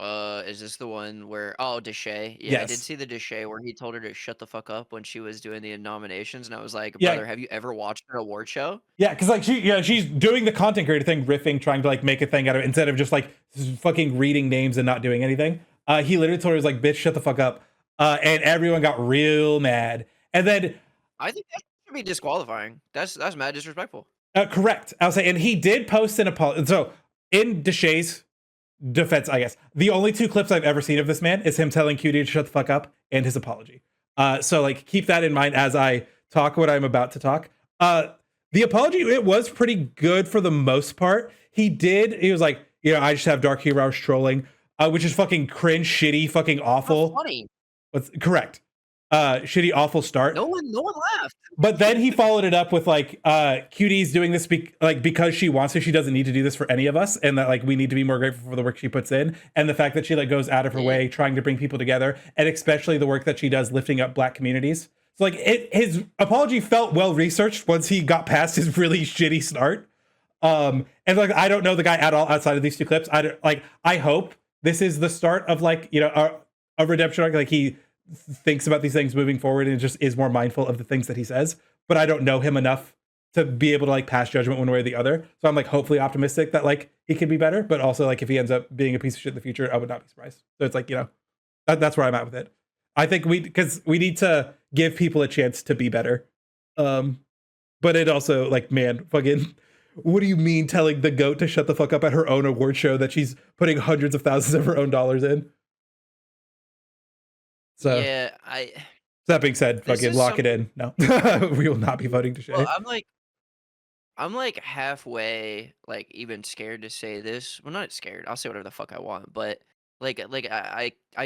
Is this the one where Deshay? Yeah, I did Yes. see the Deshay where he told her to shut the fuck up when she was doing the nominations, and I was like, Yeah. brother, have you ever watched an award show? Yeah, because like she's doing the content creator thing, riffing, trying to like make a thing out of it instead of just like fucking reading names and not doing anything. He literally told her, he was like, bitch, shut the fuck up. And everyone got real mad. And then I think that should be disqualifying. That's mad disrespectful. correct. I'll say, and he did post an apology. So in Deshay's defense, I guess, the only two clips I've ever seen of this man is him telling Cutie to shut the fuck up and his apology. So like keep that in mind as I talk what I'm about to talk. The apology, it was pretty good for the most part. He was like, I just have Dark Heroes trolling, which is fucking cringe, shitty, fucking awful. Funny. What's correct? Shitty, awful start. No one laughed. But then he followed it up with like, Cutie's doing this because she wants to. She doesn't need to do this for any of us, and that like we need to be more grateful for the work she puts in, and the fact that she like goes out of her way trying to bring people together, and especially the work that she does lifting up Black communities. So like his apology felt well researched once he got past his really shitty start. And like I don't know the guy at all outside of these two clips. I hope this is the start of like a redemption arc. Like he thinks about these things moving forward and just is more mindful of the things that he says, but I don't know him enough to be able to like pass judgment one way or the other. So I'm like hopefully optimistic that like he could be better, but also like if he ends up being a piece of shit in the future, I would not be surprised. So it's like, that's where I'm at with it. I think because we need to give people a chance to be better. But it also like, man, fucking, what do you mean telling the goat to shut the fuck up at her own award show that she's putting hundreds of thousands of her own dollars in? So Yeah, that being said, This fucking is lock it in. No, we will not be voting to Shay. well, I'm like halfway like even scared to say this. Well, not scared. I'll say whatever the fuck I want, but I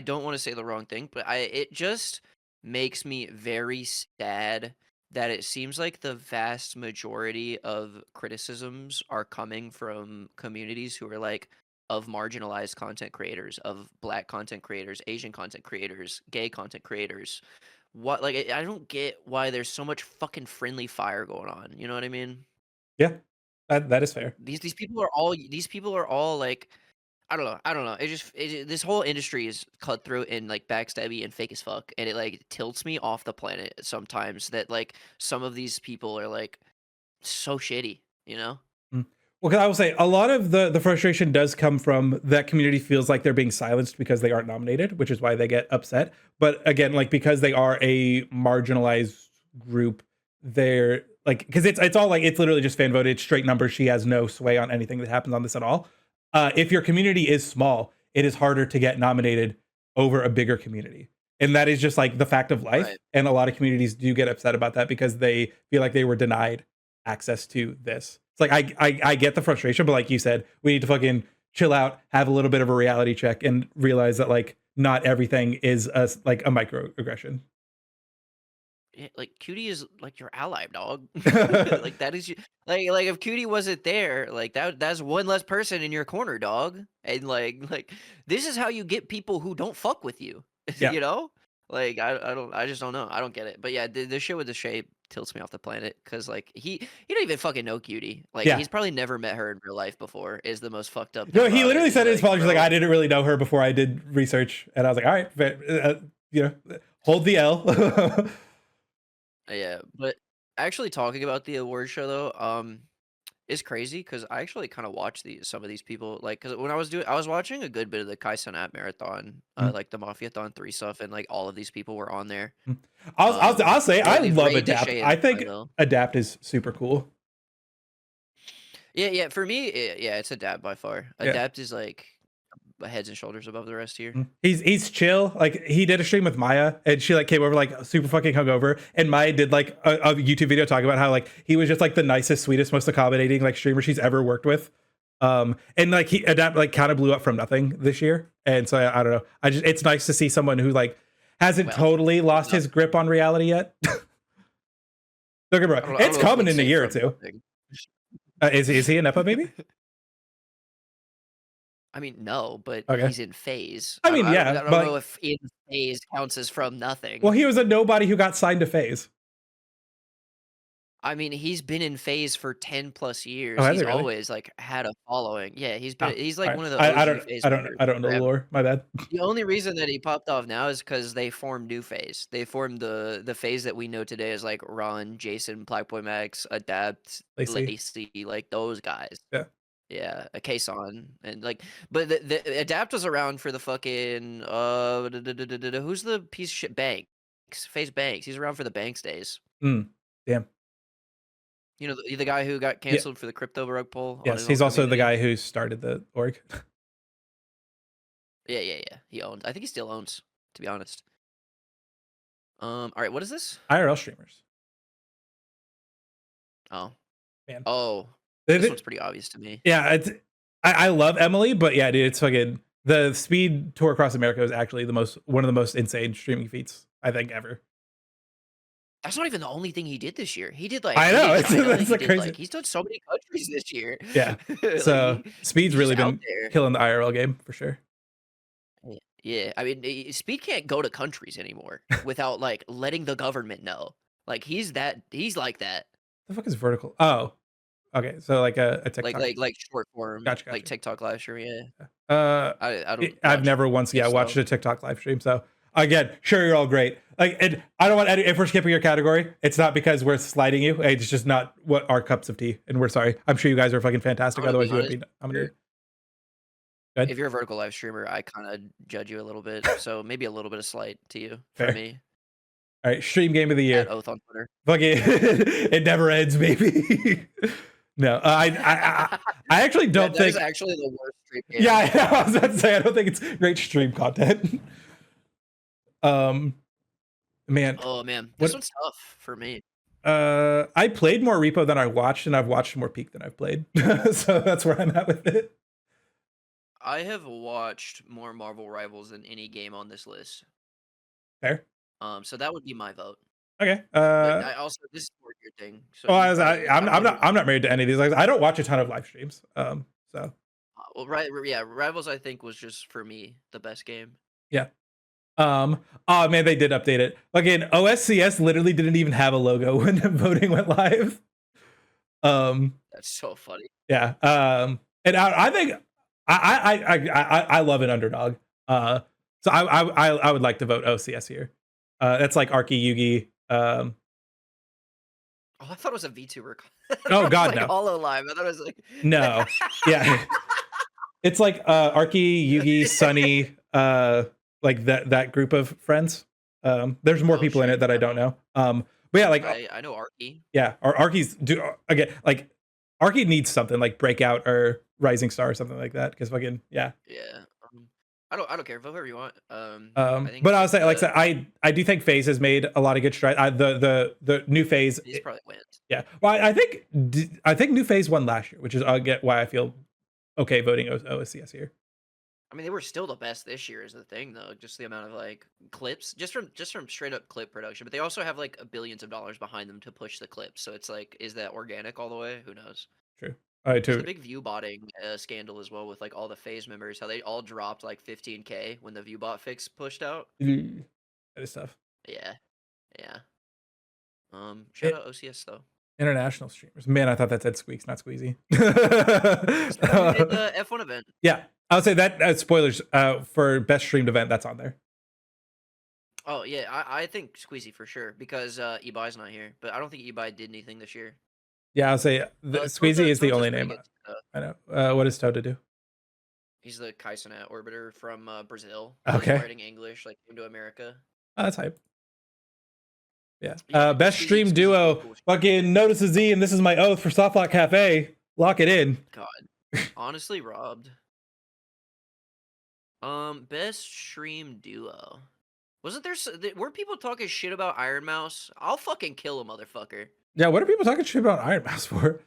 don't want to say the wrong thing, but it just makes me very sad that it seems like the vast majority of criticisms are coming from communities who are like of marginalized content creators, of Black content creators, Asian content creators, gay content creators. What like I don't get why there's so much fucking friendly fire going on. You know what I mean? Yeah, that is fair. These people are all like I don't know. This whole industry is cutthroat and like backstabby and fake as fuck, and it like tilts me off the planet sometimes that like some of these people are like so shitty, you know? Well, because I will say a lot of the frustration does come from that community feels like they're being silenced because they aren't nominated, which is why they get upset. But again, like because they are a marginalized group, they're like because it's all like it's literally just fan voted straight numbers. She has no sway on anything that happens on this at all. If your community is small, it is harder to get nominated over a bigger community. And that is just like the fact of life. Right. And a lot of communities do get upset about that because they feel like they were denied access to this. It's like I get the frustration, but like you said, we need to fucking chill out, have a little bit of a reality check, and realize that like not everything is like a microaggression. Yeah, like Cutie is like your ally, dog. Like that is like if Cutie wasn't there, like that's one less person in your corner, dog. And like this is how you get people who don't fuck with you. Yeah. You know? Like I just don't know. I don't get it. But yeah, the show with the shape tilts me off the planet because like he don't even fucking know Cutie. Like Yeah. he's probably never met her in real life before. Is the most fucked up. No, thing he about literally it. said in his apology, like bro, I didn't really know her before I did research, and I was like, all right, hold the L. Yeah, but Actually, talking about the award show though, it's crazy because I actually kind of watch some of these people like because when I was watching a good bit of the Kai Cenat marathon, Mm, like the Mafia-thon 3 stuff, and like all of these people were on there. mm. I'll say I They've love raided Adapt. Shay and I think Final. Adapt is super cool. Yeah, yeah. For me, yeah, it's Adapt by far. Yeah. Adapt is like heads and shoulders above the rest here. He's chill. Like he did a stream with Maya, and she like came over like super fucking hungover, and Maya did like a YouTube video talking about how like he was just like the nicest, sweetest, most accommodating like streamer she's ever worked with. And like he Adapt like kind of blew up from nothing this year, and so I don't know. It's nice to see someone who like hasn't Well, totally lost his grip on reality yet. Look at bro, I don't it's know if coming we'd in a say year or from two. nothing. Is he a Nepo baby? I mean, no, but Okay. he's in phase. I mean, I yeah, don't but know if in phase counts as from nothing. well, he was a nobody who got signed to Phase. I mean, he's been in phase for 10 plus years. Oh, has He's he really? always like had a following. Yeah, he's Oh, like all one right. of the OG phase I members don't know the forever. lore. My bad. The only reason that he popped off now is because they formed New Phase. They formed the phase that we know today as like Ron, Jason, Blackboy Max, Adapt, Lacey. like those guys. Yeah. Yeah, a Kason and like, but the Adapt was around for the fucking who's the piece of shit Banks? Phase Banks. He's around for the Banks days. Damn. You know the guy who got Yeah. canceled for the crypto rug pull. On Yes, his he's own also the community. guy who started the org. Yeah. He owned. I think he still owns. To be honest. All right. What is this? IRL streamers. Oh. Man. Oh. This one's pretty obvious to me. Yeah, I love Emily, but yeah, dude, it's fucking the speed tour across America is actually one of the most insane streaming feats I think ever. That's not even the only thing he did this year. He did like I know, he did that's China, like crazy. he's done so many countries this year. Yeah. Like, So Speed's he's really just been out there. killing the IRL game for sure. Yeah, I mean, Speed can't go to countries anymore without like letting the government know. Like he's like that. The fuck is vertical? Oh, okay. So like a TikTok, like short form, Gotcha. like TikTok live stream. Yeah. I don't. I've never once watched a TikTok live stream. So again, sure, you're all great. Like, and I don't want if we're skipping your category, it's not because we're sliding you. It's just not what our cups of tea, and we're sorry. I'm sure you guys are fucking fantastic. Otherwise, you would be nominated. If you're a vertical live streamer, I kind of judge you a little bit, so maybe a little bit of slight to you for Fair. me. All right, stream game of the year. At Oath on Twitter. Fucking, it never ends, baby. No, I actually don't think. That is actually the worst stream game. Yeah, I was about to say I don't think it's great stream content. Man. Oh man, this one's tough for me. I played more Repo than I watched, and I've watched more Peak than I've played. So that's where I'm at with it. I have watched more Marvel Rivals than any game on this list. Fair. So that would be my vote. Okay. I also this is a weird thing. So I'm not married to any of these. Like, I don't watch a ton of live streams. So. Well, right, yeah, Rivals I think was just for me the best game. Yeah. Oh man, they did update it. Again, OSCS literally didn't even have a logo when voting went live. That's so funny. Yeah. And I think I love an underdog. So I would like to vote OCS here. That's like Arky Yugi. Oh, I thought it was a VTuber. Oh God, like no. HoloLive. I thought it was like no. Yeah. It's like Arky, Yugi, Sunny, like that group of friends. There's more people in it that I don't know. But yeah, like I know Arky. Yeah, or Arky's again, like Arky needs something like Breakout or Rising Star or something like that because fucking yeah. Yeah. I don't care. Vote whoever you want. But I was saying, like I said, I do think FaZe has made a lot of good strides. The new FaZe. He's probably wins. Yeah. Well, I think new FaZe won last year, which is why I feel okay voting OSCS here. I mean, they were still the best this year is the thing, though. Just the amount of like clips, just from straight up clip production. But they also have like billions of dollars behind them to push the clips. So it's like, is that organic all the way? Who knows? True. There's the big viewbotting scandal as well with like all the FaZe members, how they all dropped like 15K when the viewbot fix pushed out. That is tough. Yeah. Shout out OCS though. International streamers. Man, I thought that said Squeaks, not Squeezy. The F1 event. Yeah, I would say that spoilers for best streamed event. That's on there. Oh yeah, I think Squeezy for sure because Ebai's not here, but I don't think Ebai did anything this year. Yeah, I'll say Squeezy is the Toad's only pretty name good. I know. What does Toad to do? He's the Kaisenet orbiter from Brazil. He's Okay, writing English, like came to America. oh, that's hype. Yeah. Yeah, Best stream Squeezy's pretty duo. cool. Fucking Notice a Z, and this is my oath for Softlock Cafe. Lock it in. God, honestly robbed. Best stream duo. Wasn't there? Were people talking shit about Iron Mouse? I'll fucking kill a motherfucker. Yeah, what are people talking shit about Iron Mouse for?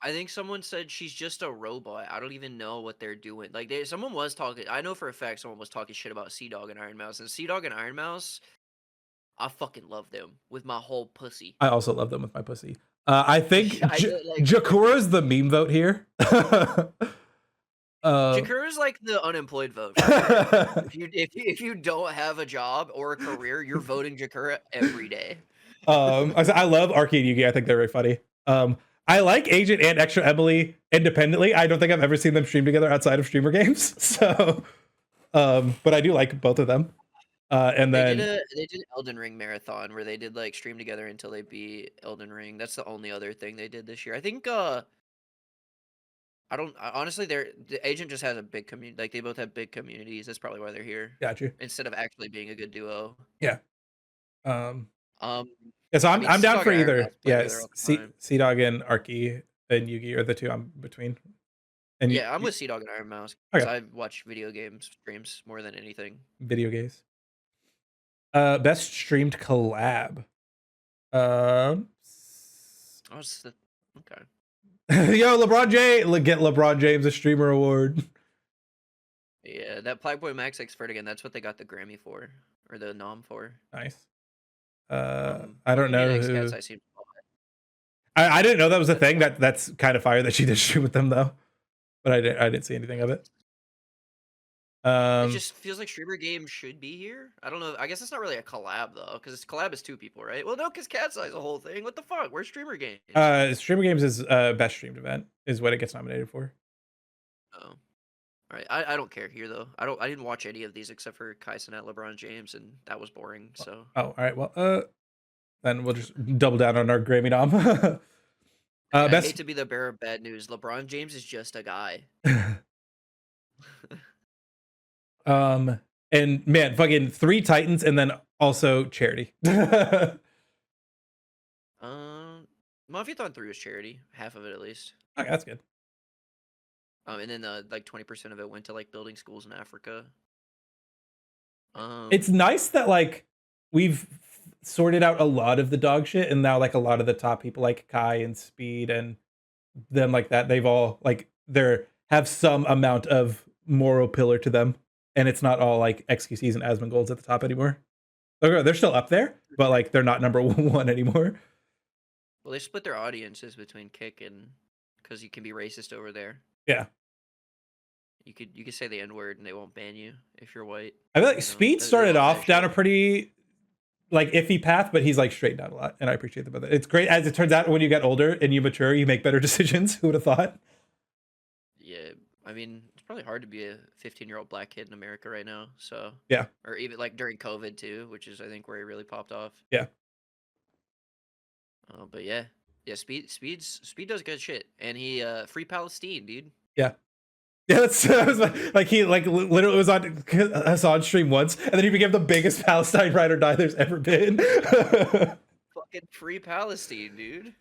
I think someone said she's just a robot. I don't even know what they're doing. Like, someone was talking. I know for a fact someone was talking shit about Sea Dog and Iron Mouse. And Sea Dog and Iron Mouse, I fucking love them with my whole pussy. I also love them with my pussy. I think like Jakura's the meme vote here. Jakura's like the unemployed vote. For sure. if you don't have a job or a career, you're voting Jakura every day. I love Arcade Yugi. I think they're very funny. I like Agent and Extra Emily independently. I don't think I've ever seen them stream together outside of streamer games. So, but I do like both of them. And then they did an Elden Ring marathon where they did like stream together until they beat Elden Ring. That's the only other thing they did this year. I think honestly the Agent just has a big community. Like they both have big communities. That's probably why they're here. got you. Instead of actually being a good duo. Yeah. Yeah, so I'm down for either. Yeah, Sea Dog and Arky and Yugi are the two I'm between. And yeah, I'm with Sea Dog and Iron Mouse because I watch video games streams more than anything. Video games. Best streamed collab. Okay. Yo, get LeBron James a streamer award. Yeah, that Playboy Max Expert again. That's what they got the Grammy for, or the nom for. Nice. I don't know who. I didn't know that was a thing. That's kind of fire that she did stream with them though, but I didn't see anything of it. It just feels like streamer games should be here. I don't know. I guess it's not really a collab though, because collab is two people, right? Well, no, because Cat's Eye's a whole thing. What the fuck? Where's streamer games? Streamer games is best streamed event is what it gets nominated for. Oh, all right. I don't care here though. I didn't watch any of these except for Kaisenet, LeBron James, and that was boring. So. Oh, all right. Well, then we'll just double down on our Grammy nom. I hate to be the bearer of bad news. LeBron James is just a guy. And man, fucking 3 Titans and then also charity. Mafia-thon 3 was charity, half of it at least. Okay, that's good. And then like 20% of it went to like building schools in Africa. It's nice that like we've sorted out a lot of the dog shit, and now like a lot of the top people like Kai and Speed and them like that, they've all like have some amount of moral pillar to them, and it's not all like XQCs and Asmongold's at the top anymore. They're still up there, but like they're not number one anymore. Well, they split their audiences between Kick and because you can be racist over there. Yeah. You could say the N-word and they won't ban you if you're white. I feel like Speed started off down a pretty like iffy path, but he's like straightened out a lot, and I appreciate that. It's great as it turns out. When you get older and you mature, you make better decisions. Who would have thought? Yeah, I mean, it's probably hard to be a 15-year-old black kid in America right now. So yeah, or even like during COVID too, which is I think where he really popped off. Yeah. But yeah, Speed does good shit, and he free Palestine, dude. Yeah. Yeah, that's like he like literally was on stream once, and then he became the biggest Palestine ride or die there's ever been. Fucking free Palestine, dude.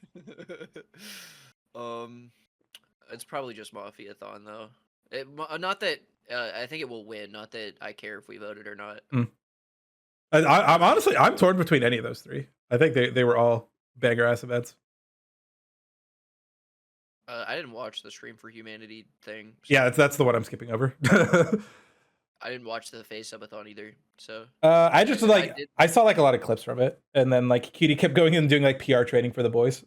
It's probably just Mafia-thon though. Not that I think it will win. Not that I care if we voted or not. I'm honestly torn between any of those 3. I think they were all banger ass events. I didn't watch the Stream for Humanity thing. So yeah, that's the one I'm skipping over. I didn't watch the Face Subathon either. So I just I saw like a lot of clips from it, and then like Cutie kept going in and doing like PR training for the boys.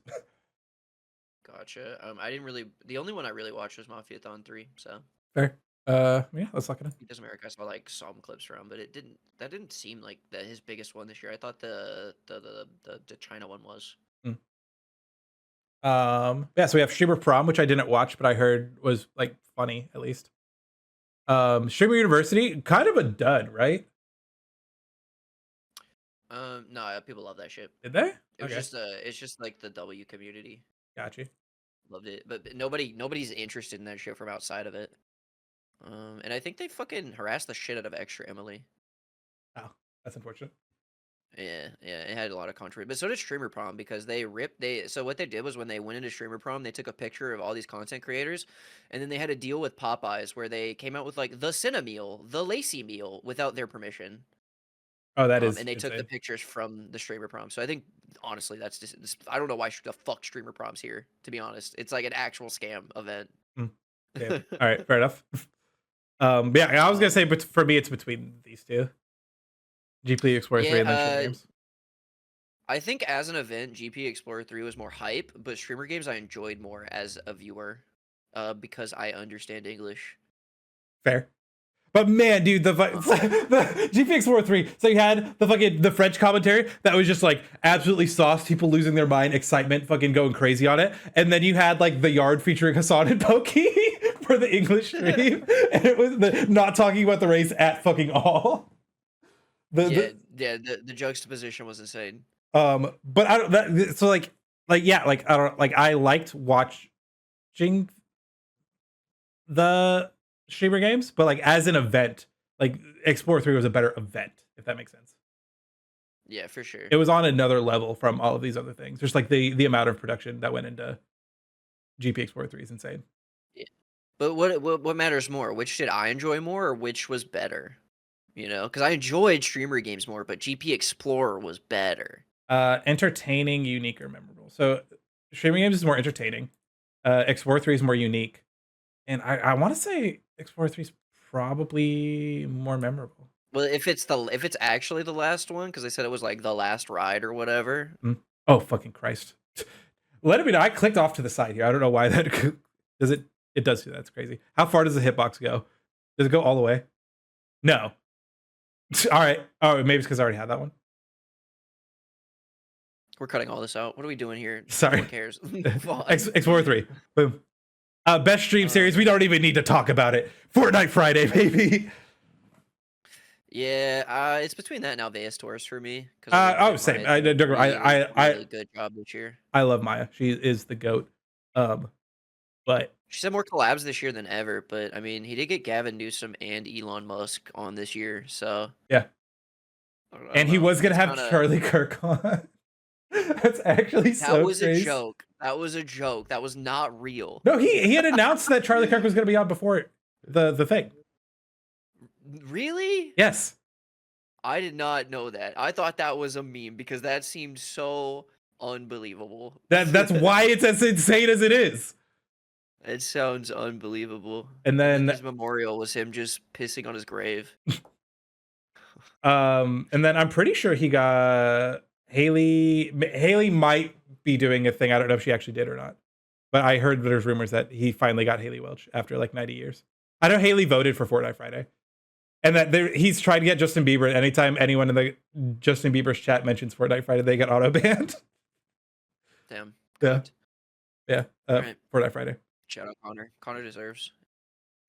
Gotcha. I didn't really. The only one I really watched was Mafia-thon 3. So fair. Yeah, let's lock it in. He Does America. I saw like some clips from, but that didn't seem like his biggest one this year. I thought the China one was. Yeah, so we have Streamer Prom, which I didn't watch, but I heard was like funny at least. Streamer University, kind of a dud, right? No, people love that shit. Did they? It was Okay, it's just like the W community got you. loved it, but nobody's interested in that shit from outside of it. And I think they fucking harassed the shit out of Extra Emily. Oh, that's unfortunate. Yeah, it had a lot of controversy, but so did Streamer Prom because so what they did was when they went into Streamer Prom, they took a picture of all these content creators, and then they had a deal with Popeyes where they came out with like the Cinna meal, the Lacey meal without their permission. Oh, that is And they took the insane. pictures from the Streamer Prom. So I think honestly, that's just I don't know why the fuck Streamer Prom's here. To be honest, it's like an actual scam event. Yeah. All right, fair enough. Yeah, I was gonna say, but for me, it's between these two, GP Explorer 3 and then Streamer Games. I think as an event, GP Explorer 3 was more hype, but Streamer Games I enjoyed more as a viewer, because I understand English. Fair. But man, dude, the GP Explorer 3. So you had the French commentary that was just like absolutely sauce, people losing their mind, excitement, fucking going crazy on it. And then you had like the Yard featuring Hassan and Pokey for the English stream, and it was not talking about the race at fucking all. The juxtaposition was insane. But I don't. So yeah, like I don't like. I liked watching the Streamer Games, but like as an event, like Explorer 3 was a better event, if that makes sense. Yeah, for sure. It was on another level from all of these other things. Just like the amount of production that went into GP Explorer 3 is insane. Yeah. But what matters more? Which did I enjoy more, or which was better? You know, because I enjoyed Streamer Games more, but GP Explorer was better. Entertaining, unique, or memorable. So Streamer Games is more entertaining. Explorer 3 is more unique. And I want to say Explorer 3 is probably more memorable. Well, if it's actually the last one, because they said it was like the last ride or whatever. Oh, fucking Christ. Let me know. I clicked off to the side here. I don't know why that does it. It does do that. That's crazy. How far does the hitbox go? Does it go all the way? No. All right. Oh, maybe it's because I already had that one. We're cutting all this out. What are we doing here? Sorry. No one cares. Explorer 3. Boom. Best stream series. We don't even need to talk about it. Fortnite Friday, baby. Yeah, it's between that and Alveus Taurus for me. Same. Really good job this year. I love Maya. She is the GOAT. But she's had more collabs this year than ever. But I mean, he did get Gavin Newsom and Elon Musk on this year, so yeah. And he was gonna have Charlie Kirk on. That's actually so crazy. That was a joke. That was a joke. That was not real. No, he had announced that Charlie Kirk was going to be on before the thing. Really? Yes. I did not know that. I thought that was a meme because that seemed so unbelievable. That's why it's as insane as it is. It sounds unbelievable. And then his memorial was him just pissing on his grave. And then I'm pretty sure he got Haley. Haley might be doing a thing. I don't know if she actually did or not. But I heard there's rumors that he finally got Haley Welch after like 90 years. I know Haley voted for Fortnite Friday. And that he's tried to get Justin Bieber. Anytime anyone in the Justin Bieber's chat mentions Fortnite Friday, they get auto banned. Damn. Yeah. Right. Fortnite Friday. Shout out Connor. Connor deserves.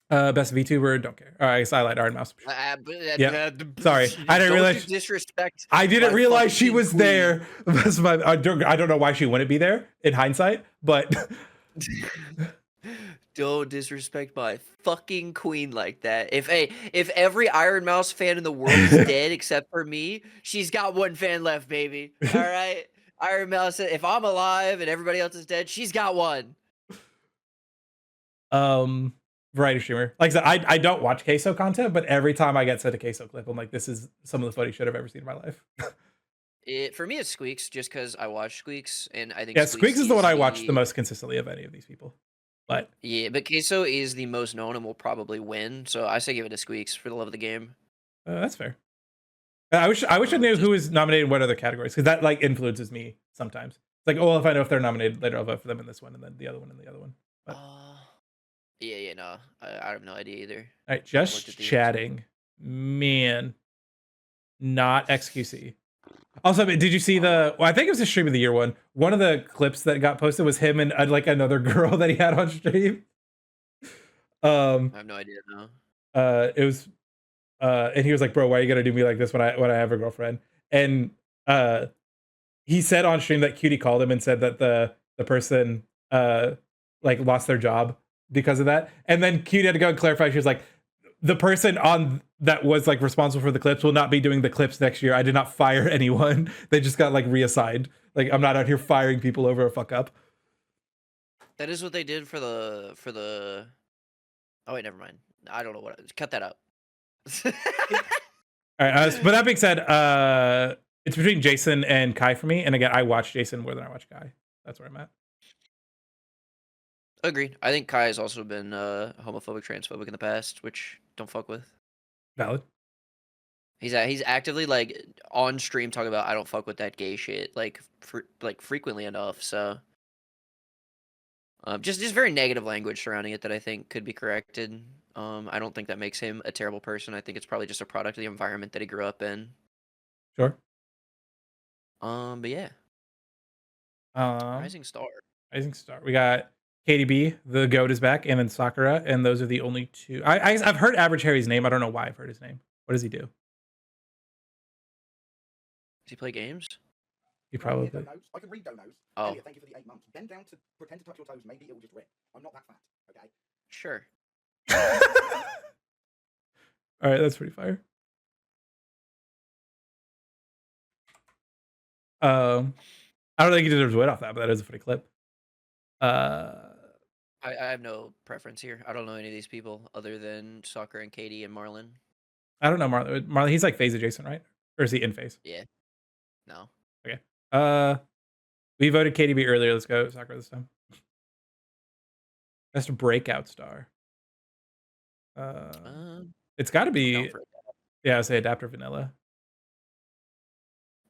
Best VTuber, don't care. All right, I guess I lied. Iron Mouse. Yeah. Sorry, I didn't realize. Disrespect. I didn't realize she was there. That's my. I don't know why she wouldn't be there in hindsight, but. Don't disrespect my fucking queen like that. If every Iron Mouse fan in the world is dead except for me, she's got one fan left, baby. All right, Iron Mouse. If I'm alive and everybody else is dead, she's got one. Variety streamer. Like I said, I don't watch queso content, but every time I get sent a queso clip, I'm like, this is some of the funniest shit I've ever seen in my life. For me, it's Squeaks, just because I watch Squeaks, and I think Squeaks is the one I watch the most consistently of any of these people. But yeah, but queso is the most known and will probably win, so I say give it to Squeaks for the love of the game. That's fair. I wish I knew who is nominated in what other categories, because that like influences me sometimes. It's like, oh, if I know if they're nominated later, I'll vote for them in this one, and then the other one, and the other one. But, yeah, no, I have no idea either. All right, just chatting, man. Not XQC. Also, did you see I think it was a stream of the year one. One of the clips that got posted was him and like another girl that he had on stream. I have no idea. No. It was, and he was like, "Bro, why are you gonna do me like this when I have a girlfriend?" And he said on stream that Cutie called him and said that the person like lost their job because of that. And then Cutie had to go and clarify. She was like, the person on that was like responsible for the clips will not be doing the clips next year. I did not fire anyone. They just got like reassigned. Like, I'm not out here firing people over a fuck up. That is what they did for the. Oh wait, never mind. I don't know what. Cut that out. All right. But that being said, it's between Jason and Kai for me. And again, I watch Jason more than I watch Kai. That's where I'm at. Agreed. I think Kai has also been homophobic, transphobic in the past, which don't fuck with. Valid. He's actively like on stream talking about I don't fuck with that gay shit like frequently enough. So just very negative language surrounding it that I think could be corrected. I don't think that makes him a terrible person. I think it's probably just a product of the environment that he grew up in. Sure. But yeah. Rising Star. Rising Star. We got KDB, the GOAT is back, and then Sakura, and those are the only two. I've heard Average Harry's name. I don't know why I've heard his name. What does he do? Does he play games? He probably. I can read donos. Oh. Elliot, thank you for the 8 months. Bend down to pretend to touch your toes. Maybe it will just rip. I'm not that fat. Okay. Sure. All right, that's pretty fire. I don't think he deserves weight off that, but that is a funny clip. I have no preference here. I don't know any of these people other than Soccer and Katie and Marlon. I don't know Marlon. Marlon, he's like phase adjacent, right? Or is he in phase? Yeah. No. Okay. We voted KDB earlier. Let's go Sakura this time. Best breakout star. It's got to be. Yeah, I say adapter vanilla.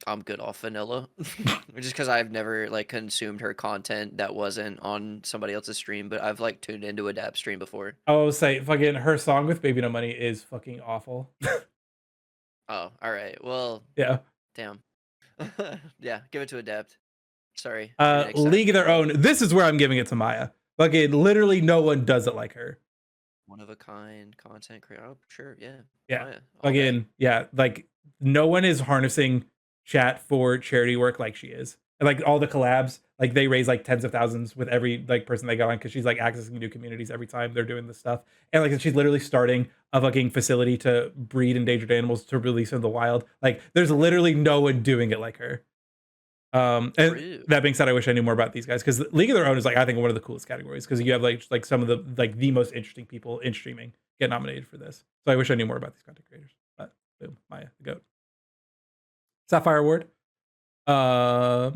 I'm good off vanilla, just because I've never like consumed her content that wasn't on somebody else's stream, but I've like tuned into a dap stream before. Oh, say fucking her song with Baby No Money is fucking awful. Oh, all right. Well, yeah. Damn. Yeah, give it to Adept. Sorry. League of Their Own. This is where I'm giving it to Maya. Fucking literally no one does it like her. One of a kind content creator. Oh, sure, yeah. Yeah. Maya, Again, yeah, like no one is harnessing chat for charity work like she is. And like all the collabs, like they raise like tens of thousands with every like person they got on because she's like accessing new communities every time they're doing this stuff. And like she's literally starting a fucking facility to breed endangered animals to release in the wild. Like there's literally no one doing it like her. And that being said, I wish I knew more about these guys because League of Their Own is like I think one of the coolest categories because you have like some of the most interesting people in streaming get nominated for this. So I wish I knew more about these content creators. But boom, Maya, the GOAT. Sapphire Award. So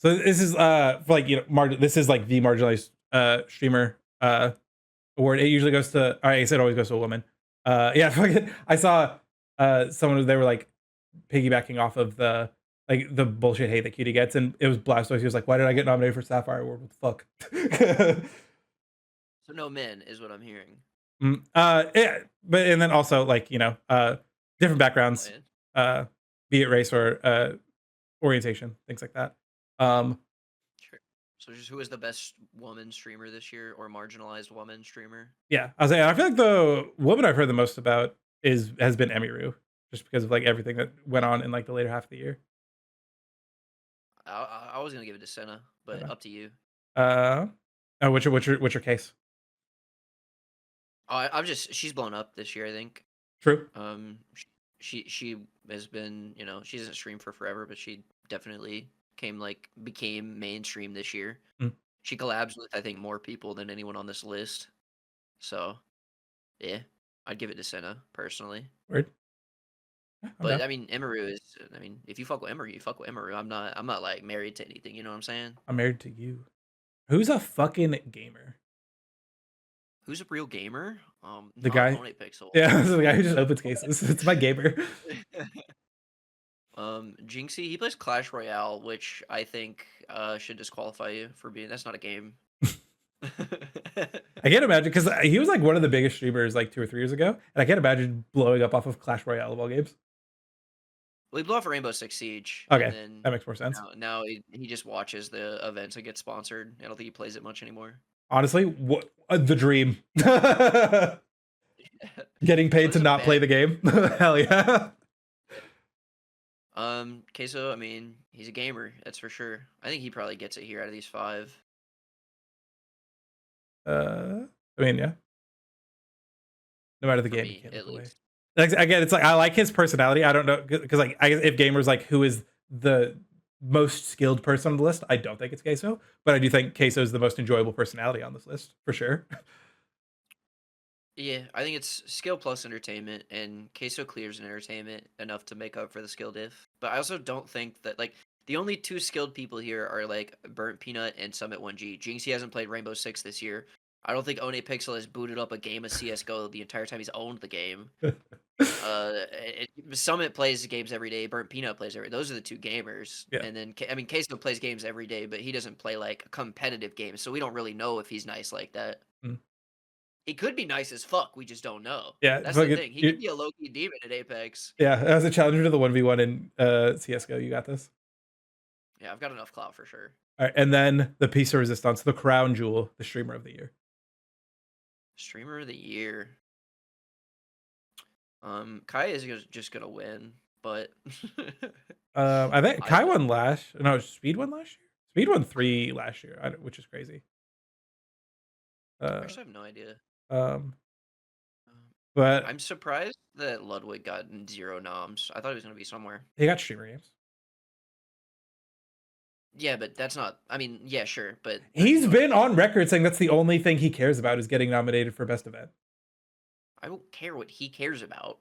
this is like this is like the marginalized streamer award. It usually goes to I said it always goes to a woman. Yeah, I saw someone they were like piggybacking off of the bullshit hate that Cutie gets, and it was Blastoise. He was like, "Why did I get nominated for Sapphire Award? What the fuck?" So no men is what I'm hearing. Yeah, but and then also like different backgrounds, be it race or orientation, things like that. Sure. So just who is the best woman streamer this year or marginalized woman streamer? Yeah, I feel like the woman I've heard the most about has been Emiru, just because of like everything that went on in like the later half of the year. I was gonna give it to Senna, but up to you. What's your case? She's blown up this year, I think. True. She has been, she hasn't streamed for forever, but she definitely became mainstream this year. She collabs with I think more people than anyone on this list. So, yeah, I'd give it to Senna personally. Weird. Yeah, but I mean, Emiru is. I mean, if you fuck with Emiru, you fuck with Emiru. I'm not like married to anything. You know what I'm saying? I'm married to you. Who's a fucking gamer? Who's a real gamer? The guy. Pixel. Yeah, the guy who just opens cases. It's my gamer. Jinxie, he plays Clash Royale, which I think should disqualify you for being. That's not a game. I can't imagine because he was like one of the biggest streamers like 2 or 3 years ago, and I can't imagine blowing up off of Clash Royale of all games. Well, he blew off Rainbow Six Siege. Okay, that makes more sense. Now he just watches the events and gets sponsored. I don't think he plays it much anymore. Honestly, what the dream. Getting paid to not play the game. Hell yeah. Queso, I mean, he's a gamer, that's for sure. I think he probably gets it here out of these 5. I mean, yeah. No matter the For game, you me, can't at look away. least. Like, again, it's like I like his personality. I don't know because like if gamers like who is the most skilled person on the list, I don't think it's Queso, but I do think Queso is the most enjoyable personality on this list for sure. Yeah, I think it's skill plus entertainment, and Queso clears an entertainment enough to make up for the skill diff. But I also don't think that, like, the only 2 skilled people here are, like, Burnt Peanut and Summit 1G. Jinxie hasn't played Rainbow Six this year. I don't think One Pixel has booted up a game of CSGO the entire time he's owned the game. Summit plays games every day. Burnt Peanut plays every. Those are the 2 gamers. Yeah. And then I mean, Queso plays games every day, but he doesn't play like competitive games, so we don't really know if he's nice like that. Mm. He could be nice as fuck. We just don't know. Yeah, That's fuck the it. thing. He could be a low-key demon at Apex. Yeah, as a challenger to the 1v1 in CSGO, you got this. Yeah, I've got enough clout for sure. All right, and then the piece of resistance, the crown jewel, the streamer of the year. Streamer of the year. Kai is just gonna win, but I think I Kai don't- won last. No, Speed won last year. Speed won 3 last year, which is crazy. I actually have no idea. But I'm surprised that Ludwig got 0 noms. I thought he was gonna be somewhere. he got streamer games. Yeah, but that's not. I mean, yeah, sure, but He's been on record saying that's the only thing he cares about is getting nominated for best event. I don't care what he cares about.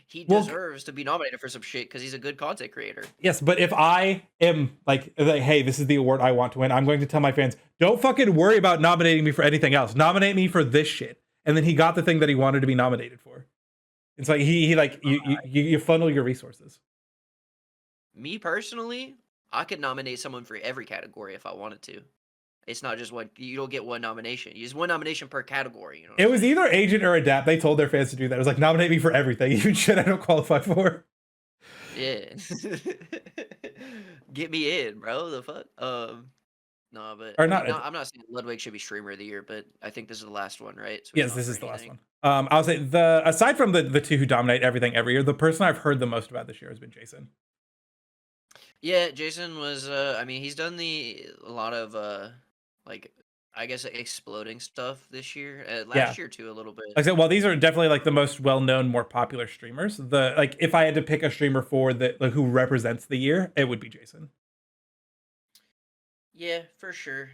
He Well, deserves to be nominated for some shit because he's a good content creator. Yes, but if I am like, hey, this is the award I want to win, I'm going to tell my fans, don't fucking worry about nominating me for anything else. Nominate me for this shit. And then he got the thing that he wanted to be nominated for. It's like he like you funnel your resources. Me personally, I could nominate someone for every category if I wanted to. It's not just one. You don't get one nomination. You just one nomination per category. You know. It was either Agent or Adapt. They told their fans to do that. It was like, nominate me for everything, even shit I don't qualify for. Yeah. Get me in, bro. The fuck. No, but Or not. I'm not saying Ludwig should be streamer of the year, but I think this is the last one, right? So Yes, this is the last one. I'll say aside from the 2 who dominate everything every year, the person I've heard the most about this year has been Jason. Yeah, Jason was. I mean, he's done a lot of like, I guess exploding stuff this year. Last year too, a little bit. Like I said, well, these are definitely like the most well-known, more popular streamers. Like if I had to pick a streamer for who represents the year, it would be Jason. Yeah, for sure.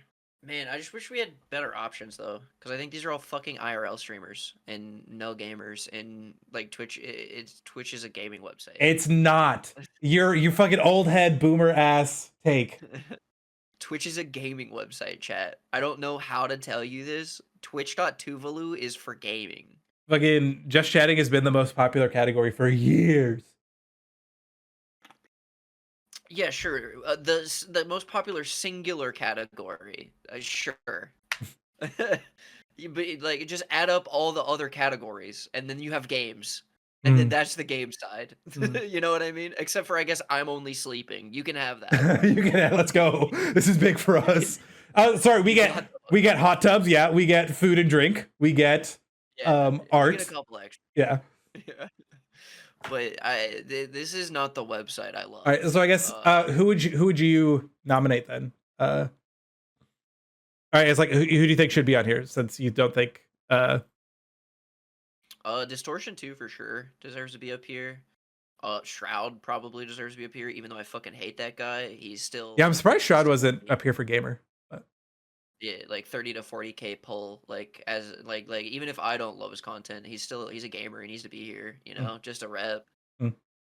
Man, I just wish we had better options though, because I think these are all fucking IRL streamers and no gamers, and like Twitch. Twitch is a gaming website. It's not. You fucking old head boomer ass take. Twitch is a gaming website, chat. I don't know how to tell you this. Twitch.tuvalu is for gaming. Fucking just chatting has been the most popular category for years. Yeah, sure. The most popular singular category, sure. But like, just add up all the other categories, and then you have games, and then that's the game side. You know what I mean? Except for, I guess, I'm only sleeping. You can have that. You can let's go. This is big for us. Sorry, we get hot tubs. Yeah, we get food and drink. We get art. You get a couple extra. Yeah. But this is not the website I love. All right, so I guess who would you nominate then? All right, it's like who do you think should be on here since you don't think Distortion 2 for sure deserves to be up here. Shroud probably deserves to be up here, even though I fucking hate that guy. He's still. Yeah, I'm surprised Shroud wasn't up here for gamer. But. Yeah, like 30 to 40K pull, like as like even if I don't love his content, he's a gamer. He needs to be here, you know, just a rep.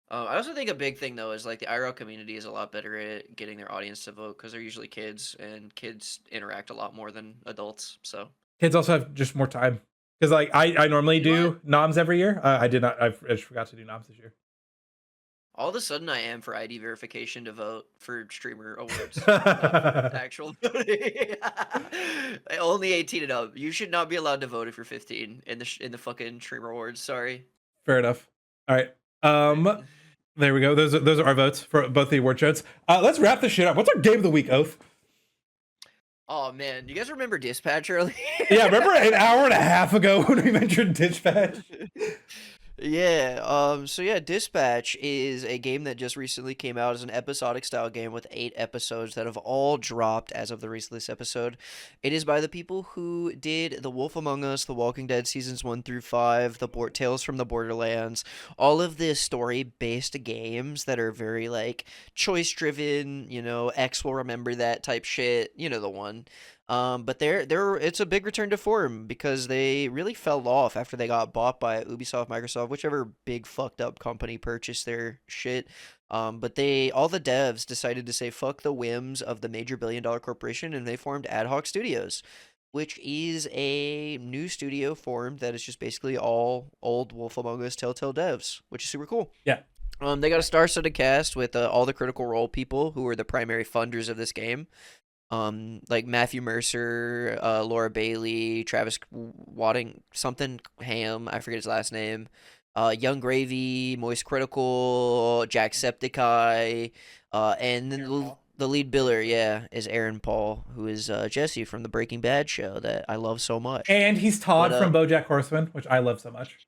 I also think a big thing though is like the IRL community is a lot better at getting their audience to vote because they're usually kids, and kids interact a lot more than adults. So kids also have just more time because like I normally do noms every year. I did not. I just forgot to do noms this year. All of a sudden, I am for ID verification to vote for streamer awards. Actual voting. Only 18 and up. You should not be allowed to vote if you're 15 in the fucking streamer awards. Sorry. Fair enough. All right. There we go. Those are our votes for both the award shows. Let's wrap this shit up. What's our game of the week, Oath? Oh man, you guys remember Dispatch earlier? Yeah, remember an hour and a half ago when we mentioned Dispatch? Yeah, so yeah, Dispatch is a game that just recently came out as an episodic style game with 8 episodes that have all dropped as of the release episode. It is by the people who did The Wolf Among Us, The Walking Dead seasons 1 through 5, Tales from the Borderlands, all of the story-based games that are very like choice-driven, X will remember that type shit, the one. But it's a big return to form because they really fell off after they got bought by Ubisoft, Microsoft, whichever big fucked up company purchased their shit. But all the devs decided to say fuck the whims of the major billion-dollar corporation, and they formed Ad Hoc Studios, which is a new studio formed that is just basically all old Wolf Among Us Telltale devs, which is super cool. Yeah. They got a star-studded cast with all the Critical Role people who are the primary funders of this game. Like Matthew Mercer, Laura Bailey, Travis Wadding, something Ham, I forget his last name. Young Gravy, Moist Critical, Jacksepticeye, and then the lead biller, yeah, is Aaron Paul, who is Jesse from the Breaking Bad show that I love so much. And he's Todd from BoJack Horseman, which I love so much.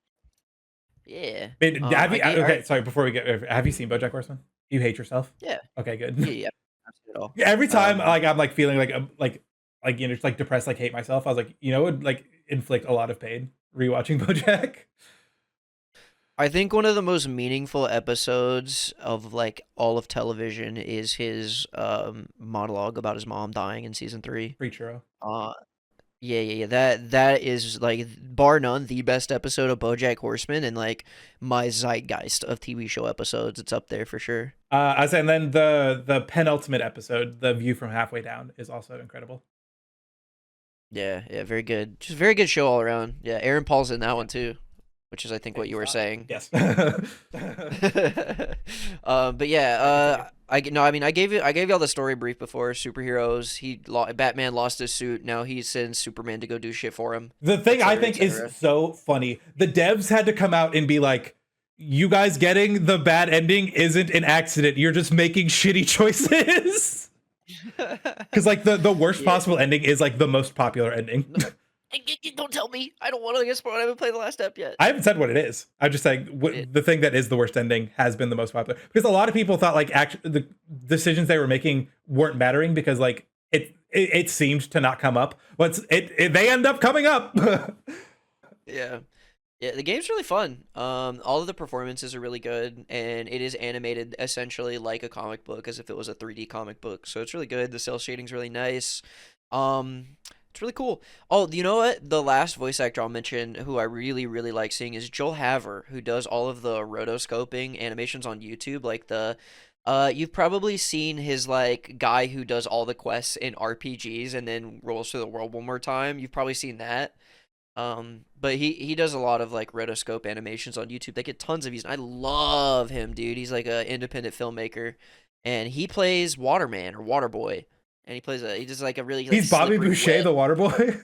Yeah. Okay, sorry. Before we have you seen BoJack Horseman? You hate yourself? Yeah. Okay, good. Yeah. At all. Every time, I'm like feeling just like depressed, like hate myself. I was like, it would like inflict a lot of pain rewatching BoJack. I think one of the most meaningful episodes of like all of television is his monologue about his mom dying in season 3. Free churro. Yeah. That is like bar none the best episode of BoJack Horseman, and like my zeitgeist of TV show episodes. It's up there for sure. And then the penultimate episode, The View from Halfway Down, is also incredible. Yeah, very good. Just very good show all around. Yeah, Aaron Paul's in that one too, which is I think what you were saying. Yes. But yeah, I gave y'all the story brief before. Superheroes. Batman lost his suit. Now he sends Superman to go do shit for him. The thing I think is so funny. The devs had to come out and be like, "You guys getting the bad ending isn't an accident. You're just making shitty choices." Because like the worst possible ending is like the most popular ending. Don't tell me. I don't want to get spoiled. I haven't played the last step yet. I haven't said what it is. I'm just saying the thing that is the worst ending has been the most popular, because a lot of people thought like the decisions they were making weren't mattering because like it seemed to not come up, but they end up coming up. Yeah, the game's really fun. All of the performances are really good, and it is animated essentially like a comic book, as if it was a 3D comic book. So it's really good. The cell shading's really nice. It's really cool. Oh, you know what? The last voice actor I'll mention, who I really, really like seeing, is Joel Haver, who does all of the rotoscoping animations on YouTube. Like you've probably seen his like guy who does all the quests in RPGs and then rolls through the world one more time. You've probably seen that. But he does a lot of like rotoscope animations on YouTube. They get tons of views. I love him, dude. He's like an independent filmmaker, and he plays Waterman or Waterboy. And he does like a really. Like, he's Bobby Boucher, the water boy.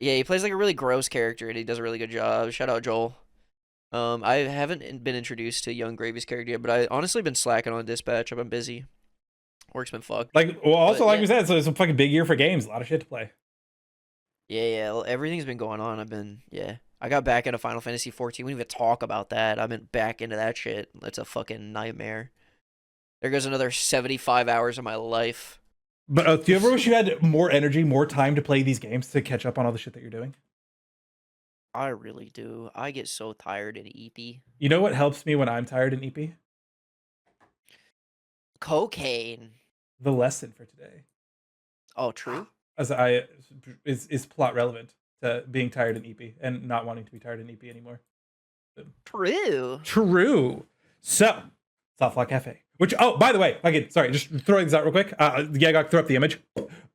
Yeah, he plays like a really gross character, and he does a really good job. Shout out Joel. I haven't been introduced to Young Gravy's character yet, but I honestly been slacking on Dispatch. I've been busy. Work's been fucked. We said, so it's a fucking big year for games. A lot of shit to play. Yeah. Well, everything's been going on. I got back into Final Fantasy 14. We didn't even talk about that. I've been back into that shit. It's a fucking nightmare. There goes another 75 hours of my life. But do you ever wish you had more energy, more time to play these games to catch up on all the shit that you're doing? I really do. I get so tired in EP. You know what helps me when I'm tired in EP? Cocaine. The lesson for today. Oh, true. Is plot relevant to being tired in EP and not wanting to be tired in EP anymore. True. So, Softlock Cafe. Which, oh, by the way, sorry, just throwing this out real quick. Yagok, throw up the image.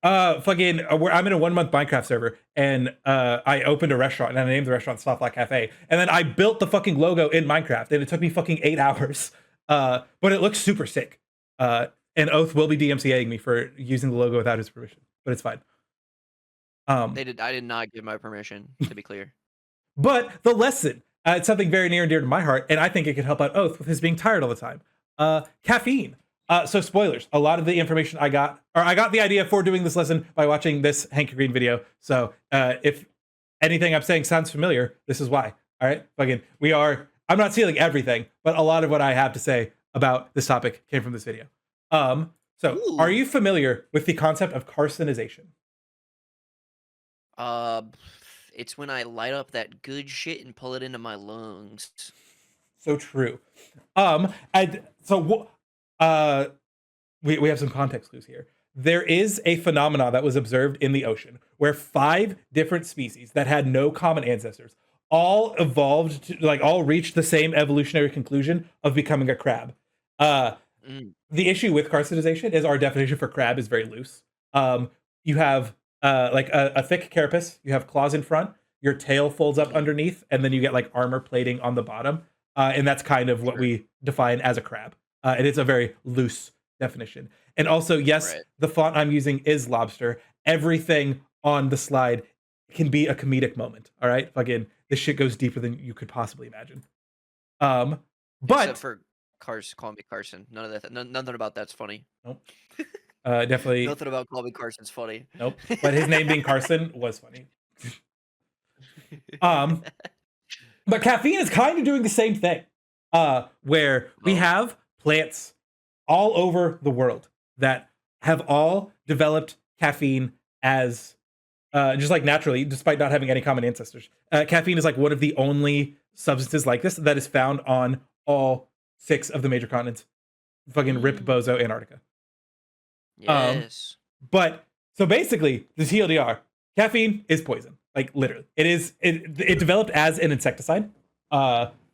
I'm in a 1-month Minecraft server, and I opened a restaurant, and I named the restaurant Softlock Cafe. And then I built the fucking logo in Minecraft, and it took me fucking 8 hours. But it looks super sick. And Oath will be DMCAing me for using the logo without his permission, but it's fine. I did not give my permission, to be clear. But the lesson, it's something very near and dear to my heart, and I think it could help out Oath with his being tired all the time. Caffeine. So spoilers. A lot of the information I got the idea for doing this lesson by watching this Hank Green video. So if anything I'm saying sounds familiar, this is why. All right, fucking, we are. I'm not stealing everything, but a lot of what I have to say about this topic came from this video. So are Ooh. you familiar with the concept of carcinization? Uh, it's when I light up that good shit and pull it into my lungs. So true. And so we have some context clues here. There is a phenomena that was observed in the ocean where 5 different species that had no common ancestors all evolved to, like, all reached the same evolutionary conclusion of becoming a crab. Mm. The issue with carcinization is our definition for crab is very loose. You have like a thick carapace, you have claws in front, your tail folds up Mhm. underneath, and then you get like armor plating on the bottom. And that's kind of what Sure. we define as a crab. And it's a very loose definition. And also, yes, Right. the font I'm using is lobster. Everything on the slide can be a comedic moment. All right, fucking, this shit goes deeper than you could possibly imagine. Except But for call me Carson. None of that. Nothing about that's funny. nope, definitely Nothing about call me Carson's funny. nope. But his name being Carson was funny. Um, but caffeine is kind of doing the same thing, where we Oh. have plants all over the world that have all developed caffeine as just like naturally, despite not having any common ancestors. Caffeine is like one of the only substances like this that is found on all 6 of the major continents. Fucking rip bozo Antarctica. Yes. But so basically, the TLDR, caffeine is poison. Like literally, it developed as an insecticide,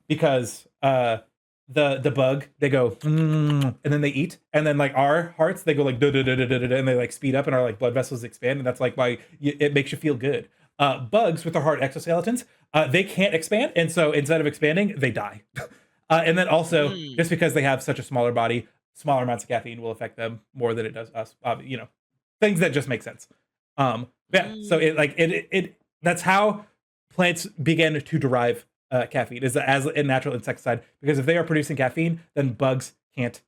because the bug, they go and then they eat, and then like our hearts, they go like da da da da da da, and they like speed up and our like blood vessels expand, and that's like why it makes you feel good. Bugs with their hard exoskeletons, they can't expand, and so instead of expanding, they die. And then also, Mm. just because they have such a smaller body, smaller amounts of caffeine will affect them more than it does us. You know, things that just make sense. Yeah. So it that's how plants begin to derive caffeine, is as a natural insecticide. Because if they are producing caffeine, then bugs can't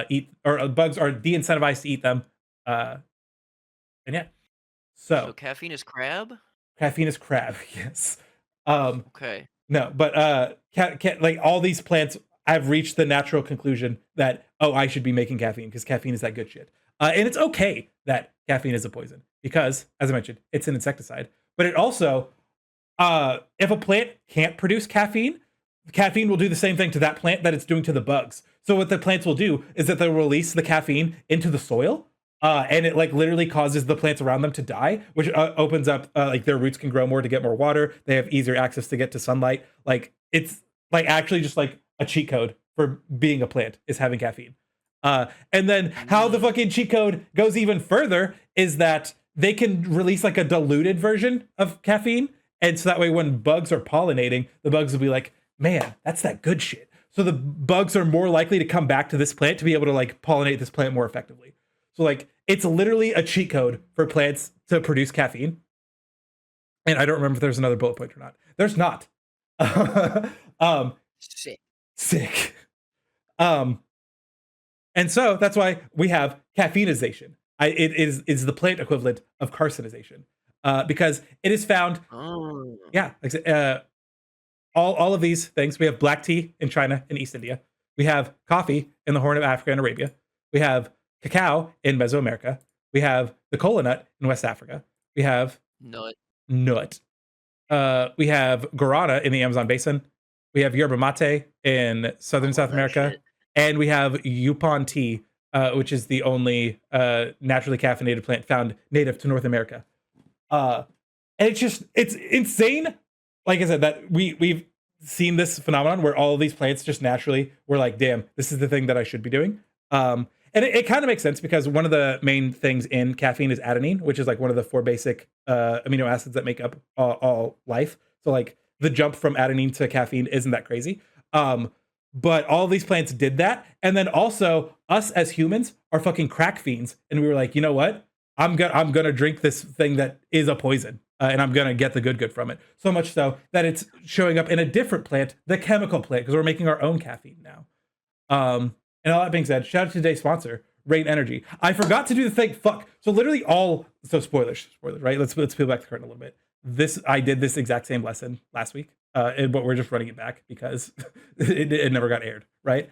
eat, or bugs are de-incentivized to eat them. And yeah, So so caffeine is crab. caffeine is crab. Yes. Okay. No, but like all these plants have reached the natural conclusion that, oh, I should be making caffeine because caffeine is that good shit. And it's okay that caffeine is a poison because, as I mentioned, it's an insecticide. But it also, if a plant can't produce caffeine, caffeine will do the same thing to that plant that it's doing to the bugs. So what the plants will do is that they'll release the caffeine into the soil, and it like literally causes the plants around them to die, which opens up like their roots can grow more to get more water. They have easier access to get to sunlight. Like it's like actually just like a cheat code for being a plant is having caffeine. And then how the fucking cheat code goes even further is that they can release like a diluted version of caffeine. And so that way when bugs are pollinating, the bugs will be like, man, that's that good shit. So the bugs are more likely to come back to this plant to be able to like pollinate this plant more effectively. So like it's literally a cheat code for plants to produce caffeine. And I don't remember if there's another bullet point or not. There's not. Sick. Sick. And so that's why we have caffeinization. It is the plant equivalent of carcinization, because it is found. Oh. Yeah, all of these things. We have black tea in China and East India. We have coffee in the Horn of Africa and Arabia. We have cacao in Mesoamerica. We have the cola nut in West Africa. We have Nut. nut. We have guarana in the Amazon basin. We have yerba mate in southern South that America. shit. And we have Yupon tea, which is the only naturally caffeinated plant found native to North America. And it's insane. Like I said, that we've seen this phenomenon where all of these plants just naturally were like, damn, this is the thing that I should be doing. And it kind of makes sense because one of the main things in caffeine is adenine, which is like one of the 4 basic amino acids that make up all life. So like the jump from adenine to caffeine isn't that crazy. But all these plants did that. And then also us as humans are fucking crack fiends. And we were like, you know what? I'm gonna drink this thing that is a poison. And I'm gonna get the good from it. So much so that it's showing up in a different plant, the chemical plant, because we're making our own caffeine now. And all that being said, shout out to today's sponsor, Rain Energy. I forgot to do the thing. Fuck. So literally spoilers, right? Let's peel back the curtain a little bit. I did this exact same lesson last week. but we're just running it back because it never got aired, right?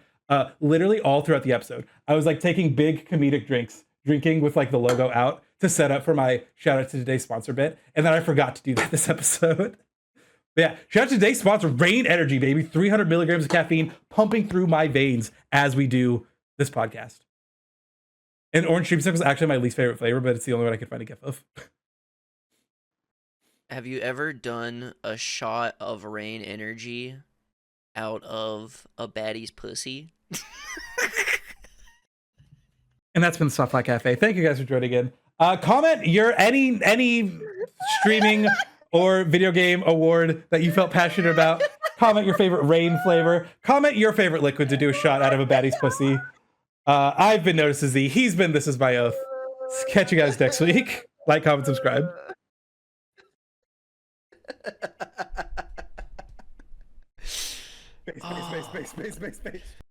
Literally all throughout the episode, I was like taking big comedic drinking with like the logo out to set up for my shout out to today's sponsor bit, and then I forgot to do that this episode. But yeah, shout out to today's sponsor, Rain Energy, baby. 300 milligrams of caffeine pumping through my veins as we do this podcast. And orange dreamsicle is actually my least favorite flavor, but it's the only one I could find a gif of. Have you ever done a shot of Rain Energy out of a baddie's pussy? And that's been the Softlock Cafe. Thank you guys for joining in. Comment your any streaming or video game award that you felt passionate about. Comment your favorite Rain flavor. Comment your favorite liquid to do a shot out of a baddie's pussy. I've been Notice as Z. He's been This Is My Oath. Catch you guys next week. Like, comment, subscribe. Space.